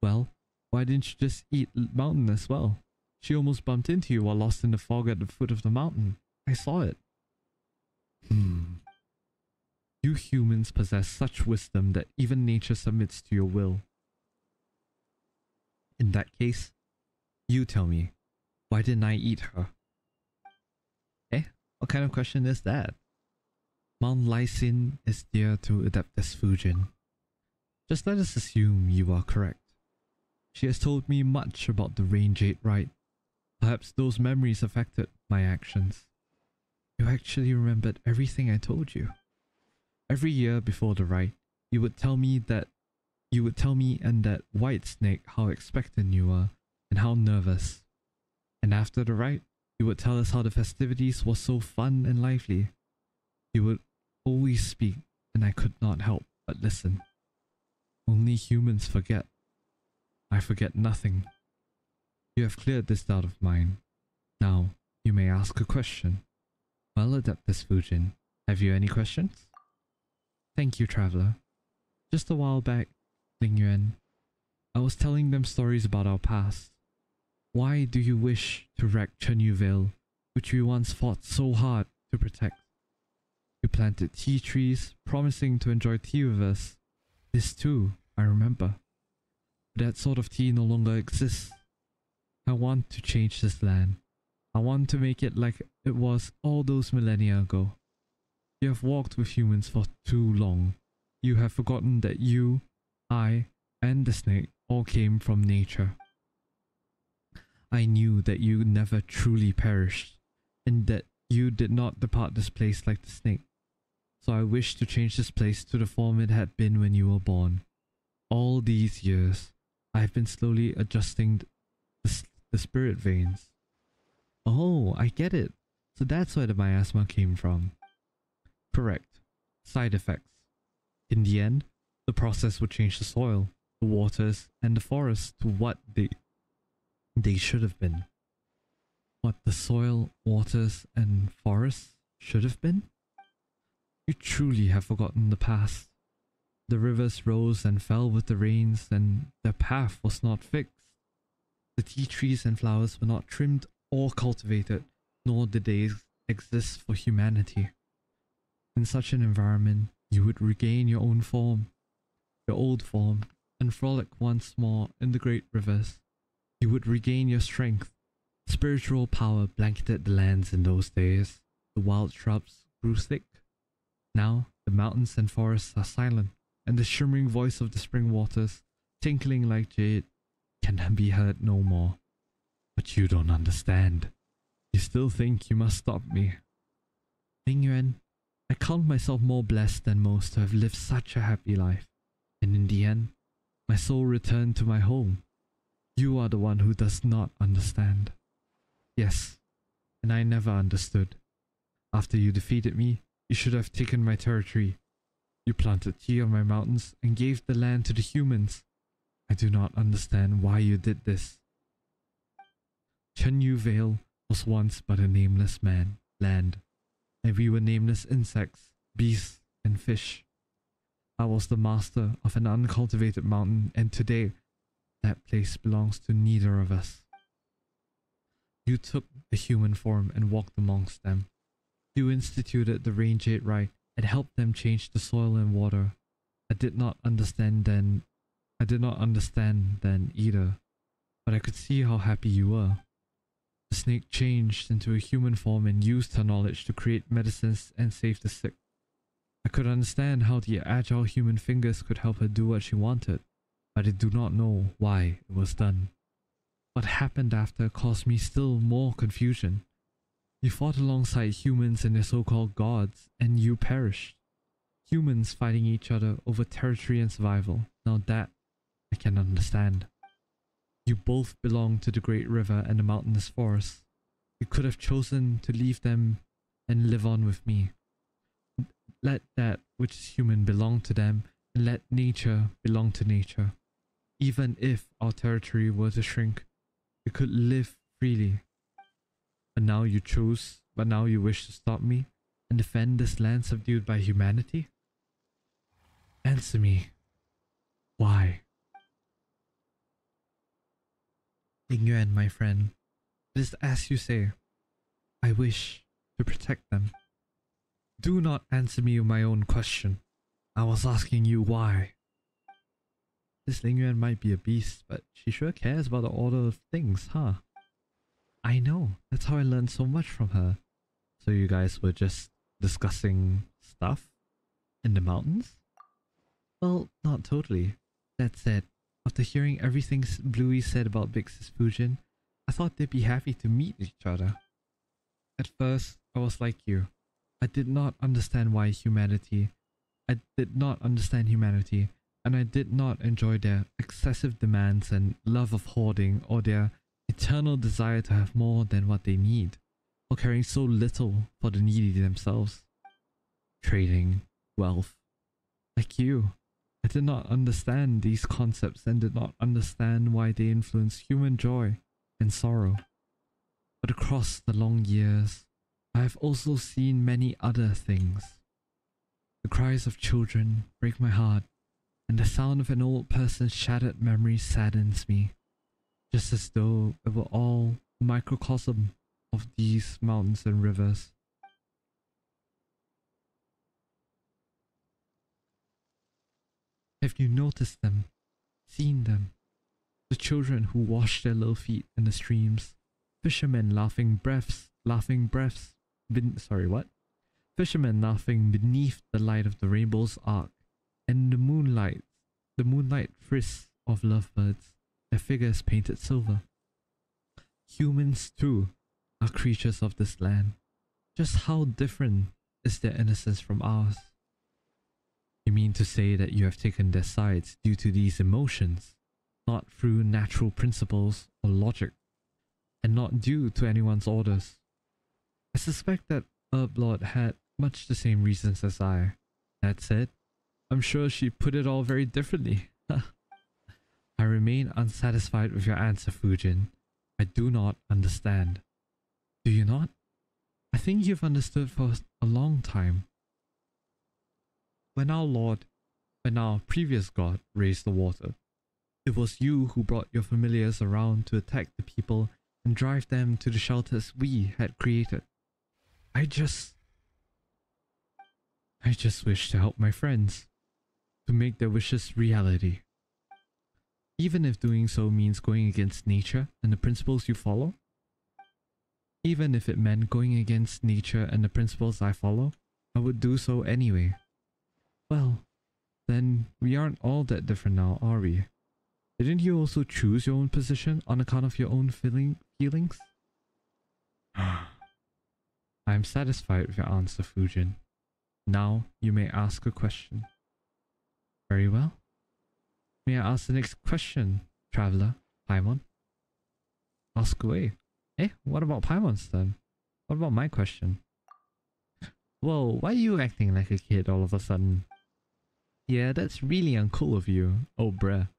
Well, why didn't you just eat Mountain as well? She almost bumped into you while lost in the fog at the foot of the mountain. I saw it. You humans possess such wisdom that even nature submits to your will. In that case, you tell me, why didn't I eat her? Eh? What kind of question is that? Mount Lysin is dear to Adeptus Fujin. Just let us assume you are correct. She has told me much about the Rain Jade rite. Perhaps those memories affected my actions. You actually remembered everything I told you. Every year before the rite, you would tell me and that white snake how expectant you were and how nervous. And after the rite, you would tell us how the festivities were so fun and lively. You would always speak, and I could not help but listen. Only humans forget. I forget nothing. You have cleared this doubt of mine. Now, you may ask a question. Well, Adeptus Fujin, have you any questions? Thank you, Traveler. Just a while back, Lingyuan, I was telling them stories about our past. Why do you wish to wreck Chenyu Vale, which we once fought so hard to protect? You planted tea trees, promising to enjoy tea with us. This too, I remember. But that sort of tea no longer exists. I want to change this land. I want to make it like it was all those millennia ago. You have walked with humans for too long. You have forgotten that you, I, and the snake all came from nature. I knew that you never truly perished, and that you did not depart this place like the snake. So I wish to change this place to the form it had been when you were born. All these years, I have been slowly adjusting the spirit veins. Oh, I get it. So that's where the miasma came from. Correct. Side effects. In the end, the process would change the soil, the waters, and the forests to what they should have been. What the soil, waters, and forests should have been? You truly have forgotten the past. The rivers rose and fell with the rains, and their path was not fixed. The tea trees and flowers were not trimmed or cultivated, nor did they exist for humanity. In such an environment, you would regain your own form, your old form, and frolic once more in the great rivers. You would regain your strength. Spiritual power blanketed the lands in those days. The wild shrubs grew thick. Now, the mountains and forests are silent, and the shimmering voice of the spring waters, tinkling like jade, can be heard no more. But you don't understand. You still think you must stop me. Lingyuan, I count myself more blessed than most to have lived such a happy life. And in the end, my soul returned to my home. You are the one who does not understand. Yes, and I never understood. After you defeated me, you should have taken my territory. You planted tea on my mountains and gave the land to the humans. I do not understand why you did this. Chenyu Vale was once but a nameless land, and we were nameless insects, beasts, and fish. I was the master of an uncultivated mountain, and today, that place belongs to neither of us. You took a human form and walked amongst them. You instituted the rain jade rite and helped them change the soil and water. I did not understand then either, but I could see how happy you were. The snake changed into a human form and used her knowledge to create medicines and save the sick. I could understand how the agile human fingers could help her do what she wanted, but I do not know why it was done. What happened after caused me still more confusion. You fought alongside humans and their so-called gods, and you perished. Humans fighting each other over territory and survival. Now that I can understand. You both belong to the great river and the mountainous forest. You could have chosen to leave them and live on with me. Let that which is human belong to them, and let nature belong to nature. Even if our territory were to shrink, we could live freely. But now you wish to stop me and defend this land subdued by humanity? Answer me. Why? Lingyuan, my friend, it is as you say. I wish to protect them. Do not answer me with my own question. I was asking you why. This Lingyuan might be a beast, but she sure cares about the order of things, huh? I know, that's how I learned so much from her. So you guys were just discussing stuff in the mountains? Well, not totally. That said, after hearing everything Bluey said about Big Sis Fujin, I thought they'd be happy to meet each other. At first, I was like you. I did not understand humanity, and I did not enjoy their excessive demands and love of hoarding, or their eternal desire to have more than what they need, or caring so little for the needy themselves. Trading, wealth. Like you, I did not understand these concepts and did not understand why they influence human joy and sorrow. But across the long years, I have also seen many other things. The cries of children break my heart, and the sound of an old person's shattered memory saddens me, just as though it were all a microcosm of these mountains and rivers. Have you noticed them? Seen them? The children who wash their little feet in the streams, fishermen laughing breaths Fishermen laughing beneath the light of the rainbow's arc, and the moonlight frisks of lovebirds, their figures painted silver. Humans too are creatures of this land. Just how different is their innocence from ours? You mean to say that you have taken their sides due to these emotions, not through natural principles or logic, and not due to anyone's orders? I suspect that Herblord had much the same reasons as I. That said, I'm sure she put it all very differently. I remain unsatisfied with your answer, Fujin. I do not understand. Do you not? I think you've understood for a long time. When our previous god raised the water, it was you who brought your familiars around to attack the people and drive them to the shelters we had created. I just wish to help my friends, to make their wishes reality. even if doing so means going against nature and the principles you follow? Even if it meant going against nature and the principles I follow, I would do so anyway. Well, then we aren't all that different now, are we? Didn't you also choose your own position on account of your own feelings? I'm satisfied with your answer, Fujin. Now you may ask a question. Very well. May I ask the next question, traveler, Paimon? Ask away. Eh, what about Paimon's then? What about my question? Whoa, why are you acting like a kid all of a sudden? Yeah, that's really uncool of you. Oh, bruh.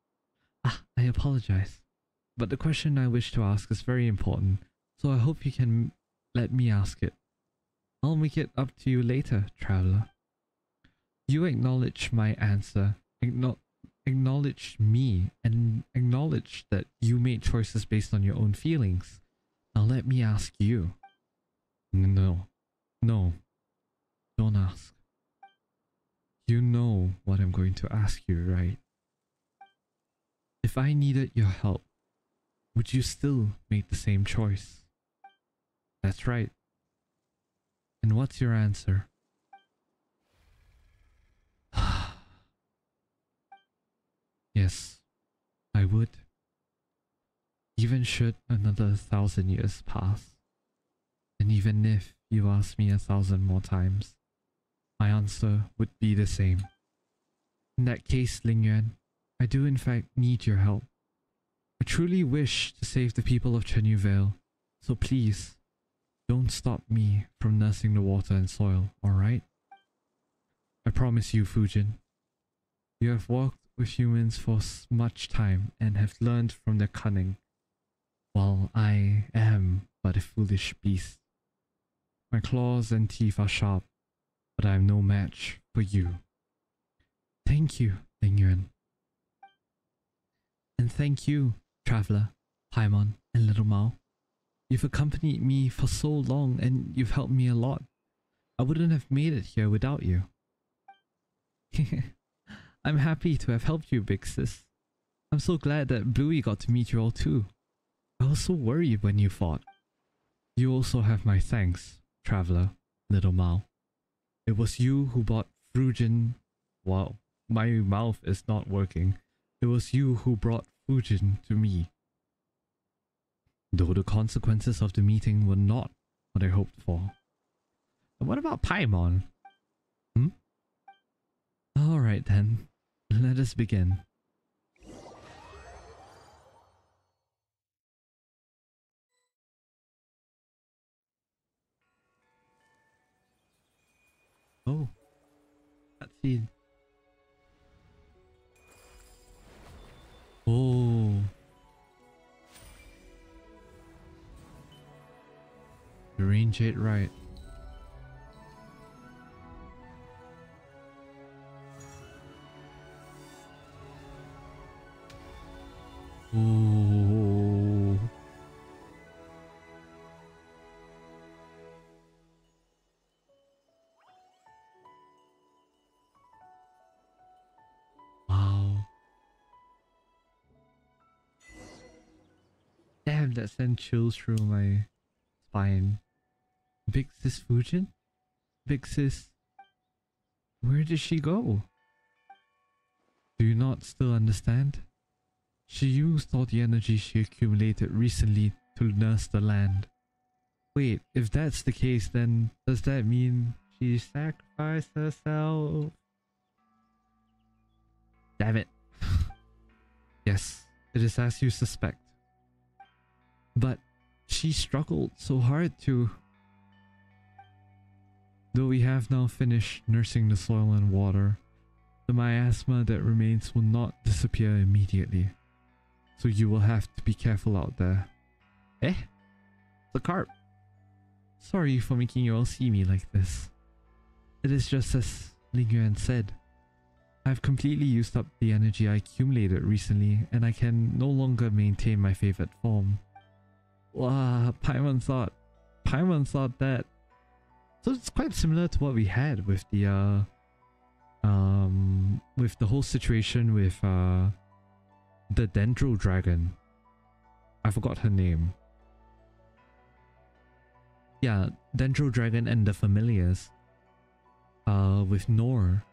Ah, I apologize. But the question I wish to ask is very important, so I hope you can let me ask it. I'll make it up to you later, traveler. You acknowledge my answer, acknowledge me, and acknowledge that you made choices based on your own feelings. Now let me ask you. No, don't ask. You know what I'm going to ask you, right? If I needed your help, would you still make the same choice? That's right. And what's your answer? Yes, I would. Even should another 1,000 years pass. And even if you ask me 1,000 more times, my answer would be the same. In that case, Lingyuan, I do in fact need your help. I truly wish to save the people of Chenyu Vale, so please, don't stop me from nursing the water and soil, alright? I promise you, Fujin. You have walked with humans for much time and have learned from their cunning, while I am but a foolish beast. My claws and teeth are sharp, but I am no match for you. Thank you, Lingyuan. And thank you, traveler, Paimon, and Little Mao. You've accompanied me for so long and you've helped me a lot. I wouldn't have made it here without you. I'm happy to have helped you, big sis. I'm so glad that Bluey got to meet you all too. I was so worried when you fought. You also have my thanks, traveler, Little Mao. It was you who brought Fujin. Wow, my mouth is not working. It was you who brought Fujin to me. Though the consequences of the meeting were not what I hoped for. And what about Paimon? Alright then, let us begin. Oh, cutscene. Oh. Arrange it right. Oh. Wow. Damn, that sent chills through my spine. Big sis Fujin? Big sis, where did she go? Do you not still understand? She used all the energy she accumulated recently to nurse the land. Wait, if that's the case, then does that mean she sacrificed herself? Damn it. Yes, it is as you suspect. But she struggled so hard to... Though we have now finished nursing the soil and water, the miasma that remains will not disappear immediately. So you will have to be careful out there. Eh? The carp. Sorry for making you all see me like this. It is just as Lingyuan said. I've completely used up the energy I accumulated recently and I can no longer maintain my favorite form. Wow, Paimon thought that. So it's quite similar to what we had with the whole situation with the Dendro Dragon. I forgot her name. Yeah, Dendro Dragon and the familiars. With Nor,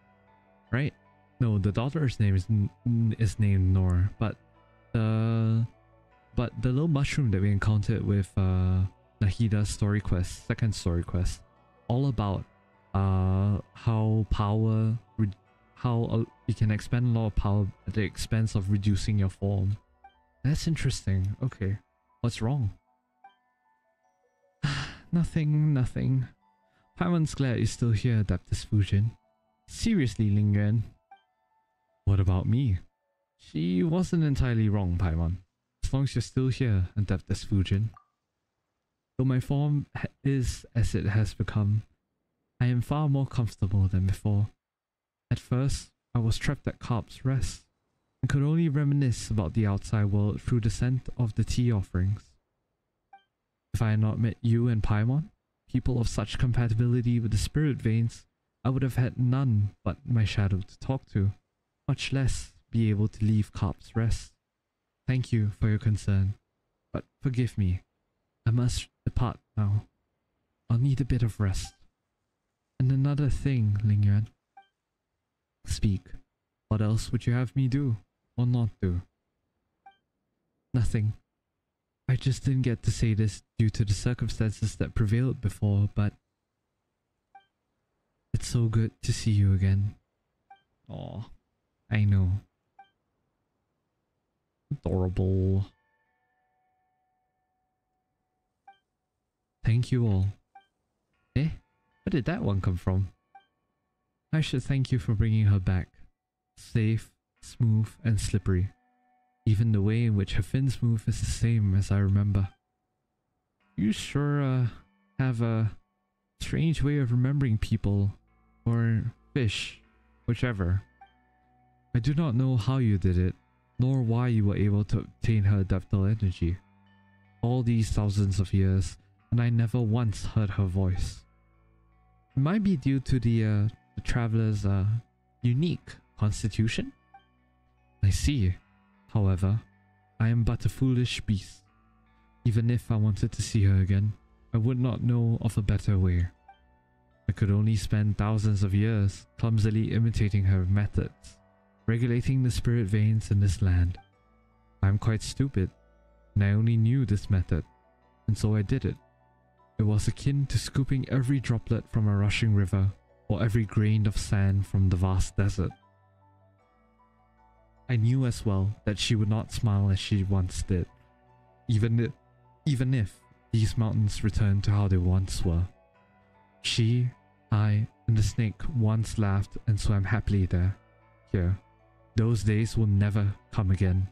right? No, the daughter's name is named Nor, but the little mushroom that we encountered with Nahida's story quest, second story quest, all about how you can expend a lot of power at the expense of reducing your form. That's interesting. Okay, what's wrong? Nothing. Paimon's glad you're still here, Adeptus Fujin. Seriously, Lingyuan. What about me? She wasn't entirely wrong, Paimon. As long as you're still here, Adeptus Fujin. Though my form is as it has become, I am far more comfortable than before. At first, I was trapped at Carp's Rest, and could only reminisce about the outside world through the scent of the tea offerings. If I had not met you and Paimon, people of such compatibility with the spirit veins, I would have had none but my shadow to talk to, much less be able to leave Carp's Rest. Thank you for your concern, but forgive me. I must depart now. I'll need a bit of rest. And another thing, Lingyuan. Speak. What else would you have me do, or not do? Nothing. I just didn't get to say this due to the circumstances that prevailed before, but it's so good to see you again. Aw, I know. Adorable. Thank you all. Eh? Where did that one come from? I should thank you for bringing her back. Safe, smooth, and slippery. Even the way in which her fins move is the same as I remember. You sure have a strange way of remembering people, or fish, whichever. I do not know how you did it, nor why you were able to obtain her adaptable energy. All these thousands of years, and I never once heard her voice. It might be due to the traveler's unique constitution? I see. However, I am but a foolish beast. Even if I wanted to see her again, I would not know of a better way. I could only spend thousands of years clumsily imitating her methods, regulating the spirit veins in this land. I am quite stupid, and I only knew this method, and so I did it. It was akin to scooping every droplet from a rushing river, or every grain of sand from the vast desert. I knew as well that she would not smile as she once did, even if these mountains returned to how they once were. She, I, and the snake once laughed and swam happily there. Here, those days will never come again.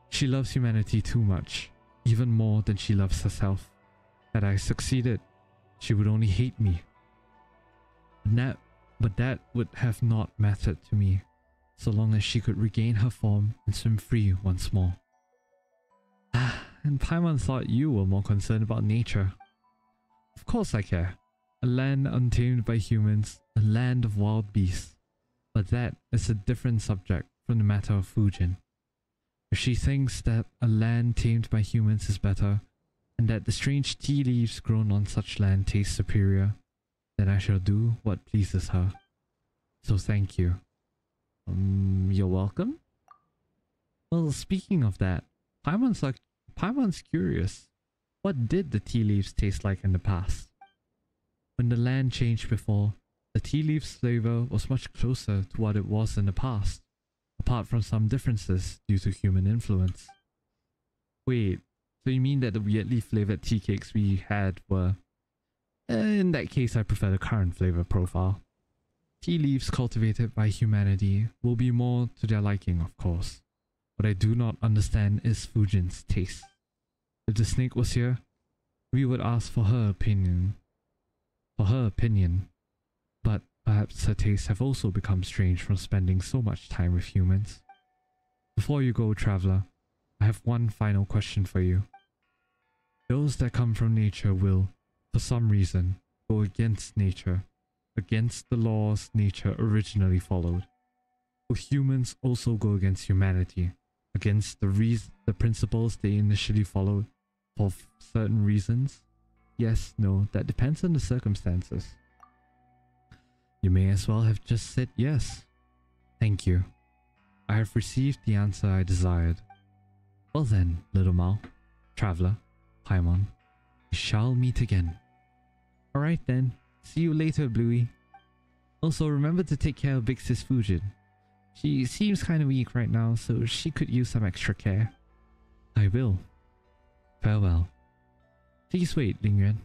She loves humanity too much, even more than she loves herself. Had I succeeded, she would only hate me. But that would have not mattered to me, so long as she could regain her form and swim free once more. And Paimon thought you were more concerned about nature. Of course I care. A land untamed by humans, a land of wild beasts. But that is a different subject from the matter of Fujin. If she thinks that a land tamed by humans is better, and that the strange tea leaves grown on such land taste superior, then I shall do what pleases her. So thank you. You're welcome? Well, speaking of that, Paimon's curious. What did the tea leaves taste like in the past? When the land changed before, the tea leaves' flavor was much closer to what it was in the past, apart from some differences due to human influence. Wait, so you mean that the weirdly flavored tea cakes we had were... in that case, I prefer the current flavor profile. Tea leaves cultivated by humanity will be more to their liking, of course. What I do not understand is Fujin's taste. If the snake was here, we would ask for her opinion. But perhaps her tastes have also become strange from spending so much time with humans. Before you go, traveler, I have one final question for you. Those that come from nature will, for some reason, go against nature, against the laws nature originally followed. Will humans also go against humanity, against the principles they initially followed for certain reasons? Yes, no, that depends on the circumstances. You may as well have just said yes. Thank you. I have received the answer I desired. Well then, little Mao, traveler, Paimon, we shall meet again. Alright then, see you later, Bluey. Also, remember to take care of Big Sis Fujin. She seems kinda weak right now, so she could use some extra care. I will. Farewell. Please wait, Lingyuan.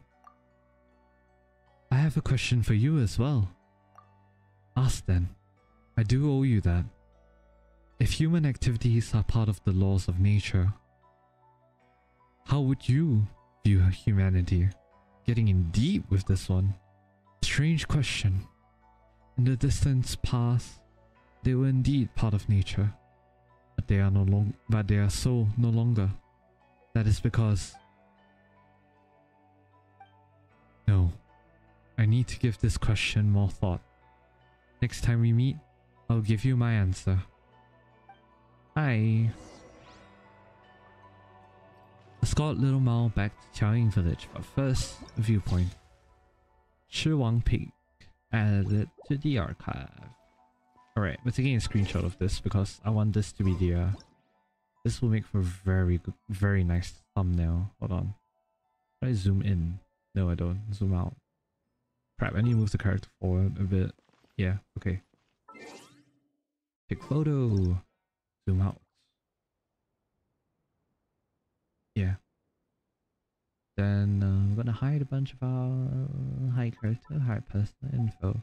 I have a question for you as well. Ask then. I do owe you that. If human activities are part of the laws of nature, how would you view humanity? Getting in deep with this one. Strange question. In the distant past, they were indeed part of nature, but they are so no longer. That is because... No. I need to give this question more thought. Next time we meet, I'll give you my answer. Hi. Escort little Mao back to Qiaoying village, but first, a viewpoint. Shi Wang Peak. Added to the archive. Alright, we're taking a screenshot of this because I want this to be the this will make for a very good, very nice thumbnail. Hold on. Should I zoom in? No, I don't. Zoom out. Crap, I need to move the character forward a bit. Yeah, okay. Take photo. Zoom out. Yeah. Then I'm gonna hide a bunch of our hide character, hide personal info.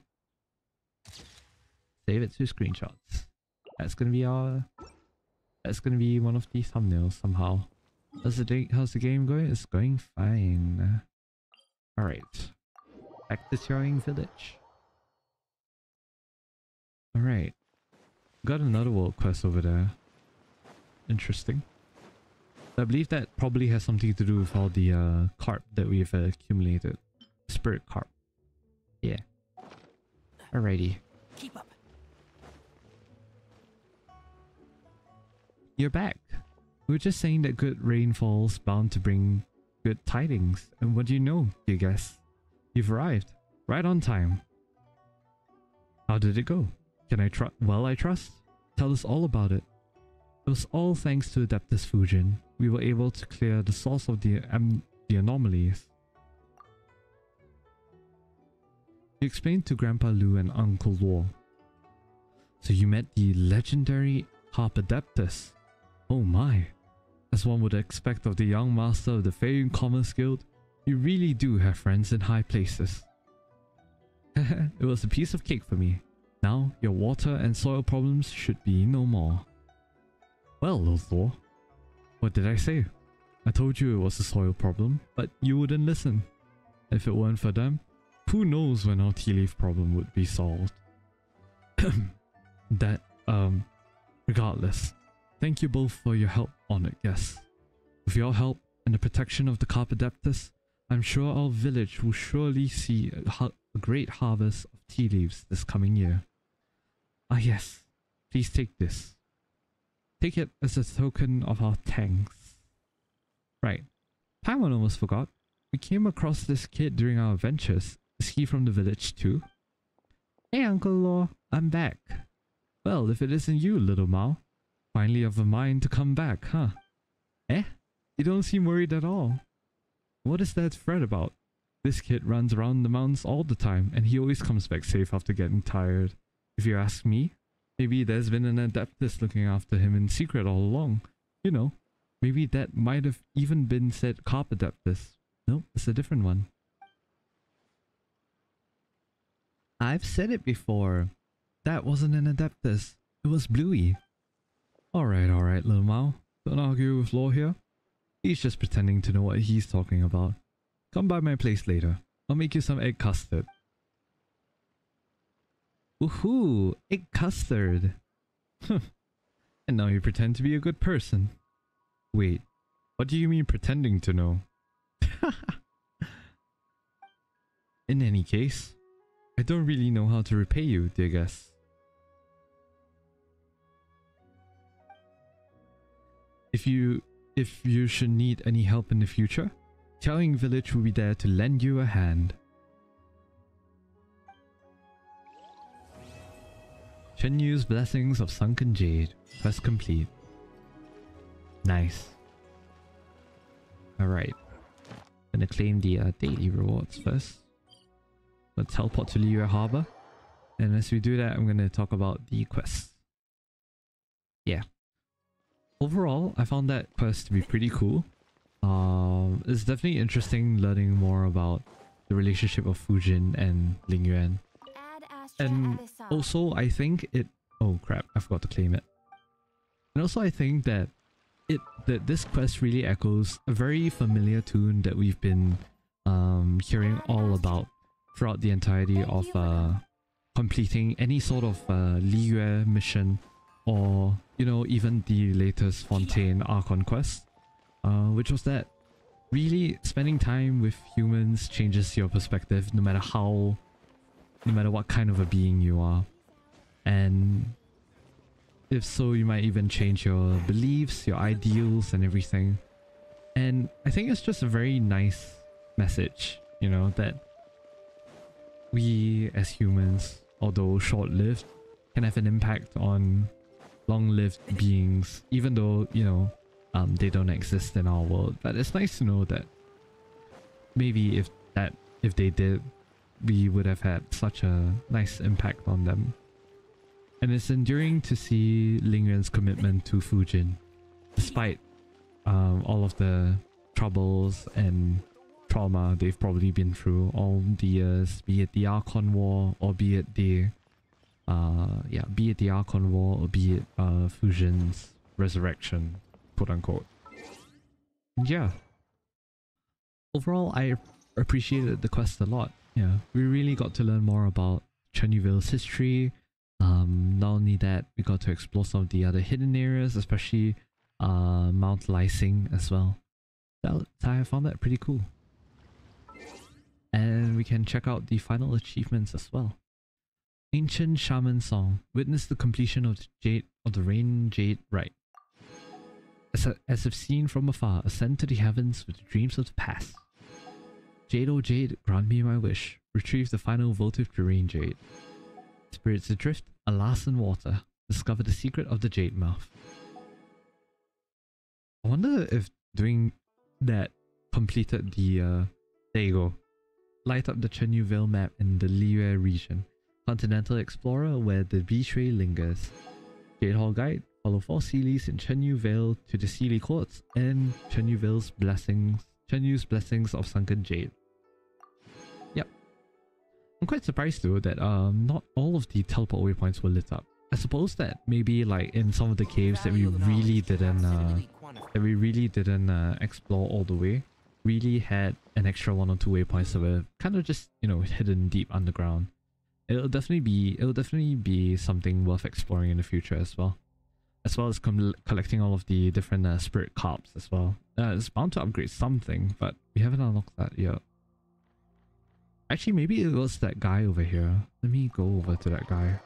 Save it to screenshots. That's gonna be one of the thumbnails somehow. How's the game going? It's going fine. Alright. Back to Qiaoying village. Alright. Got another world quest over there. Interesting. I believe that probably has something to do with all the carp that we've accumulated. Spirit carp. Yeah. Alrighty. Keep up. You're back. We were just saying that good rainfall's bound to bring good tidings. And what do you know, dear guest? You've arrived. Right on time. How did it go? Can I trust? Tell us all about it. It was all thanks to Adeptus Fujin. We were able to clear the source of the anomalies. You explained to Grandpa Lu and Uncle Luo. So you met the legendary Harp Adeptus. Oh my. As one would expect of the young master of the Fey Commerce Guild, you really do have friends in high places. It was a piece of cake for me. Now, your water and soil problems should be no more. Well, little Thor, what did I say? I told you it was a soil problem, but you wouldn't listen. If it weren't for them, who knows when our tea leaf problem would be solved. Regardless, thank you both for your help, honored guests. With your help and the protection of the Carp Adeptus, I'm sure our village will surely see a great harvest of tea leaves this coming year. Ah yes, please take this. Take it as a token of our thanks. Right, Paimon almost forgot. We came across this kid during our adventures. Is he from the village too? Hey Uncle Law, I'm back. Well, if it isn't you, little Mao. Finally of a mind to come back, huh? Eh? You don't seem worried at all. What is there to fret about? This kid runs around the mountains all the time and he always comes back safe after getting tired. If you ask me, maybe there's been an Adeptus looking after him in secret all along. You know, maybe that might have even been said Carp Adeptus. Nope, it's a different one. I've said it before. That wasn't an Adeptus. It was Bluey. Alright, little Mao. Don't argue with Law here. He's just pretending to know what he's talking about. Come by my place later. I'll make you some egg custard. Woohoo! Egg custard! And now you pretend to be a good person. Wait, what do you mean pretending to know? In any case, I don't really know how to repay you, dear guest. If you should need any help in the future, Qiaoying Village will be there to lend you a hand. Chenyu's Blessings of Sunken Jade. Quest complete. Nice. Alright. Gonna claim the daily rewards first. Let's teleport to Lingyuan Harbor. And as we do that, I'm gonna talk about the quest. Yeah. Overall, I found that quest to be pretty cool. It's definitely interesting learning more about the relationship of Fujin and Lingyuan. And also, I think it... Oh crap, I forgot to claim it. And also, I think that this quest really echoes a very familiar tune that we've been hearing all about throughout the entirety of completing any sort of Liyue mission, or, you know, even the latest Fontaine Archon quest, which was that really spending time with humans changes your perspective no matter what kind of a being you are. And if so, you might even change your beliefs, your ideals and everything. And I think it's just a very nice message, you know, that we as humans, although short-lived, can have an impact on long-lived beings, even though, you know, they don't exist in our world. But it's nice to know that maybe if they did, we would have had such a nice impact on them. And it's enduring to see Lingyuan's commitment to Fujin, despite all of the troubles and trauma they've probably been through all the years, be it the Archon War, or be it the Archon War, or be it Fujin's resurrection, quote unquote. Yeah. Overall, I appreciated the quest a lot. Yeah, we really got to learn more about Chenyu's history. Not only that, we got to explore some of the other hidden areas, especially Mount Lysing as well. I found that pretty cool. And we can check out the final achievements as well. Ancient Shaman Song. Witness the completion of the Rain Jade Rite. As if seen from afar, ascend to the heavens with the dreams of the past. Jade, oh Jade, grant me my wish. Retrieve the final votive to Rain Jade. Spirits adrift, alas in water. Discover the secret of the Jade Mouth. I wonder if doing that completed the... there you go. Light up the Chenyu Vale map in the Liyue region. Continental Explorer, where the Betray lingers. Jade Hall Guide. Follow 4 Sealies in Chenyu Vale to the Sealy Courts and Chenyu's Blessings of Sunken Jade. Yep. I'm quite surprised though that not all of the teleport waypoints were lit up. I suppose that maybe like in some of the caves that we really didn't explore all the way, really had an extra 1 or 2 waypoints that were kind of just, you know, hidden deep underground. It'll definitely be something worth exploring in the future as well. As well as collecting all of the different spirit carps as well. It's bound to upgrade something, but we haven't unlocked that yet. Actually, maybe it was that guy over here. Let me go over to that guy.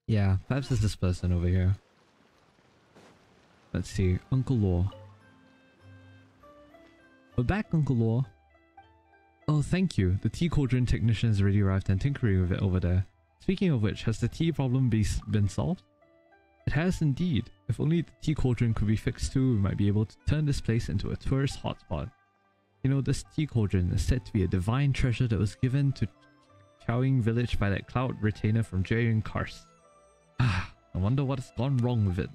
Yeah, perhaps it's this person over here. Let's see. Uncle Law. We're back, Uncle Law. Oh, thank you. The tea cauldron technician has already arrived and tinkering with it over there. Speaking of which, has the tea problem been solved? It has indeed. If only the tea cauldron could be fixed too, we might be able to turn this place into a tourist hotspot. You know, this tea cauldron is said to be a divine treasure that was given to Qiaoying Village by that cloud retainer from Jade Karst. I wonder what has gone wrong with it.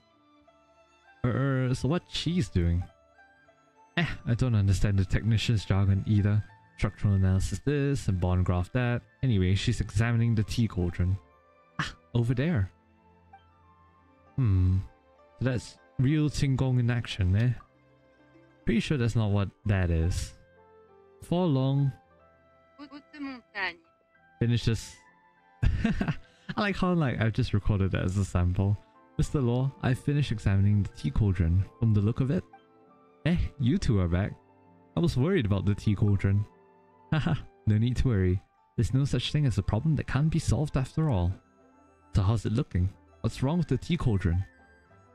So what she's doing? I don't understand the technician's jargon either. Structural analysis this and bond graph that. Anyway, she's examining the tea cauldron. Over there. So that's real Qinggong in action, eh? Pretty sure that's not what that is. Before long... Finishes... I like how I've just recorded that as a sample. Mr. Law, I've finished examining the tea cauldron. From the look of it... you two are back. I was worried about the tea cauldron. Haha, no need to worry. There's no such thing as a problem that can't be solved after all. So how's it looking? What's wrong with the tea cauldron?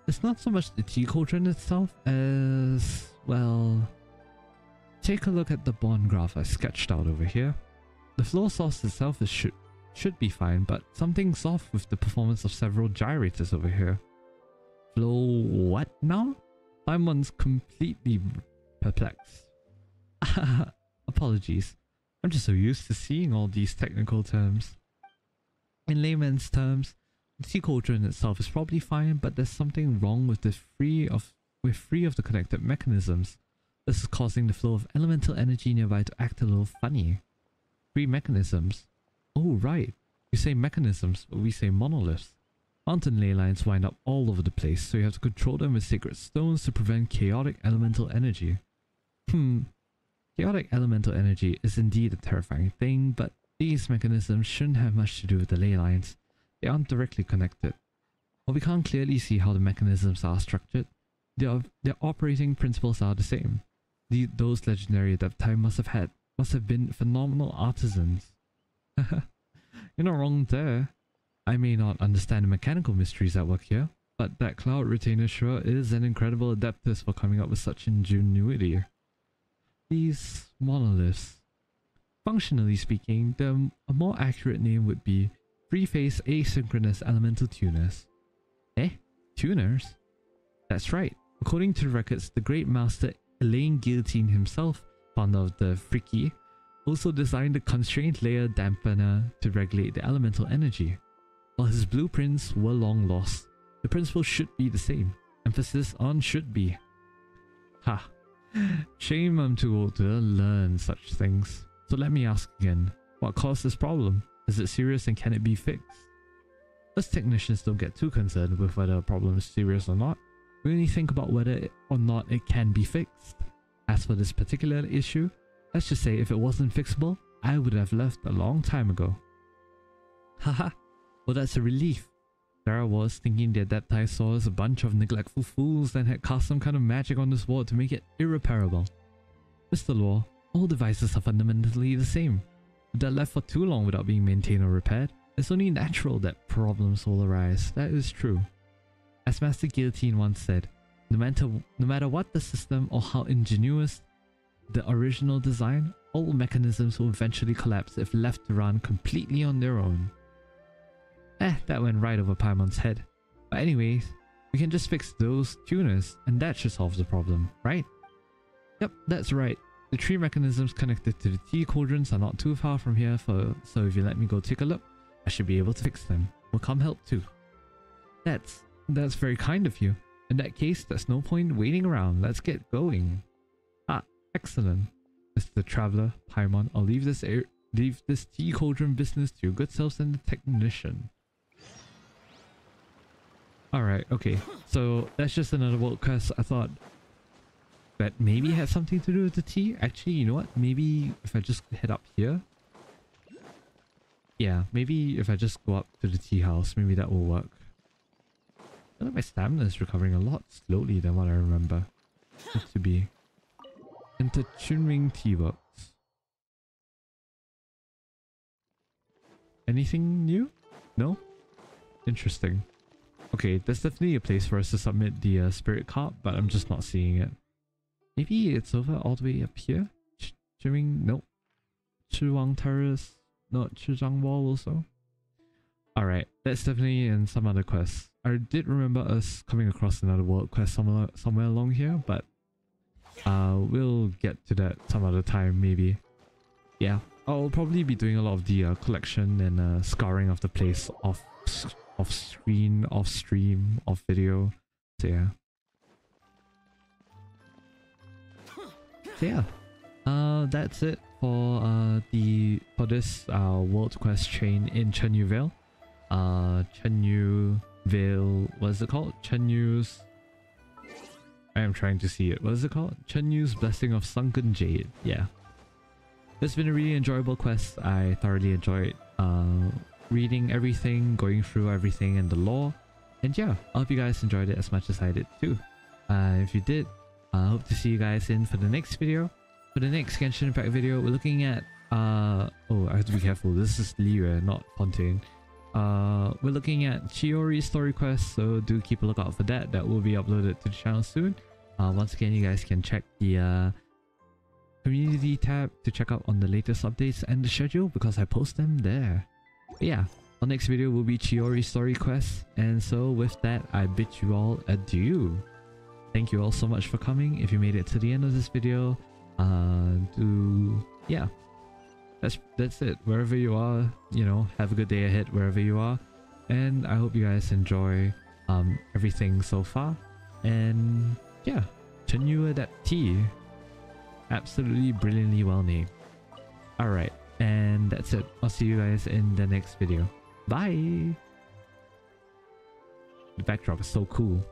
it's not so much the tea cauldron itself as, well, take a look at the bond graph I sketched out over here. The flow source itself should be fine, but something's off with the performance of several gyrators over here. Flow what now? Simon's completely perplexed. Apologies. I'm just so used to seeing all these technical terms. In layman's terms, the tea cauldron itself is probably fine, but there's something wrong with three of the connected mechanisms. This is causing the flow of elemental energy nearby to act a little funny. 3 mechanisms. Oh right, you say mechanisms, but we say monoliths. Mountain ley lines wind up all over the place, so you have to control them with sacred stones to prevent chaotic elemental energy. Chaotic elemental energy is indeed a terrifying thing, but these mechanisms shouldn't have much to do with the ley lines. They aren't directly connected. While we can't clearly see how the mechanisms are structured, their operating principles are the same. Those legendary Adepti must have been phenomenal artisans. You're not wrong there. I may not understand the mechanical mysteries at work here, but that cloud retainer sure is an incredible adeptus for coming up with such ingenuity. These monoliths. Functionally speaking, a more accurate name would be three-phase asynchronous elemental tuners. Eh? Tuners? That's right. According to the records, the great master Elaine Guillotine himself, founder of the Friki, also designed a constraint layer dampener to regulate the elemental energy. While his blueprints were long lost, the principle should be the same. Emphasis on should be. Ha. Shame I'm too old to learn such things. So let me ask again, what caused this problem? Is it serious and can it be fixed? Us technicians don't get too concerned with whether a problem is serious or not. We only think about whether or not it can be fixed. As for this particular issue, let's just say if it wasn't fixable, I would have left a long time ago. Haha, well that's a relief. There I was thinking the Adepti saw as a bunch of neglectful fools and had cast some kind of magic on this world to make it irreparable. Mr. Law, all devices are fundamentally the same. If they're left for too long without being maintained or repaired, it's only natural that problems will arise. That is true. As Master Guillotine once said, no matter what the system or how ingenious the original design, all mechanisms will eventually collapse if left to run completely on their own. That went right over Paimon's head. But anyways, we can just fix those tuners and that should solve the problem, right? Yep, that's right. The 3 mechanisms connected to the tea cauldrons are not too far from here, so if you let me go take a look, I should be able to fix them. We'll come help too. That's very kind of you. In that case, there's no point waiting around. Let's get going. Ah, excellent. Mr. Traveler, Paimon, I'll leave this tea cauldron business to your good selves and the technician. Alright, okay. So that's just another world quest. I thought that maybe had something to do with the tea. Actually, you know what? Maybe if I just head up here. Yeah, maybe if I just go up to the tea house, maybe that will work. I feel like my stamina is recovering a lot slowly than what I remember it to be. Enter Chunring Tea Works. Anything new? No? Interesting. Okay, there's definitely a place for us to submit the spirit card, but I'm just not seeing it. Maybe it's over all the way up here? Chunring? Nope. Chiwang Terrace? Not Chizang Wall also? Alright, that's definitely in some other quests. I did remember us coming across another world quest somewhere along here, but we'll get to that some other time maybe. Yeah, I'll probably be doing a lot of the collection and scouring of the place off screen, off stream, off video. So yeah. So yeah. That's it for this world quest chain in Chenyu Vale. Chenyu Vale, what is it called? Chenyu's... I am trying to see it. What is it called? Chenyu's Blessing of Sunken Jade. Yeah. It's been a really enjoyable quest. I thoroughly enjoyed reading everything, going through everything and the lore. And yeah, I hope you guys enjoyed it as much as I did too. If you did, I hope to see you guys in for the next video. For the next Genshin Impact video, we're looking at... oh, I have to be careful. This is Liyue, not Fontaine. We're looking at Chiori's story quest, so do keep a lookout for that. That will be uploaded to the channel soon. Once again, you guys can check the community tab to check out on the latest updates and the schedule because I post them there. But yeah, our next video will be Chiori's story quest, and so with that, I bid you all adieu. Thank you all so much for coming. If you made it to the end of this video, yeah, that's it. Wherever you are, you know, have a good day ahead wherever you are, and I hope you guys enjoy everything so far. And yeah, Chenyu that tea, absolutely brilliantly well named. Alright, and that's it. I'll see you guys in the next video. Bye. The backdrop is so cool.